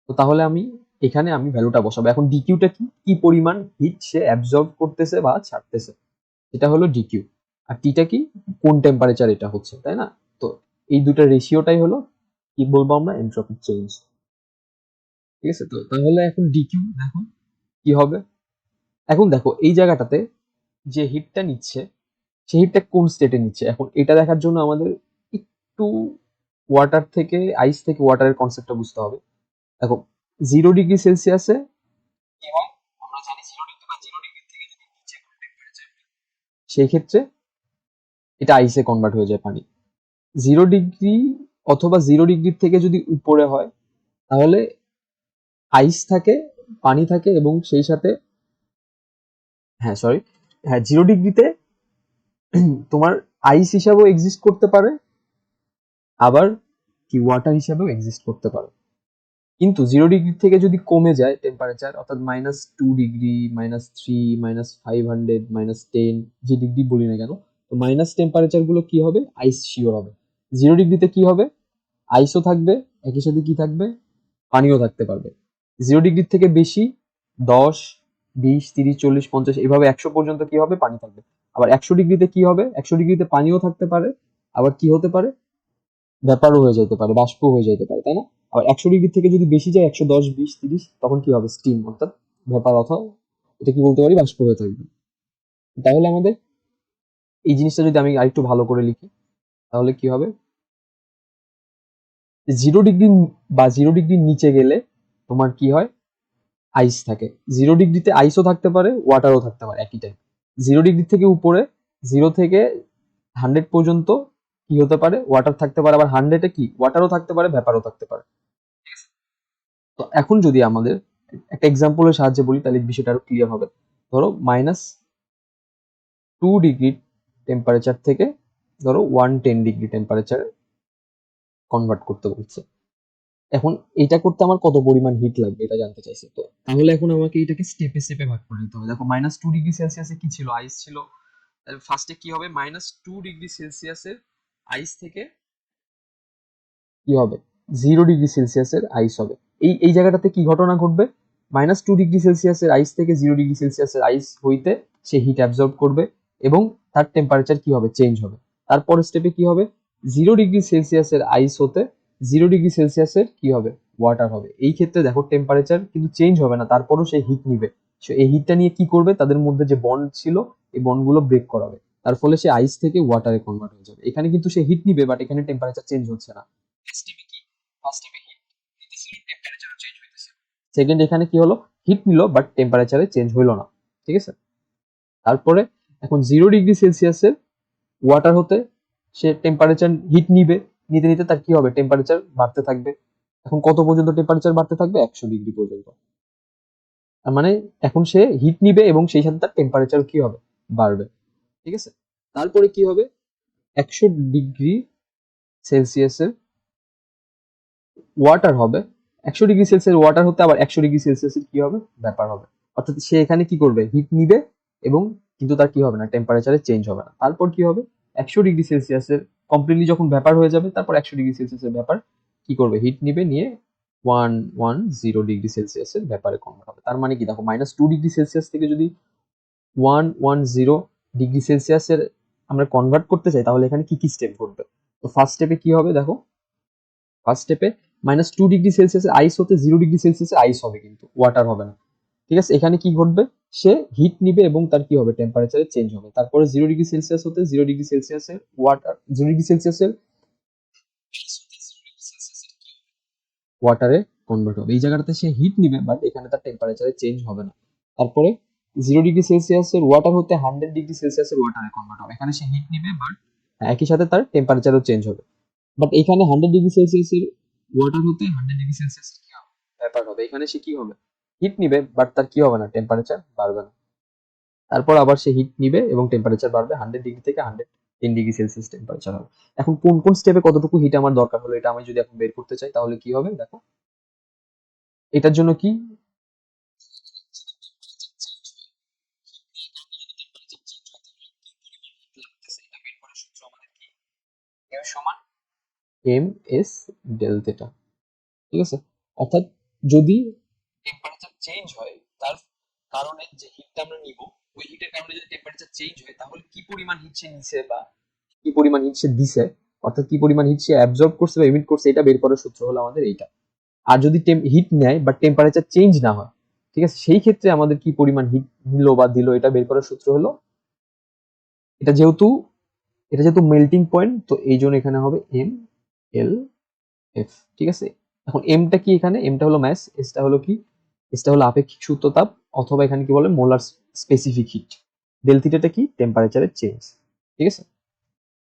[SPEAKER 1] তো তাহলে আমি এখানে আমি ভ্যালুটা বসাবো। এখন ডিকিউটা কি, কি পরিমাণ হিট সে অ্যাবজর্ব করতেছে বা ছাড়তেছে, এটা হলো ডিকিউ। আর টিটা কি, কোন টেম্পারেচার এটা হচ্ছে, তাই না? তো এই দুটার রেশিওটাই হলো কি বলবো আমরা, এন্ট্রপিক চেঞ্জ। ঠিক আছে, তো তাহলে এখন ডিকিউ দেখো কি হবে। এখন দেখো এই জায়গাটাতে যে হিটটা নিচ্ছে, সেই হিটটা কোন স্টেটে নিচ্ছে, এখন এটা দেখার জন্য আমাদের একটু ওয়াটার থেকে, আইস থেকে ওয়াটারের কনসেপ্টটা বুঝতে হবে। দেখো 0 ডিগ্রি সেলসিয়াসে কি হয়, আমরা জানি 0 ডিগ্রি বা 0 ডিগ্রি থেকে যদি নিচে কোনো টেম্পারেচার, সেই ক্ষেত্রে এটা আইসে কনভার্ট হয়ে যায় পানি। 0 ডিগ্রি অথবা 0 ডিগ্রির থেকে যদি উপরে হয় তাহলে আইস থাকে, পানি থাকে, এবং সেই সাথে, হ্যাঁ সরি, হ্যাঁ 0 ডিগ্রিতে তোমার আইস হিসাবেও এক্সিস্ট করতে পারে, আবার কি ওয়াটার হিসাবেও এক্সিস্ট করতে পারে। কিন্তু 0 ডিগ্রি থেকে যদি কমে যায় টেম্পারেচার, অর্থাৎ -2 ডিগ্রি, -3, -500, -10, যে ডিগ্রি বলি না কেন, তো মাইনাস টেম্পারেচার গুলো কি হবে, আইস শিওর হবে। 0 ডিগ্রিতে কি হবে, আইসও থাকবে, একই সাথে কি থাকবে, পানিও থাকতে পারবে। 0 ডিগ্রির থেকে বেশি, 10, 20, 30, 40, 50, এভাবে 100 পর্যন্ত কি হবে, পানি থাকবে। আবার 100 ডিগ্রিতে কি হবে, 100 ডিগ্রিতে পানিও থাকতে পারে, আবার কি হতে পারে, ব্যাপারও হয়ে যেতে পারে, বাষ্প হয়ে যেতে পারে, তাই না? আবার 100 ডিগ্রি থেকে যদি বেশি যায়, 110, 20, 30, তখন কি হবে, স্টিম, অর্থাৎ ব্যাপার, অথবা এটা কি বলতে পারি, বাষ্প হয়ে থাকবে। তাহলে আমাদের এই জিনিসটা যদি আমি আরেকটু ভালো করে লিখি, তাহলে কি হবে, 0 ডিগ্রি বা 0 ডিগ্রির নিচে গেলে তোমার কি হয়, আইস থাকে। 0 ডিগ্রিতে আইসও থাকতে পারে, ওয়াটারও থাকতে পারে একই টাইম। 0 ডিগ্রি থেকে উপরে, 0 থেকে 100 পর্যন্ত কি হতে পারে, ওয়াটার থাকতে পারে, আবার 100-এ কি ওয়াটারও থাকতে পারে, ভ্যাপারও থাকতে পারে। তো এখন যদি আমাদের একটা এক্সাম্পলের সাহায্যে বলি, তাহলে বিষয়টা আরো ক্লিয়ার হবে। ধরো -2 ডিগ্রি টেম্পারেচার থেকে ধরো 110 ডিগ্রি টেম্পারেচার কনভার্ট করতে বলছে। এখন এটা করতে আমার কত পরিমাণ হিট লাগবে এটা জানতে চাইছে। তো তাহলে এখন আমাকে এটাকে স্টেপে স্টেপে ভাগ করে নিতে হবে। দেখো -2 ডিগ্রি সেলসিয়াসে কি ছিল, আইস ছিল। ফার্স্টে কি হবে, -2 ডিগ্রি সেলসিয়াসের আইস থেকে কি হবে, 0 ডিগ্রি সেলসিয়াসের আইস হবে। এই এই জায়গাটাতে কি ঘটনা ঘটবে, -2°C আইস থেকে 0°C আইস হইতে সে হিট অ্যাবজর্ব করবে এবং তার টেম্পারেচার কি হবে, চেঞ্জ হবে। তারপর স্টেপে কি হবে, 0°C আইস হতে 0°C কি হবে, ওয়াটার হবে। এই ক্ষেত্রে দেখো টেম্পারেচার কিন্তু চেঞ্জ হবে না, তারপরও সে হিট নিবে। সে এই হিটটা নিয়ে কি করবে, তাদের মধ্যে যে বন্ড ছিল এই বন্ডগুলো ব্রেক করাবে, তার ফলে সে আইস থেকে ওয়াটারে কনভার্ট হয়ে যাবে। এখানে কিন্তু সে হিট নিবে, বাট এখানে টেম্পারেচার চেঞ্জ হচ্ছে না। স্টেপে কি, ফার্স্ট স্টেপে হিট নিতেছিল, টেম্পারেচার চেঞ্জ হইতেছে। সেকেন্ড এখানে কি হলো, হিট নিল বাট টেম্পারেচারে চেঞ্জ হইলো না, ঠিক আছে। তারপরে এখন 0°C ওয়াটার হতে সে টেম্পারেচার হিট নিবে, নিতে নিতে তার কি হবে, টেম্পারেচার বাড়তে থাকবে। এখন কত পর্যন্ত টেম্পারেচার বাড়তে থাকবে, 100° পর্যন্ত। তার মানে এখন সে হিট নিবে এবং সেই সাথে তার টেম্পারেচার কি হবে, বাড়বে, ঠিক আছে। তারপরে কি হবে, 100°C ওয়াটার হবে। 100°C ওয়াটার হতে আবার 100°C কি হবে, ব্যাপার হবে। অর্থাৎ সে এখানে কি করবে, হিট নিবে এবং কিন্তু তার কি হবে না, টেম্পারেচারে চেঞ্জ হবে না। তারপর কি হবে, 100°C কমপ্লিটলি যখন ব্যাপার হয়ে যাবে, তারপর 100°C ব্যাপার কি করবে, হিট নিবে, নিয়ে 110°C ব্যাপারে কনভার্ট হবে। তার মানে কি দেখো, -2°C থেকে যদি 110°C আমরা কনভার্ট করতে চাই, তাহলে এখানে কি কি স্টেপ ঘটবে। তো ফার্স্ট স্টেপে কি হবে দেখো, ফার্স্ট স্টেপে -2°C আইস হতে 0°C আইস হবে, কিন্তু ওয়াটার হবে না, ঠিক আছে। এখানে কি ঘটবে, সে হিট নিবে এবং তার কি হবে, টেম্পারেচারে চেঞ্জ হবে। তারপরে 0°C হতে 0°C ওয়াটার, 0°C ওয়াটারে কনভার্ট হবে। এই জায়গাটাতে সে হিট নিবে, বাট এখানে তার টেম্পারেচারে চেঞ্জ হবে না। তারপরে 0°C ওয়াটার হতে 100°C ওয়াটারে কনভার্ট হবে। এখানে সে হিট নিবে, বাট একই সাথে তার টেম্পারেচারও চেঞ্জ হবে। বাট এখানে 100°C ওয়াটার হতে 100°C কি হবে, ব্যাপার হবে। এখানে সে কি হবে, হিট নিবে, বাট তার কি হবে না, টেম্পারেচার বাড়বে না। তারপর আবার সে হিট নিবে এবং টেম্পারেচার বাড়বে, 100° থেকে 110°C টেম্পারেচার হবে। এখন কোন কোন স্টেপে কতটুকু হিট আমার দরকার হলো, এটা আমি যদি এখন বের করতে চাই, তাহলে কি হবে দেখো, এটার জন্য কি, Q সমান ms ডেল থিটা, ঠিক আছে। অর্থাৎ যদি টেম্পারেচার চেঞ্জ হয়, তার কারণে যে হিটটা আমরা নিব, ওই হিটের কারণে যদি টেম্পারেচার চেঞ্জ হয়, তাহলে কি পরিমাণ হিট সে নিছে বা কি পরিমাণ হিট সে দিছে, অর্থাৎ কি পরিমাণ হিট সে অ্যাবজর্ব করছে বা এমিট করছে, এটা বের করার সূত্র হলো আমাদের এইটা। আর যদি হিট নেয় বাট টেম্পারেচার চেঞ্জ না হয়, ঠিক আছে, সেই ক্ষেত্রে আমাদের কি পরিমাণ হিট নিল বা দিল, এটা বের করার সূত্র হলো, এটা যেহেতু মেল্টিং পয়েন্ট, তো এই জন্য এখানে হবে MLF, ঠিক আছে। এখন এমটা কি, এখানে এমটা হলো ম্যাস, এসটা হলো কি, এসটা হলো আপেক্ষিক সূত্র তাপ, অথবা এখানে কি বলে, মোলার স্পেসিফিক হিট। ডেল থিটাটা কি, টেম্পারেচারের চেঞ্জ, ঠিক আছে।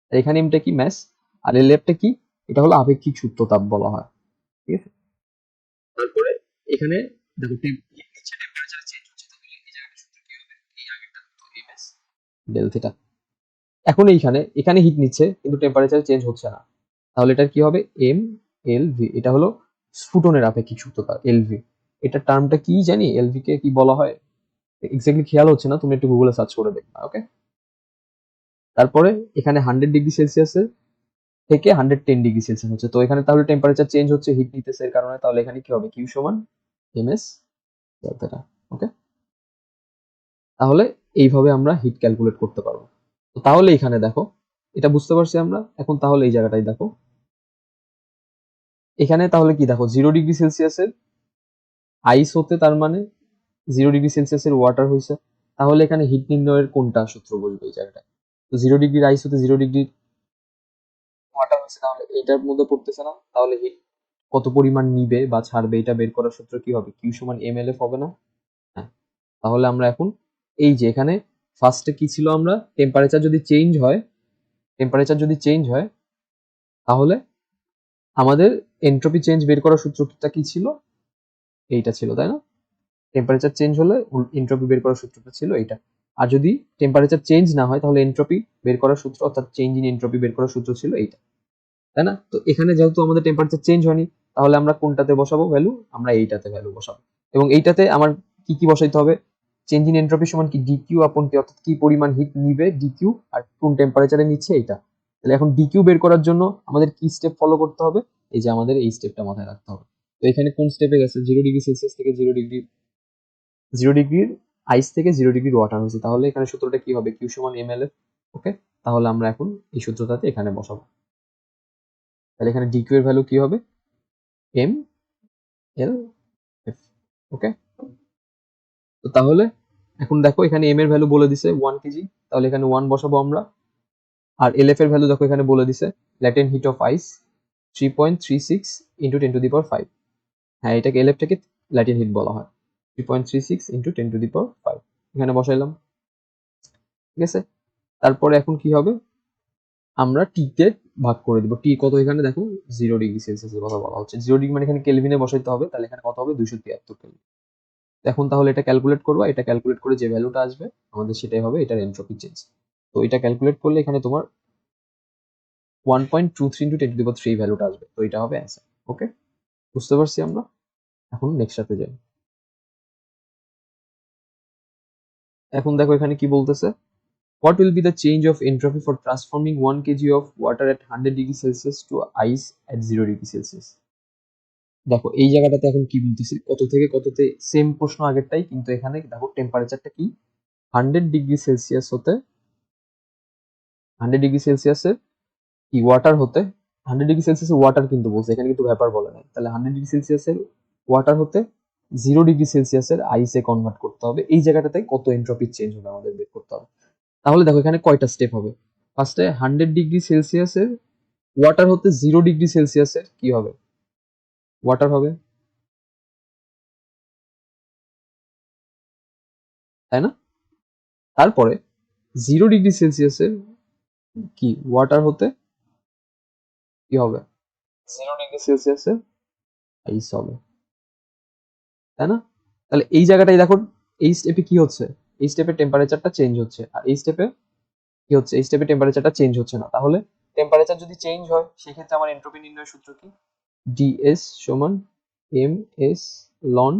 [SPEAKER 1] আর এখানে এমটা কি, ম্যাস, আর এলএফটা কি, এটা হলো আপেক্ষিক সূত্র তাপ বলা হয়, ঠিক আছে। তারপরে এখানে দেখো হিট নিচ্ছে, টেম্পারেচার চেঞ্জ হচ্ছে, তাহলে এই জায়গাটা সূত্র কি হবে, এই আগেরটা তো এমএস ডেল থিটা। এখন এখানে হিট নিচ্ছে কিন্তু টেম্পারেচার চেঞ্জ হচ্ছে না, তাহলে এটা কি হবে, এম এল ভি। এটা হলো স্ফুটনের আপেক্ষিক সূত্রতা, এলভি। এটা টার্মটা কি জানি, এলভি কে কি বলা হয় এক্স্যাক্টলি খেয়াল হচ্ছে না, তুমি একটু গুগলে সার্চ করে দেখবা, ওকে। তারপরে এখানে 100°C থেকে 110°C হচ্ছে, তো এখানে তাহলে টেম্পারেচার চেঞ্জ হচ্ছে হিট নিতেছে এর কারণে, তাহলে এখানে কি হবে, কিউ সমান এমএস ডেল্টা, ওকে। তাহলে এইভাবে আমরা হিট ক্যালকুলেট করতে পারবো। তো তাহলে এখানে দেখো, এটা বুঝতে পারছি আমরা। এখন তাহলে এই জায়গাটাই দেখো, এখানে তাহলে কি দেখো, 0°C আইস হতে তার মানে 0°C ওয়াটার হয়েছে, তাহলে এখানে হিট নির্ণয়ের কোনটা সূত্র বলবো এই জায়গাটা। তো 0° আইস হতে 0° ওয়াটার হয়েছে, তাহলে এটার মধ্যে পড়তেছে না, তাহলে হিট কত পরিমাণ নিবে বা ছাড়বে, এটা বের করার সূত্র কি হবে, কিউ সমান এমএলএফ হবে না। হ্যাঁ, তাহলে আমরা এখন এই যে এখানে ফার্স্টে কি ছিল, আমরা টেম্পারেচার যদি চেঞ্জ হয়, তাহলে আমাদের এন্ট্রপি চেঞ্জ বের করার সূত্রটা কি ছিল, এইটা ছিল, তাই না। টেম্পারেচার চেঞ্জ হলে এন্ট্রপি বের করার সূত্রটা ছিল এইটা। আর যদি টেম্পারেচার চেঞ্জ না হয়, তাহলে এন্ট্রপি বের করার সূত্র, অর্থাৎ চেঞ্জ ইন এন্ট্রপি বের করার সূত্র ছিল এইটা, তাই না। তো এখানে যেহেতু আমাদের টেম্পারেচার চেঞ্জ হয়নি, তাহলে আমরা কোনটাতে বসাবো ভ্যালু, আমরা এইটাতে ভ্যালু বসাবো। এবং এইটাতে আমার কি কি বসাইতে হবে, চেঞ্জ ইন এন্ট্রপি সমান কি, ডিকিউ আপন টি, অর্থাৎ কি পরিমাণ হিট নিবে ডিকিউ, আর কোন টেম্পারেচারে নিচ্ছে এইটা। তাহলে এখন ডিকিউ বের করার জন্য আমাদের কি স্টেপ ফলো করতে হবে, এই যে আমাদের এই স্টেপটা মাথায় রাখতে হবে। তো এখানে কোন স্টেপে গেছে, 0°C থেকে 0° 0 ডিগ্রির আইস থেকে 0 ডিগ্রির ওয়াটার হয়েছে, তাহলে এখানে সূত্রটা কি হবে? কিউ সমান mLF। ওকে, তাহলে আমরা এখন এই সূত্রটাতে এখানে বসাবো। তাহলে এখানে ডিকিউ এর ভ্যালু কি হবে? mLF। ওকে, তো তাহলে এখন দেখো এখানে m এর ভ্যালু বলে দিছে 1 কেজি, তাহলে এখানে 1 বসাবো আমরা। আর LF এর ভ্যালু দেখো এখানে বলে দিছে latent heat of ice 3.36 into 10 to the power 5। হ্যাঁ, এটাকে LF থেকে ল্যাটেন্ট হিট বলা হয়। 3.36 ইন্টু 10 টু দি পাওয়ার 5 এখানে বসাইলাম। ঠিক আছে, তারপরে এখন কি হবে? আমরা টি তে ভাগ করে দিব। টি কত? এখানে দেখো 0 ডিগ্রি সেলসিয়াসের কথা বলা হচ্ছে। 0 ডিগ্রি মানে এখানে কেলভিনে বসাইতে হবে, তাহলে এখানে কত হবে? 273 কেলভিন। এখন তাহলে এটা ক্যালকুলেট করবা, এটা ক্যালকুলেট করে যে ভ্যালুটা আসবে আমাদের সেটাই হবে এটার এনট্রপি চেঞ্জ। তো এটা ক্যালকুলেট করলে এখানে তোমার 1.23 ইন্টু 10 টু দি পাওয়ার 3 ভ্যালুটা আসবে, তো এটা হবে অ্যান্সার। ওকে, বুঝতে পারছি আমরা। এখন নেক্সটটাতে যাই। এখন দেখো এখানে কি বলতেছে, what will be the change of entropy for transforming 1 kg of water at 100 degree Celsius to ice at 0 degree Celsius? দেখো এই জায়গাটাতে এখন কি বলতেছে, কত থেকে কততে সেম প্রশ্ন আগেরটাই, কিন্তু এখানে দেখো টেম্পারেচারটা কি 100 ডিগ্রি সেলসিয়াস হতে 100 ডিগ্রি সেলসিয়াসের কি ওয়াটার হতে 100 ডিগ্রি সেলসিয়াসের ওয়াটার কিন্তু বলছে, এখানে কিন্তু ব্যাপার বলে নাই। তাহলে 100 ডিগ্রি সেলসিয়াসের ওয়াটার হতে 0 ডিগ্রি সেলসিয়াসের আইসে কনভার্ট করতে হবে। এই জায়গাটাতে কত এন্ট্রপি চেঞ্জ হবে আমাদের বের করতে হবে। তাহলে দেখো এখানে কয়টা স্টেপ হবে। ফার্স্টে 100 ডিগ্রি সেলসিয়াসের ওয়াটার হতে 0 ডিগ্রি সেলসিয়াসের কি হবে? ওয়াটার হবে, তাই না? তারপরে 0 ডিগ্রি সেলসিয়াসের কি ওয়াটার হতে কি হবে? 0 ডিগ্রি সেলসিয়াসের আইস হবে, তাই না? তাহলে এই জায়গাটাই দেখো, এই স্টেপে কি হচ্ছে? এই স্টেপে টেম্পারেচারটা চেঞ্জ হচ্ছে, আর এই স্টেপে কি হচ্ছে? এই স্টেপে টেম্পারেচারটা চেঞ্জ হচ্ছে না। তাহলে টেম্পারেচার যদি চেঞ্জ হয় সেক্ষেত্রে আমার এন্ট্রপি নির্ণয়ের সূত্র কি? ডিএস সমান এম এস লন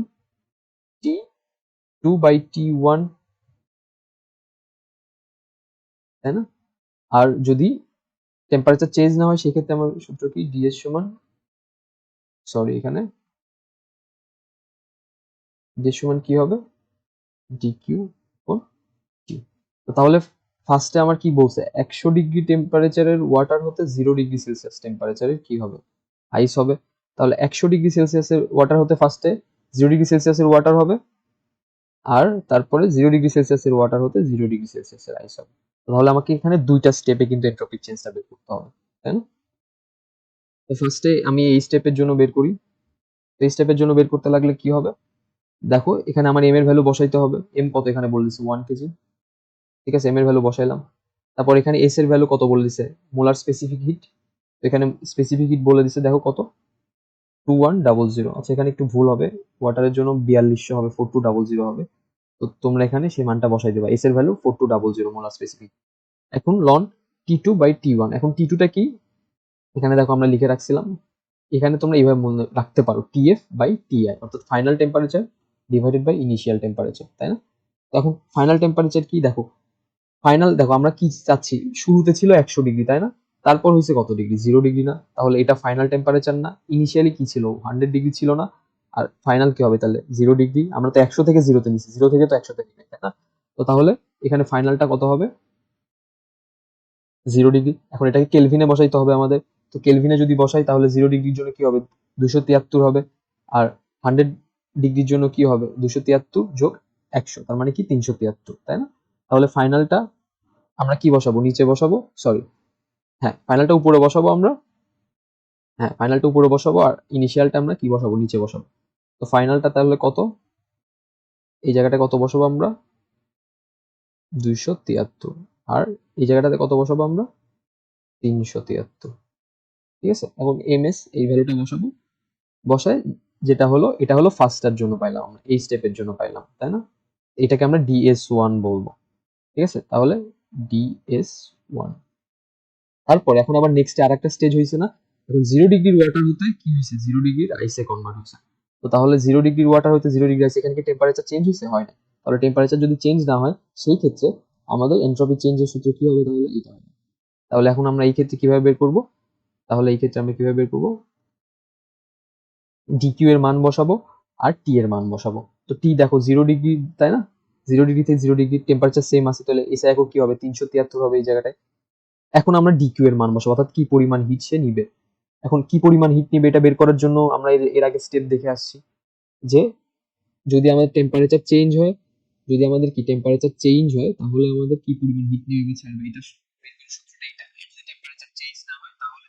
[SPEAKER 1] টি 2/T1, তাই না? আর যদি টেম্পারেচার চেঞ্জ না হয় সেক্ষেত্রে আমার সূত্র কি? ডিএস সমান, সরি এখানে ডিএস সমান কি হবে? DQ on T. তাহলে ফার্স্টে আমার কি বলছে? 100 ডিগ্রি টেম্পারেচারের ওয়াটার হতে 0 ডিগ্রি সেলসিয়াস টেম্পারেচারের কি হবে? আইস হবে। তাহলে 100 ডিগ্রি সেলসিয়াসের ওয়াটার হতে ফার্স্টে 0 ডিগ্রি সেলসিয়াসের ওয়াটার হবে, আর তারপরে 0 ডিগ্রি সেলসিয়াসের ওয়াটার হতে 0 ডিগ্রি সেলসিয়াসের আইস হবে। তাহলে আমাকে এখানে দুইটা স্টেপে কিন্তু এন্ট্রপিক চেঞ্জটা বের করতে হবে, তাই না? তো ফার্স্টে আমি এই স্টেপের জন্য বের করি। এই স্টেপের জন্য বের করতে লাগলে কি হবে? দেখো এখানে আমার এম এর ভ্যালু বসাইতে হবে। এম কত এখানে বলে দিছে? 1 কেজি। ঠিক আছে, এম এর ভ্যালু বসাইলাম। তারপর এখানে এস এর ভ্যালু কত বলে দিছে? Molar specific hit. এখানে স্পেসিফিক হিট বলে দিছে দেখো কত? 2100। আচ্ছা এখানে একটু ভুল হবে, ওয়াটারের জন্য 4200 হবে, 4200 হবে। তো তোমরা এখানে সেই মানটা বসাই দেবা। এস এর ভ্যালু 4200 মোলার স্পেসিফিক। এখন লন T2/T1। এখন T2টা কি? এখানে দেখো আমরা লিখে রাখছিলাম, এখানে তোমরা এইভাবে মনে রাখতে পারো TF/TI, অর্থাৎ final temperature divided by initial temperature, তাই না? তো এখন ফাইনাল টেম্পারেচার কি দেখো, ফাইনাল দেখো আমরা কি চাচ্ছি, শুরুতে ছিল 100 ডিগ্রি, তাই না? তারপর হয়েছে কত ডিগ্রি? 0 ডিগ্রি না? তাহলে এটা ফাইনাল টেম্পারেচার না? ইনিশিয়ালি কি ছিল? 100 ডিগ্রি ছিল না? আর ফাইনাল কি হবে তাহলে? 0 ডিগ্রি। আমরা তো 100 থেকে 0 তে নিছি, 0 থেকে তো 100 তে নিই, তাই না? তো তাহলে এখানে ফাইনালটা কত হবে? 0 ডিগ্রি। এখন এটাকে কেলভিনে বসাইতে হবে আমাদের। তো কেলভিনে যদি বসাই তাহলে 0 ডিগ্রির জন্য কি হবে? 273 হবে। আর 100 ডিগ্রির জন্য কি হবে? 273 যোগ 100, তার মানে কি 373, তাই না? তাহলে ফাইনালটা আমরা কি বসাবো? নিচে বসাবো, সরি, হ্যাঁ ফাইনালটা উপরে বসাবো আমরা। হ্যাঁ ফাইনালটা উপরে বসাবো, আর ইনিশিয়ালটা আমরা কি বসাবো? নিচে বসাবো। তো ফাইনালটা তাহলে কত? এই জায়গাটা কত বসাবো আমরা? 273। আর এই জায়গাটাতে কত বসাবো আমরা? 373। ঠিক আছে, এখন এমএস এই ভ্যালুটা বসাবো। বসায় যেটা হলো, এটা হলো ফার্স্টটার জন্য পাইলাম আমরা, এই স্টেপের জন্য পাইলাম, তাই না? এটাকে আমরা DS1 বলবো। ঠিক আছে, তাহলে DS1। তারপর এখন আবার নেক্সটে আরেকটা স্টেজ হয়েছে না? এখন 0 ডিগ্রির ওয়াটার হতে কি হয়েছে? 0 ডিগ্রির আইসে কনভার্ট হয়েছে। তো তাহলে 0 ডিগ্রির ওয়াটার হতে 0 ডিগ্রি আইস, এখানে কি টেম্পারেচার চেঞ্জ হয়েছে? হয় না। তাহলে টেম্পারেচার যদি চেঞ্জ না হয় সেই ক্ষেত্রে আমাদের এন্ট্রপি চেঞ্জের সূত্র কি হবে? তাহলে এটা হবে। তাহলে এখন আমরা এই ক্ষেত্রে কিভাবে বের করব? তাহলে এই ক্ষেত্রে আমরা কিভাবে বের করব? ডিকিউ এর মান বসাবো আর টি এর মান বসাবো। তো টি দেখো 0 ডিগ্রি, তাই না? 0 ডিগ্রি থেকে 0 ডিগ্রি টেম্পারেচার সেম আছে, তাহলে এসে একক কি হবে? 373 হবে এই জায়গাটায়। এখন আমরা ডিকিউ এর মান বসাবো, অর্থাৎ কি পরিমাণ হিট সে নিবে। এখন কি পরিমাণ হিট নিবে এটা বের করার জন্য আমরা এর আগে স্টেপ দেখে আসছি যে যদি আমাদের টেম্পারেচার চেঞ্জ হয়, যদি আমাদের কি টেম্পারেচার চেঞ্জ হয় তাহলে আমাদের কি পরিমাণ হিট নেবে বা ছাড়বে, এটা বের করার সূত্রটা এটা। যদি টেম্পারেচার চেঞ্জ না হয় তাহলে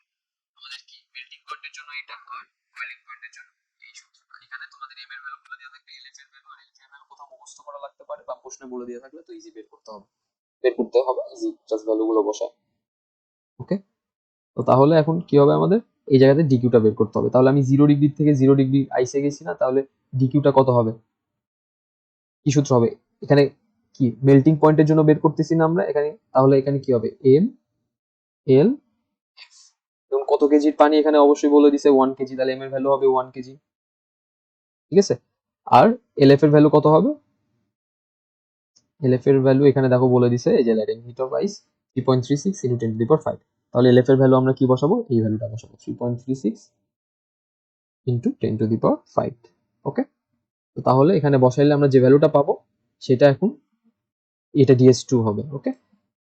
[SPEAKER 1] আমাদের কি মেল্টিং পয়েন্টের জন্য এটা আর বয়েলিং পয়েন্টের জন্য এই সূত্রটা। এখানে তোমাদের এম এর ভ্যালু বলে দেওয়া থাকবে, এল এফ এর ভ্যালু আর এল এর ভ্যালু কোথাও মুখস্থ করা লাগতে পারে বা প্রশ্নে বলে দেওয়া থাকলে তো ইজি বের করতে হবে, ইজি জাস্ট ভ্যালুগুলো বসায়। ওকে, তো তাহলে এখন কি হবে, আমাদের এই জায়গাতে ডিকিউটা বের করতে হবে। তাহলে আমি 0 ডিগ্রি থেকে 0 ডিগ্রি আইসে গেছি না, তাহলে ডিকিউটা কত হবে, কি সূত্র হবে এখানে, কি মেল্টিং পয়েন্টের জন্য বের করতেছি না আমরা এখানে, তাহলে এখানে কি হবে এম এল এফ। এবং কত কেজির পানি এখানে অবশ্যই বলে দিছে 1 কেজি, তাহলে এম এর ভ্যালু হবে 1 কেজি, ঠিক আছে। আর এল এফ এর ভ্যালু কত হবে, এল এফ এর ভ্যালু এখানে দেখো বলে দিছে, এই যে ল্যাটিং হিট অফ আইস 3.36 ইনটু 10⁵। তাহলে এল এফ এর ভ্যালু আমরা কি বসাবো, এই ভ্যালুটা বসাবো 3.36 ইনটু 10⁵। ওকে, তো তাহলে এখানে বসাইলে আমরা যে ভ্যালুটা পাবো সেটা এখন এটা DS2 হবে। ওকে,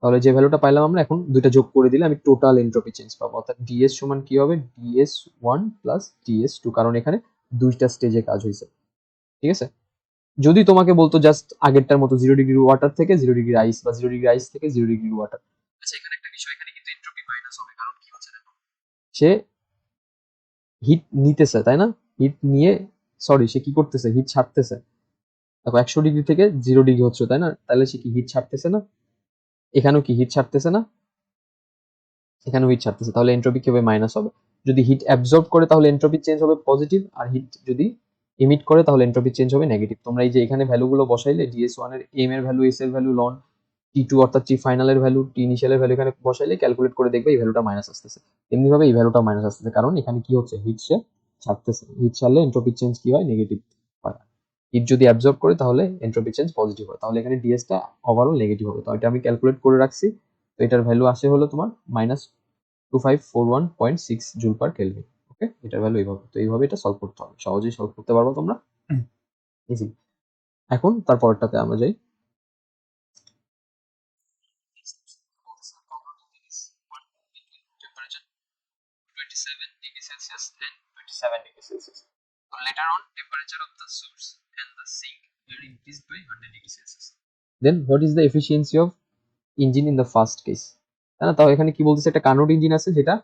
[SPEAKER 1] তাহলে যে ভ্যালুটা পাইলাম আমরা, এখন দুইটা যোগ করে দিলে আমি টোটাল এন্ট্রপি চেঞ্জ পাবো, অর্থাৎ DS সমান কি হবে, DS1 প্লাস DS2, কারণ এখানে দুইটা স্টেজে কাজ হয়েছে, ঠিক আছে। যদি তোমাকে বলতো জাস্ট আগেরটার মতো 0 ডিগ্রি ওয়াটার থেকে 0 ডিগ্রি আইস বা 0 ডিগ্রি আইস থেকে 0 ডিগ্রি ওয়াটার, আচ্ছা এখানে একটা বিষয়, এখানে কিন্তু এন্ট্রপি মাইনাস হবে, কারণ কি হচ্ছে দেখো, সে হিট নিতেছে তাই না, হিট নিয়ে, সরি সে কি করতেছে, হিট ছাড়তেছে। দেখো 100 ডিগ্রি থেকে 0 ডিগ্রি হচ্ছে তাই না, তাহলে সে কি হিট ছাড়তেছে না, এখানেও কি হিট ছাড়তেছে না, এখানেও হিট ছাড়তেছে, তাহলে এন্ট্রপি কি হবে, মাইনাস হবে। যদি হিট অ্যাবজর্ব করে তাহলে এন্ট্রপি চেঞ্জ হবে পজিটিভ, আর হিট যদি ইমিট করে তাহলে এন্ট্রপি চেঞ্জ হবে নেগেটিভ। তোমরা এই যে এখানে ভ্যালুগুলো বসাইলে DS1 এর এম এর ভ্যালু, এস এর ভ্যালু, লন T2 অর্থাৎ টি ফাইনালের ভ্যালু, টি ইনিশিয়ালের ভ্যালু এখানে বসাইলে ক্যালকুলেট করে দেখবে এই ভ্যালুটা মাইনাস আসতেছে। এমনি ভাবে এই ভ্যালুটা মাইনাস আসতেছে, কারণ এখানে কি হচ্ছে, হিট সে ছাড়তেছে, হিট ছাড়লে এন্ট্রপি চেঞ্জ কি হয়, নেগেটিভ হয়। হিট যদি অ্যাবজর্ব করে তাহলে এন্ট্রপি চেঞ্জ পজিটিভ হয়, তাহলে এখানে ডিএসটা ওভারঅল নেগেটিভ হবে। তো এটা আমি ক্যালকুলেট করে রাখছি, তো এটার ভ্যালু আসে হলো তোমার -2541.6 জুল পার কেলভিন। ওকে, এটার ভ্যালু এইভাবে, তো এইভাবে এটা সলভ করতে হবে, সহজেই সলভ করতে পারবো তোমরা ইজি। এখন তারপরটাতে আমরা যাই। Temperature 27 degrees Celsius and 27 degrees Celsius. So later on, temperature of the source and the sink are increased by 100 degrees Celsius. Then what is the efficiency of engine in the first case? তাই না, তাও এখানে কি বলতেছে, একটা Carnot engine আছে যেটা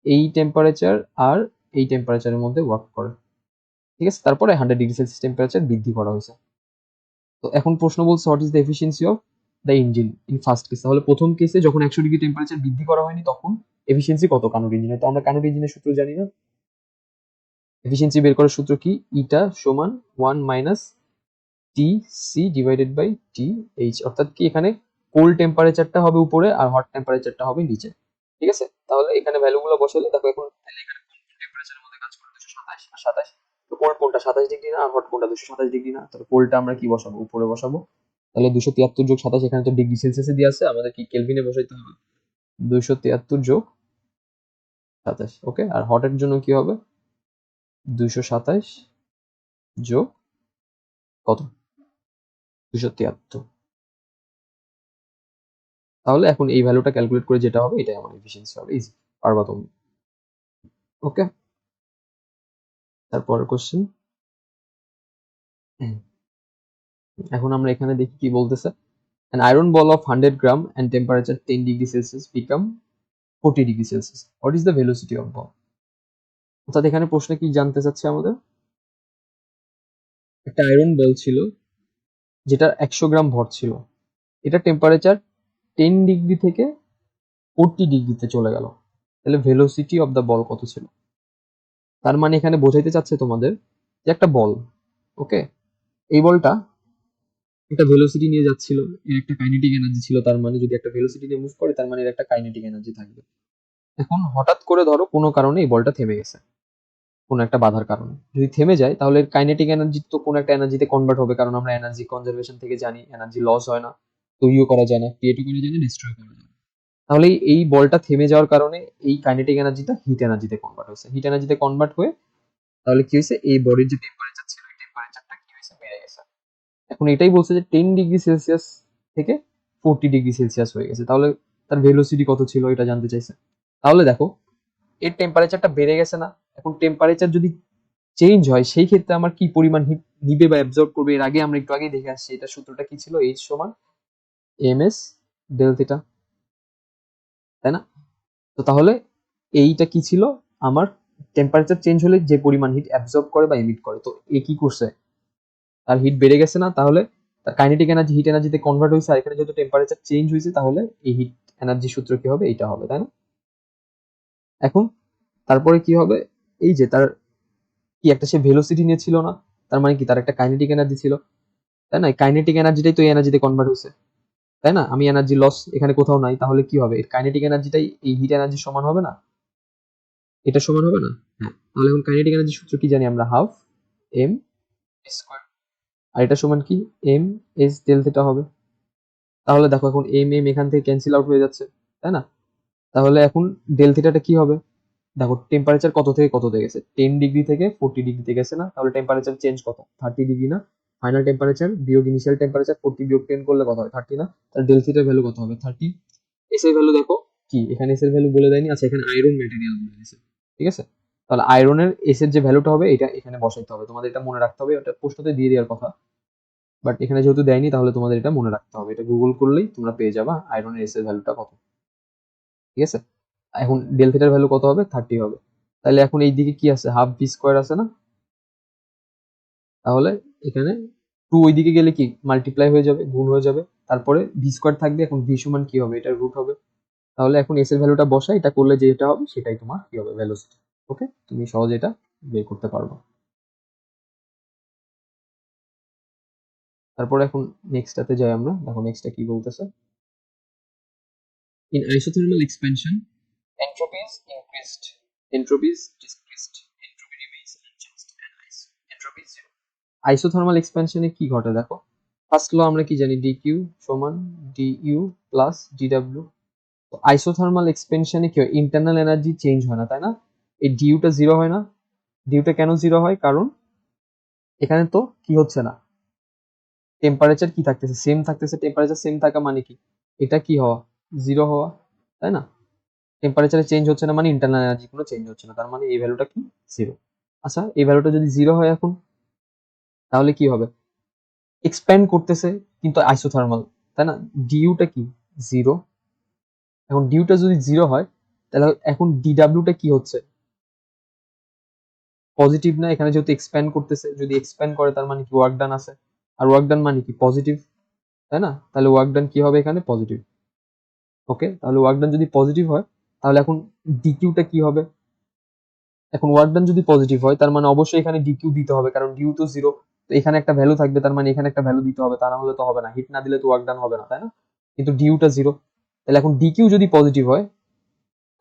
[SPEAKER 1] এই টেম্পারেচার আর এই টেম্পারেচারের মধ্যে ওয়ার্ক করে, ঠিক আছে। তারপরে 100 ডিগ্রি সেলসিয়াস টেম্পারেচার বৃদ্ধি করা হয়েছে। তো এখন প্রশ্ন বলছে what is the efficiency of the engine in first case. তাহলে প্রথম কেসে যখন 100 ডিগ্রি টেম্পারেচার বৃদ্ধি করা হয়নি তখন এফিসিয়েন্সি কত কার্নোট ইঞ্জিনের, তো আমরা কার্নোট ইঞ্জিনের সূত্র জানি না, এফিসিয়েন্সি বের করার সূত্র কি, ইটা সমান 1 minus T C divided by T H, অর্থাৎ কি এখানে কোল্ড টেম্পারেচারটা হবে উপরে আর হট টেম্পারেচারটা হবে নিচে, ঠিক আছে। তাহলে এখানে ভ্যালুগুলো বসালে দেখো, এখন তাহলে এখানে কোন কোন টেম্পারেচারের মধ্যে কাজ করে, 227 আর 27, তো কোল্ড কোনটা 27 ডিগ্রি না, আর হট কোনটা 227 ডিগ্রি না, তাহলে কোল্ডটা আমরা কি বসাবো, উপরে বসাবো। তাহলে 273 যোগ 27, এখানে তো ডিগ্রি সেলসিয়াসে দিয়ে আছে, আমাদের কি কেলভিনে বসাইতে হবে, 273 যোগ 27। ওকে, আর হটের জন্য কি হবে, 227 যোগ কত, 273। তাহলে এখন এই ভ্যালুটা ক্যালকুলেট করে যেটা হবে এটাই আমার এফিসিয়েন্সি হবে, ইজি, পারবা তুমি। ওকে, তারপরের কোশ্চেন। এখন আমরা এখানে দেখি কি বলতেছে, an iron ball of 100 gram and temperature 10 degree Celsius become 40 degree Celsius. What is the velocity of ball? অর্থাৎ এখানে প্রশ্নে কি জানতে চাচ্ছে আমাদের, একটা আয়রন বল ছিল যেটা 100 গ্রাম ভর ছিল, এটা টেম্পারেচার 10 ডিগ্রি থেকে 40 ডিগ্রিতে চলে গেল, তাহলে ভেলোসিটি অফ দ্য বল কত ছিল। তার মানে এখানে বোঝাইতে চাচ্ছে তোমাদের যে একটা বল, ওকে, এই বলটা একটা ভেলোসিটি নিয়ে যাচ্ছিল, এর একটা কাইনেটিক এনার্জি ছিল, তার মানে যদি একটা ভেলোসিটি নিয়ে মুভ করে তার মানে এর একটা কাইনেটিক এনার্জি থাকবে। এখন হঠাৎ করে ধরো কোনো কারণে এই বলটা থেমে গেছে, কোনো একটা বাধার কারণে যদি থেমে যায়, তাহলে এর কাইনেটিক এনার্জি তো কোনো একটা এনার্জিতে কনভার্ট হবে, কারণ আমরা এনার্জি কনজারভেশন থেকে জানি এনার্জি লস হয় না, তৈরিও করা যায় না, ক্রিয়েটও করা যায় না, ডিস্ট্রয় করা যায় না। তাহলে এই বলটা থেমে যাওয়ার কারণে এই কাইনেটিক এনার্জিটা হিট এনার্জিতে কনভার্ট হয়েছে, হিট এনার্জিতে কনভার্ট হয়ে তাহলে কি হয়েছে, এই বডির যে টেম্পারেচার ছিল এই টেম্পারেচারটা কি হয়েছে, বেড়ে এখন এটাই বলছে যে 10 ডিগ্রি সেলসিয়াস থেকে 40 ডিগ্রি সেলসিয়াস হয়ে গেছে, তাহলে তার ভেলোসিটি কত ছিল এটা জানতে চাইছে। তাহলে দেখো এর টেম্পারেচারটা বেড়ে গেছে না, এখন টেম্পারেচার যদি চেঞ্জ হয় সেই ক্ষেত্রে আমার কি পরিমাণ হিট নিবে বা অ্যাবজর্ব করবে, এর আগে আমরা একটু আগে দেখে আসছি, এটা সূত্রটা কি ছিল, এইচ সমান এমএস ডেল থিটা, তাই না? তো তাহলে এইটা কি ছিল, আমার টেম্পারেচার চেঞ্জ হলে যে পরিমাণ হিট অ্যাবজর্ব করে বা এমিট করে, তো এ কি করছে, তার হিট বেড়ে গেছে না, তাহলে তার কাইনেটিক এনার্জি হিট এনার্জিতে কনভার্ট হয়েছে, আর এখানে যেহেতু টেম্পারেচার চেঞ্জ হয়েছে তাহলে এই হিট এনার্জি সূত্র কি হবে, এটা হবে, তাই না? এখন তারপরে কি হবে, এই যে তার কি একটা সে ভেলোসিটি নিয়েছিল না, তার মানে কি তার একটা কাইনেটিক এনার্জি ছিল, তাই না? কাইনেটিক এনার্জিটাই তো এই এনার্জিতে কনভার্ট হয়েছে, তাই না? আমি এনার্জি লস এখানে কোথাও নাই, তাহলে কি হবে, এর কাইনেটিক এনার্জিটাই এই হিট এনার্জির সমান হবে না, এটা সমান হবে না? হ্যাঁ, তাহলে এখন কাইনেটিক এনার্জি সূত্র কি জানি আমরা, হাফ এম স্কয়ার, আর এটা সমান কি এম এস ডেল থিটা হবে। তাহলে দেখো এখন এম এম এখান থেকে ক্যান্সেল আউট হয়ে যাচ্ছে, তাই না? তাহলে এখন ডেল থিটাটা কি হবে, দেখো টেম্পারেচার কত থেকে কততে গেছে, 10 ডিগ্রি থেকে 40 ডিগ্রিতে গেছে না, তাহলে টেম্পারেচার চেঞ্জ কত, 30 ডিগ্রি না? ফাইনাল টেম্পারেচার বিয়োগ ইনিশিয়াল টেম্পারেচার 40 বিয়োগ 10 করলে কত হয়, 30 না? তাহলে ডেল থিটার ভ্যালু কত হবে, 30। এস এর ভ্যালু দেখো কি, এখানে এস এর ভ্যালু বলে দেয়নি, আচ্ছা এখানে আয়রন ম্যাটেরিয়াল বলে দিয়েছে, ঠিক আছে? তাহলে আয়রনের এস এর যে ভ্যালুটা হবে এটা এখানে বসাইতে হবে, তোমাদের এটা মনে রাখতে হবে, এটা প্রশ্নতে দিয়ে দেওয়ার কথা, বাট এখানে যেহেতু দেয়নি তাহলে তোমাদের এটা মনে রাখতে হবে, এটা গুগল করলেই তোমরা পেয়ে যাবা আয়রনের এস এর ভ্যালুটা কত, ঠিক আছে? এখন ডেল থিটার ভ্যালু কত হবে, 30 হবে। তাহলে এখন এই দিকে কি আছে, হাফ ভি স্কোয়ার আছে না, তাহলে এখানে 2 ওই দিকে গেলে কি মাল্টিপ্লাই হয়ে যাবে, গুণ হয়ে যাবে, তারপরে ভি স্কোয়ার থাকবে, এখন ভি সমান কি হবে, এটার রুট হবে। তাহলে এখন এস এর ভ্যালুটা বসা, এটা করলে যেটা হবে সেটাই তোমার কি হবে, ভেলোসিটি। ওকে, তুমি সহজে এটা বের করতে পারবে। তারপরে এখন নেক্সটটাতে যাই আমরা, দেখো নেক্সটটা কি বলতেছে, in isothermal expansion entropy is increased, entropy is decreased, entropy remains unchanged and entropy is zero. Isothermal এক্সপেনশনে কি ঘটে দেখো, ফার্স্ট ল আমরা কি জানি, ডিকিউ সমান ডিইউ প্লাস ডিডব্লিউ। তো আইসোথার্মাল এক্সপেনশনে কি হয়, ইন্টারনাল এনার্জি চেঞ্জ হয় না, তাই না? এই ডিউটা জিরো হয় না, ডিউটা কেন জিরো হয়, কারণ এখানে তো কি হচ্ছে না, টেম্পারেচার কি থাকতেছে, সেম থাকতেছে, টেম্পারেচার সেম থাকা মানে কি, এটা কি হওয়া, জিরো হওয়া, তাই না? টেম্পারেচারে চেঞ্জ হচ্ছে না মানে ইন্টারনাল এনার্জি কোনো চেঞ্জ হচ্ছে না, তার মানে এই ভ্যালুটা কি, জিরো। আচ্ছা এই ভ্যালুটা যদি জিরো হয় এখন, তাহলে কি হবে, এক্সপ্যান্ড করতেছে কিন্তু আইসোথার্মাল, তাই না? ডিউটা কি, জিরো। এখন ডিউটা যদি জিরো হয় তাহলে এখন ডিডাব্লিউটা কি হচ্ছে, পজিটিভ না, এখানে যেহেতু এক্সপ্যান্ড করতেছে, যদি এক্সপ্যান্ড করে তার মানে কি ওয়ার্ক ডান আছে, আর ওয়ার্ক ডান মানে কি পজিটিভ, তাই না? তাহলে ওয়ার্ক ডান কি হবে এখানে, পজিটিভ। ওকে, তাহলে ওয়ার্ক ডান যদি পজিটিভ হয় তাহলে এখন ডিকিউটা কি হবে, এখন ওয়ার্ক ডান যদি পজিটিভ হয় তার মানে অবশ্যই এখানে ডিকিউ দিতে হবে, কারণ ডিউ তো জিরো, তো এখানে একটা ভ্যালু থাকবে, তার মানে এখানে একটা ভ্যালু দিতে হবে, তা না হলে তো হবে না, হিট না দিলে তো ওয়ার্ক ডান হবে না, তাই না? কিন্তু ডিউটা জিরো, তাহলে এখন ডিকিউ যদি পজিটিভ হয়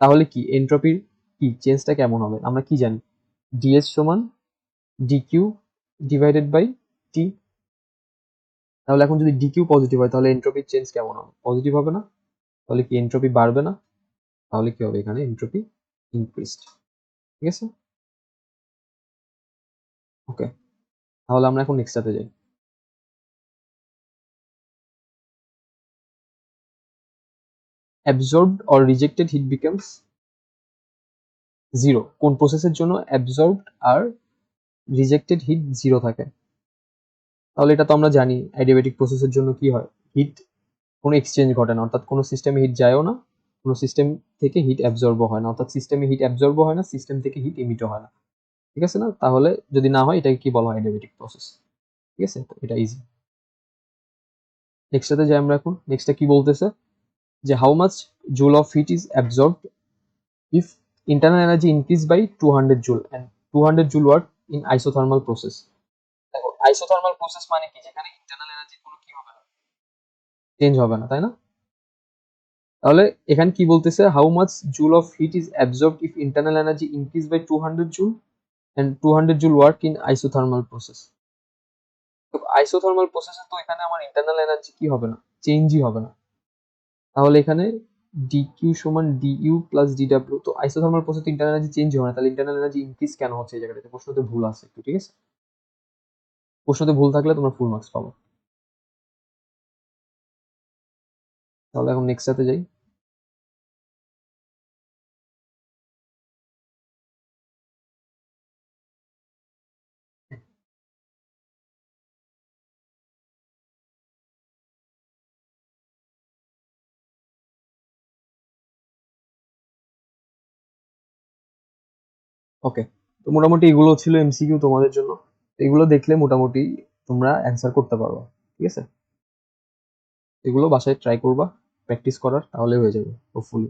[SPEAKER 1] তাহলে কি এন্ট্রপির কি চেঞ্জটা কেমন হবে, আমরা কি জানি, ডিএস সমান ডিকিউ ডিভাইডেড বাই টি। তাহলে এখন যদি ডিকিউ পজিটিভ হয় তাহলে এন্ট্রপির চেঞ্জ কেমন হবে, পজিটিভ হবে না? তাহলে কি এন্ট্রপি বাড়বে না? তাহলে কি হবে এখানে, এন্ট্রপি ইনক্রিজড, ঠিক আছে? ওকে, তাহলে আমরা এখন নেক্সটটাতে যাই। absorbed or rejected heat becomes zero, কোন প্রসেসের জন্য absorbed আর রিজেক্টেড হিট জিরো থাকে? তাহলে এটা তো আমরা জানি অ্যাডিয়াবেটিক প্রসেসের জন্য কি হয়, হিট কোনো এক্সচেঞ্জ ঘটে না, অর্থাৎ কোনো সিস্টেমে হিট যায়ও না, কোনো সিস্টেম থেকে হিট অ্যাবজর্বও হয় না, অর্থাৎ সিস্টেমে হিট অ্যাবজর্বও হয় না, সিস্টেম থেকে হিট এমিটও হয় না, ঠিক আছে না? তাহলে যদি না হয় এটাকে কি বলা হয়, অ্যাডিয়াবেটিক প্রসেস, ঠিক আছে? তো এটা ইজি। নেক্সটটাতে যাই আমরা এখন, নেক্সটটা কি বলতেছে যে how much joule of heat is absorbed if internal energy increased by 200 joule and 200 joule work in isothermal process। দেখো আইসোথার্মাল প্রসেস মানে কি, যেখানে ইন্টারনাল এনার্জি কোনো কি হবে না, চেঞ্জ হবে না, তাই না? তাহলে এখানে কি বলতেছে, how much joule of heat is absorbed if internal energy increase by 200 joule and 200 joule work in isothermal process. তো আইসোথার্মাল প্রসেসে তো এখানে আমার ইন্টারনাল এনার্জি কি হবে না, চেঞ্জই হবে না, তাহলে এখানে ডিকিউ সমান ডিইউ প্লাস ডিডব্লিউ। তো isothermal process internal energy change হয় না, তাহলে ইন্টারনাল এনার্জি ইনক্রিজ কেন হচ্ছে, এই জায়গাটাতে প্রশ্নতে ভুল আছে একটু, ঠিক আছে? প্রশ্নতে ভুল থাকলে তোমরা ফুল মার্কস পাবো। তাহলে এখন নেক্সটটাতে যাই। ওকে, তো মোটামুটি এগুলো ছিল এমসিকিউ তোমাদের জন্য। এগুলো দেখলে মোটামুটি তোমরা অ্যান্সার করতে পারবা। ঠিক আছে, এগুলো বাসায় ট্রাই করবা প্র্যাকটিস করার, তাহলে হয়ে যাবে হোপফুলি।